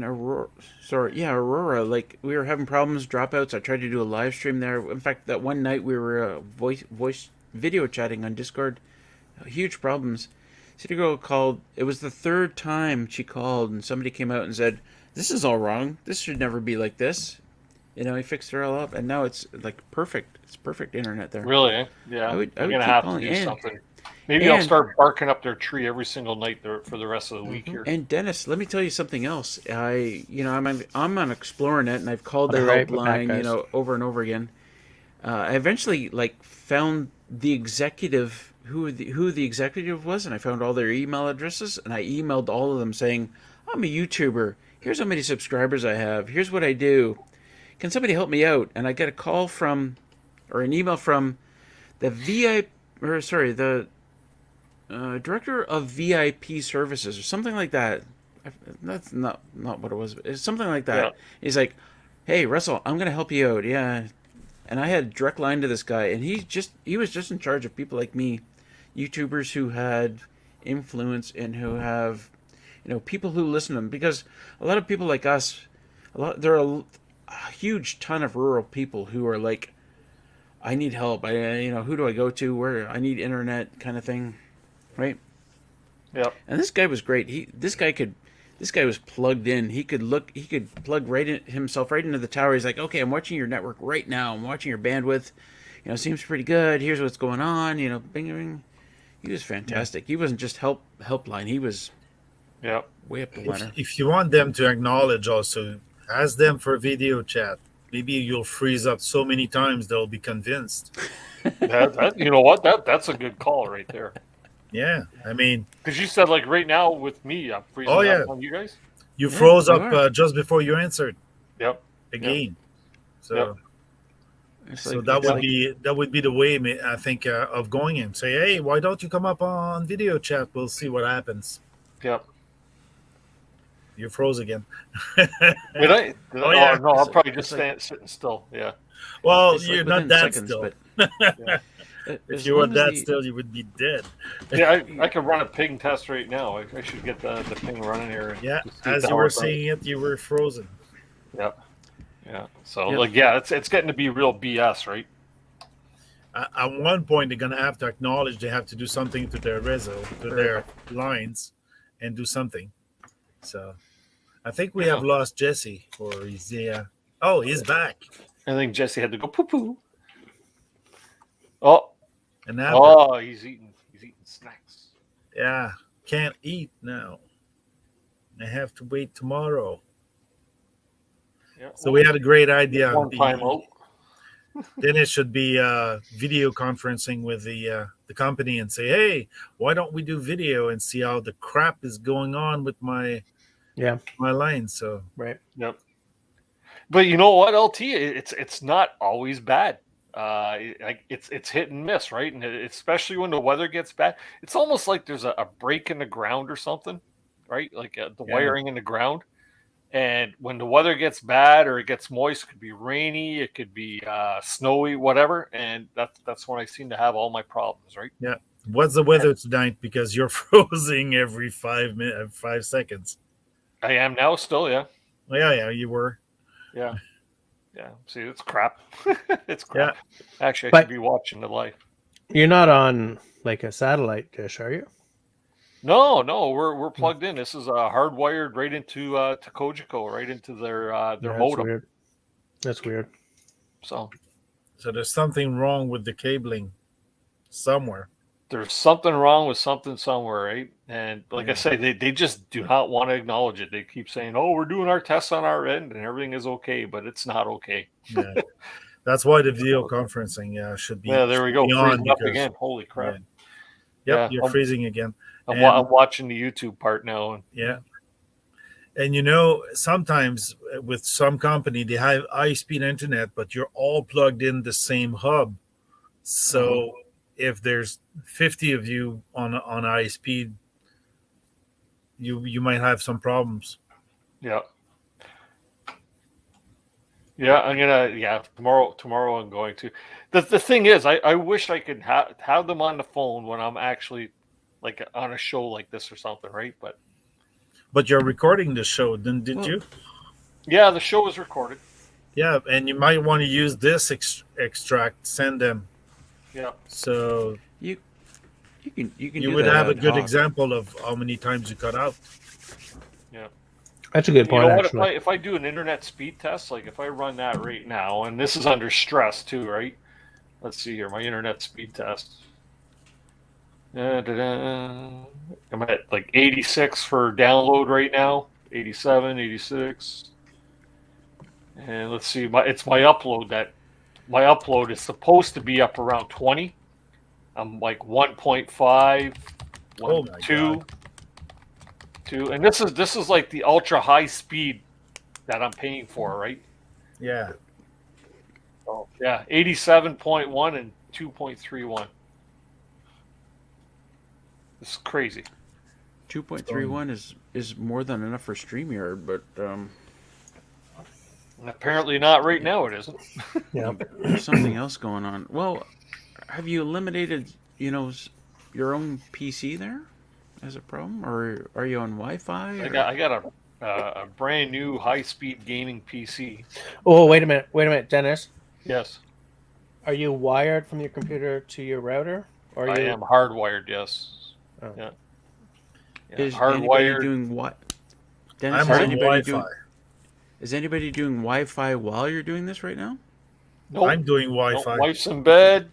Aurora. Aurora. Like we were having problems, dropouts. I tried to do a live stream there. In fact, that one night we were voice video chatting on Discord. Huge problems. City Girl called. It was the third time she called, and somebody came out and said, "This is all wrong. This should never be like this." You know, he fixed it all up, and now it's like perfect. It's perfect internet there. Really? Eh? Yeah. I would I'm keep gonna have to calling do in. something. Maybe I'll And- start barking up their tree every single night there for the rest of the week here. And Dennis, let me tell you something else. I'm on Explorer.net, and I've called the I'll be right back, helpline, guys. over and over again. I eventually found the executive who the executive was, and I found all their email addresses, and I emailed all of them saying, "I'm a YouTuber. Here's how many subscribers I have. Here's what I do. Can somebody help me out?" And I got a call or an email from the the director of VIP services or something like that. That's not what it was. It's something like that. Yeah. He's like, "Hey, Russell, I'm gonna help you out." Yeah, and I had a direct line to this guy, and he was just in charge of people like me, YouTubers who had influence and who have, people who listen to them. Because a lot of people like us, there are a huge ton of rural people who are like, "I need help. Who do I go to? Where I need internet," kind of thing, right? Yep. And this guy was great. This guy was plugged in. He could plug himself right into the tower. He's like, "Okay, I'm watching your network right now. I'm watching your bandwidth. Seems pretty good. Here's what's going on." Bing, bing. He was fantastic. He wasn't just helpline. He was Yep. way up the ladder. If you want them to acknowledge, also ask them for video chat. Maybe you'll freeze up so many times they'll be convinced. You know what? That's a good call right there. Yeah, I mean, Because you said like right now with me, I'm freezing Oh, yeah. up on you guys. you Yeah, froze you up are. just before you answered Yep. again. So. Yep. It's So like- that it's would like- be the way, I think, of going in. Say, "Hey, why don't you come up on video chat? We'll see what happens." Yep. You froze again. Did I? Oh, yeah. No, I'll probably just It's like- sitting still. Yeah. Well, it's like you're not within that seconds, still. but If as you were long as that the- still, you would be dead. Yeah, I could run a ping test right now. I should get the ping running here. and Yeah, just see as if you that were works out. saying it, you were frozen. Yep. Yeah. So Yep. it's getting to be real BS, right? At one point, they're gonna have to acknowledge they have to do something to their their lines, and do something. So, I think we have lost Jesse, or he's he's back. I think Jesse had to go poo poo. Oh, And now, oh, he's eating snacks. yeah, can't eat now. I have to wait tomorrow. Yeah. So we had a great idea. one time out. Then it should be video conferencing with the company and say, "Hey, why don't we do video and see how the crap is going on with my line?" So Right. Yep. But you know what, LT? It's not always bad. It's hit and miss, right? And especially when the weather gets bad, it's almost like there's a break in the ground or something, right? Like the wiring in the ground, And when the weather gets bad or it gets moist, it could be rainy, it could be snowy, whatever. And that's when I seem to have all my problems, right? Yeah. What's the weather tonight? Because you're frozen every 5 seconds. I am now still, yeah. Oh, yeah, you were. Yeah. Yeah. See, it's crap. It's Yeah. crap. Actually, I But- should be watching the live. You're not on like a satellite dish, are you? No, we're plugged in. This is hardwired right into to Kojiko, right into their Yeah, that's modem. weird. That's weird. So So there's something wrong with the cabling somewhere. there's something wrong with something somewhere, right? And like I say, they just do not want to acknowledge it. They keep saying, "Oh, we're doing our tests on our end and everything is okay," but it's not okay. Yeah. That's why the video conferencing should be. Yeah, there we go. should be on Freezing up because- again. Holy crap! Yep, Yeah, you're freezing again. I'm And- watching the YouTube part now. And Yeah. And sometimes with some company, they have high-speed internet, but you're all plugged in the same hub. So if there's 50 of you on high speed, you might have some problems. yeah. Yeah, I'm gonna. Yeah, tomorrow I'm going to. The thing is, I wish I could have them on the phone when I'm actually like on a show like this or something, right? But you're recording the show, didn't you? Yeah, the show is recorded. Yeah, and you might want to use this extract, send them. Yeah. So You can you do would that have a ad good hoc. example of how many times you cut out. Yeah. That's a good You point, know what? actually. If I do an internet speed test, like if I run that right now, and this is under stress too, right? Let's see here, my internet speed test. I'm at like 86 for download right now, 87, 86. And let's see, it's my upload that my upload is supposed to be up around 20. I'm like 1.5, Oh my 2, 2, and this is like the ultra high speed that I'm paying for, right? Yeah. Oh, yeah, 87.1 and 2.31. This is crazy. 2.31 is more than enough for StreamYard, but And apparently not right now. It isn't. Yeah. there's something else going on. Well, have you eliminated, your own PC there as a problem, or are you on Wi-Fi? I got a brand new high speed gaming PC. Oh, wait a minute, Dennis. Yes, Are you wired from your computer to your router? Or I you... am hardwired. Yes. Oh. Yeah. Is anybody hardwired. doing what? Dennis, I'm is on anybody Wi-Fi. is anybody doing Wi-Fi while you're doing this right now? Nope. I'm doing Nope. Wi-Fi. Wife's in bed.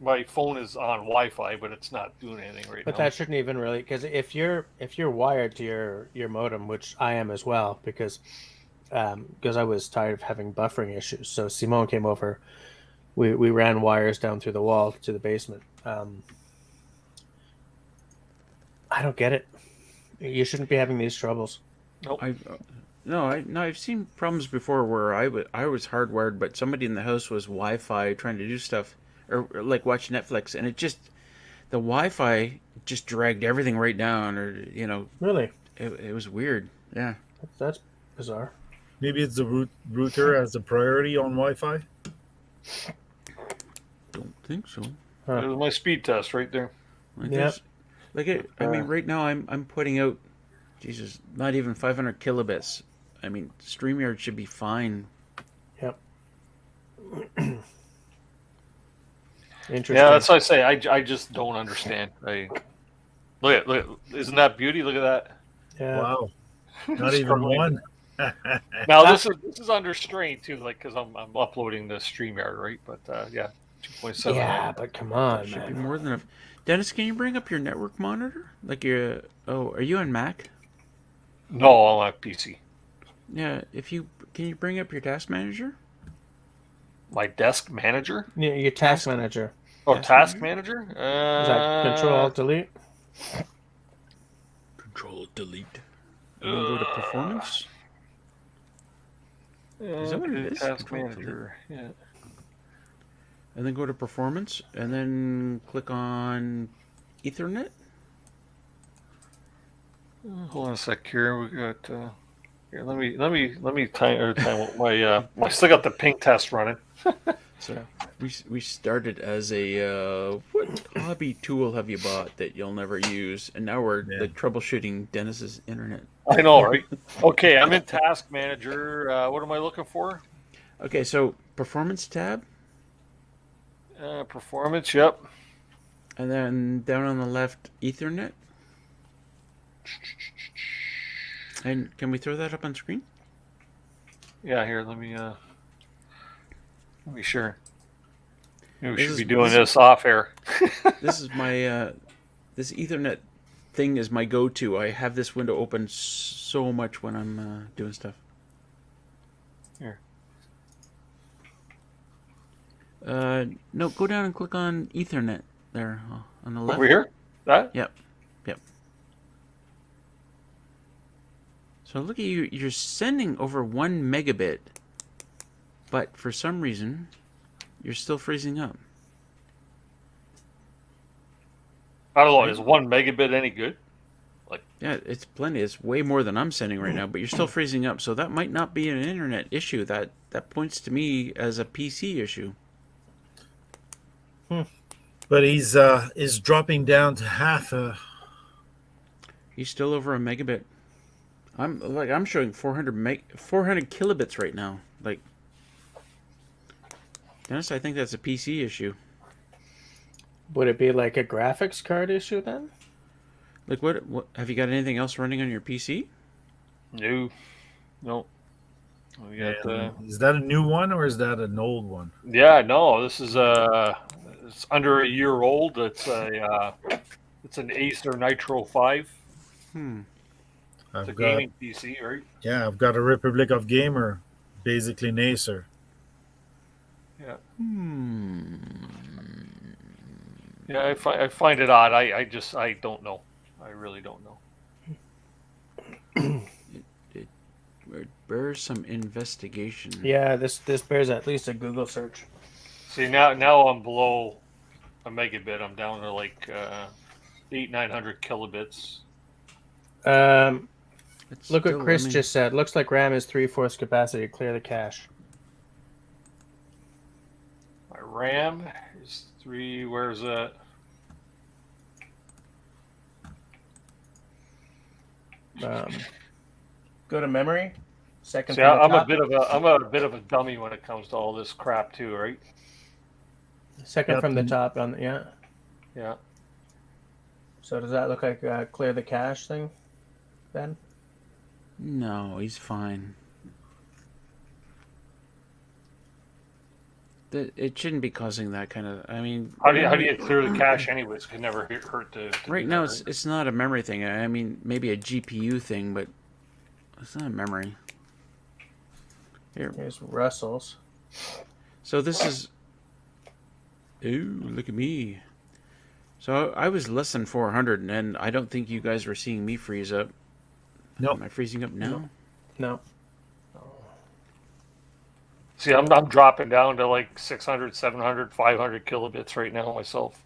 My phone is on Wi-Fi, but it's not doing anything right But now. that shouldn't even really, because if you're wired to your modem, which I am as well, because I was tired of having buffering issues. So Simone came over. We ran wires down through the wall to the basement. I don't get it. You shouldn't be having these troubles. Nope. I've seen problems before where I was hardwired, but somebody in the house was Wi-Fi trying to do stuff or like watch Netflix, and the Wi-Fi just dragged everything right down, or Really, it was weird. Yeah. that's bizarre. Maybe it's the router as a priority on Wi-Fi. Don't think so. There's my speed test right there. Like Yep. there's- I mean, right now I'm putting out, Jesus, not even 500 kilobits. I mean, StreamYard should be fine. Yep. Interesting. Yeah, that's what I say. I just don't understand. Look, isn't that beauty? Look at that. Yeah. Wow. Not even Struggling. one. Now this is under strain too, like because I'm uploading the StreamYard, right? But yeah, 2.7. Yeah, but come on, Should be man. more than enough. Dennis, can you bring up your network monitor? Like are you on Mac? No, I'm on PC. Yeah, can you bring up your task manager? My desk manager? Yeah, your task manager. Oh, Task task manager? Is that Control Alt Delete? Control Delete. And then go to Performance. Is that what it is? Task Control manager. Yeah. And then go to Performance, and then click on Ethernet. Hold on a sec here. We got Here, let me time my I still got the ping test running. So we started as a what hobby tool have you bought that you'll never use, and now we're like troubleshooting Dennis's internet. I know, right? Okay, I'm in Task Manager. What am I looking for? Okay, so performance tab, Performance. Yep. and then down on the left, Ethernet. And can we throw that up on screen? Yeah. Here, let me sure. Maybe we This should is- be doing this- this off air. This is my this Ethernet thing is my go-to. I have this window open so much when I'm doing stuff. Here. No, go down and click on Ethernet there on the left. Over here. That. Yep. So look at you. You're sending over 1 megabit, but for some reason, you're still freezing up. I don't know. Is 1 megabit any good? Yeah, it's plenty. It's way more than I'm sending right now, but you're still freezing up. So that might not be an internet issue. That points to me as a PC issue. But he's dropping down to half. He's still over a megabit. I'm showing 400 kilobits right now. Like, Dennis, I think that's a PC issue. Would it be like a graphics card issue then? Like, what have you got anything else running on your PC? No. No. We got, Is that a new one or is that an old one? yeah. No. This is it's under a year old. It's it's an Acer Nitro 5. It's a gaming PC, right? Yeah, I've got a Republic of Gamer, basically an Acer. Yeah. Yeah, I find it odd. I don't know. I really don't know. It bears some investigation. Yeah, this bears at least a Google search. See, now I'm below a megabit. I'm down to like 900 kilobits. It's Look what still Chris running. just said. Looks like RAM is 3/4 capacity. Clear the cache. My RAM is 3. Where's that? Go to memory. Second See, from the I'm top. I'm a bit of a dummy when it comes to all this crap too, right? Second Yep. from the top on yeah. Yeah. So does that look like clear the cache thing, Ben? No, he's fine. It shouldn't be causing that kind of. I mean, How do you clear the cache anyways? It could never hurt to right do now that, it's not a memory thing. I mean, maybe a GPU thing, but it's not a memory. Here. Here's Russell's. So this is. Ooh, look at me. So I was less than 400, and I don't think you guys were seeing me freeze up. No. Am I freezing up now? No. See, I'm dropping down to like 600, 700, 500 kilobits right now myself.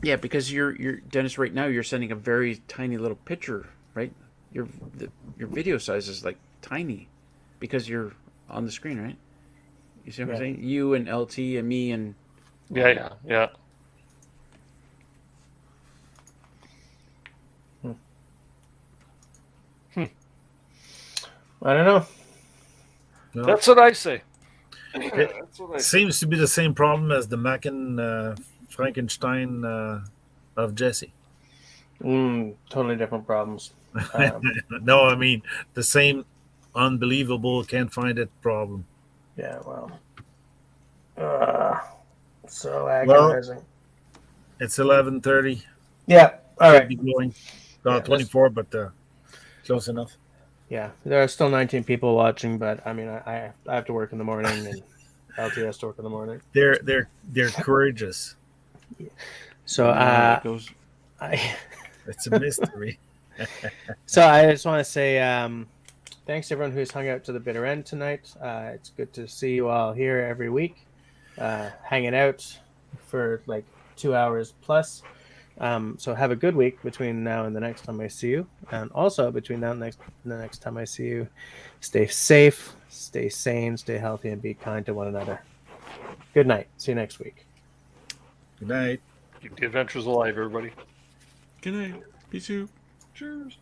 Yeah, because you're Dennis. Right now, you're sending a very tiny little picture, right? Your video size is like tiny, because you're on the screen, right? You see what I'm Yeah. saying? You and LT and me and Yeah. I don't know. No. That's what I say. It That's what I say. seems to be the same problem as the Macken Frankenstein of Jesse. Totally different problems. No, I mean the same unbelievable can't find it problem. Yeah, well. So agonizing. It's 11:30. Yeah. All right. Be going. Yeah, 24, but close enough. Yeah, there are still 19 people watching, but I mean, I have to work in the morning, and LT has to work in the morning. They're courageous. So there it goes. It's a mystery. So I just want to say thanks to everyone who's hung out to the bitter end tonight. It's good to see you all here every week, hanging out for like 2 hours plus. So have a good week between now and the next time I see you. And also between now and the next time I see you, stay safe, stay sane, stay healthy, and be kind to one another. Good night. See you next week. Good night. Keep the adventures alive, everybody. Good night. Peace out. Cheers.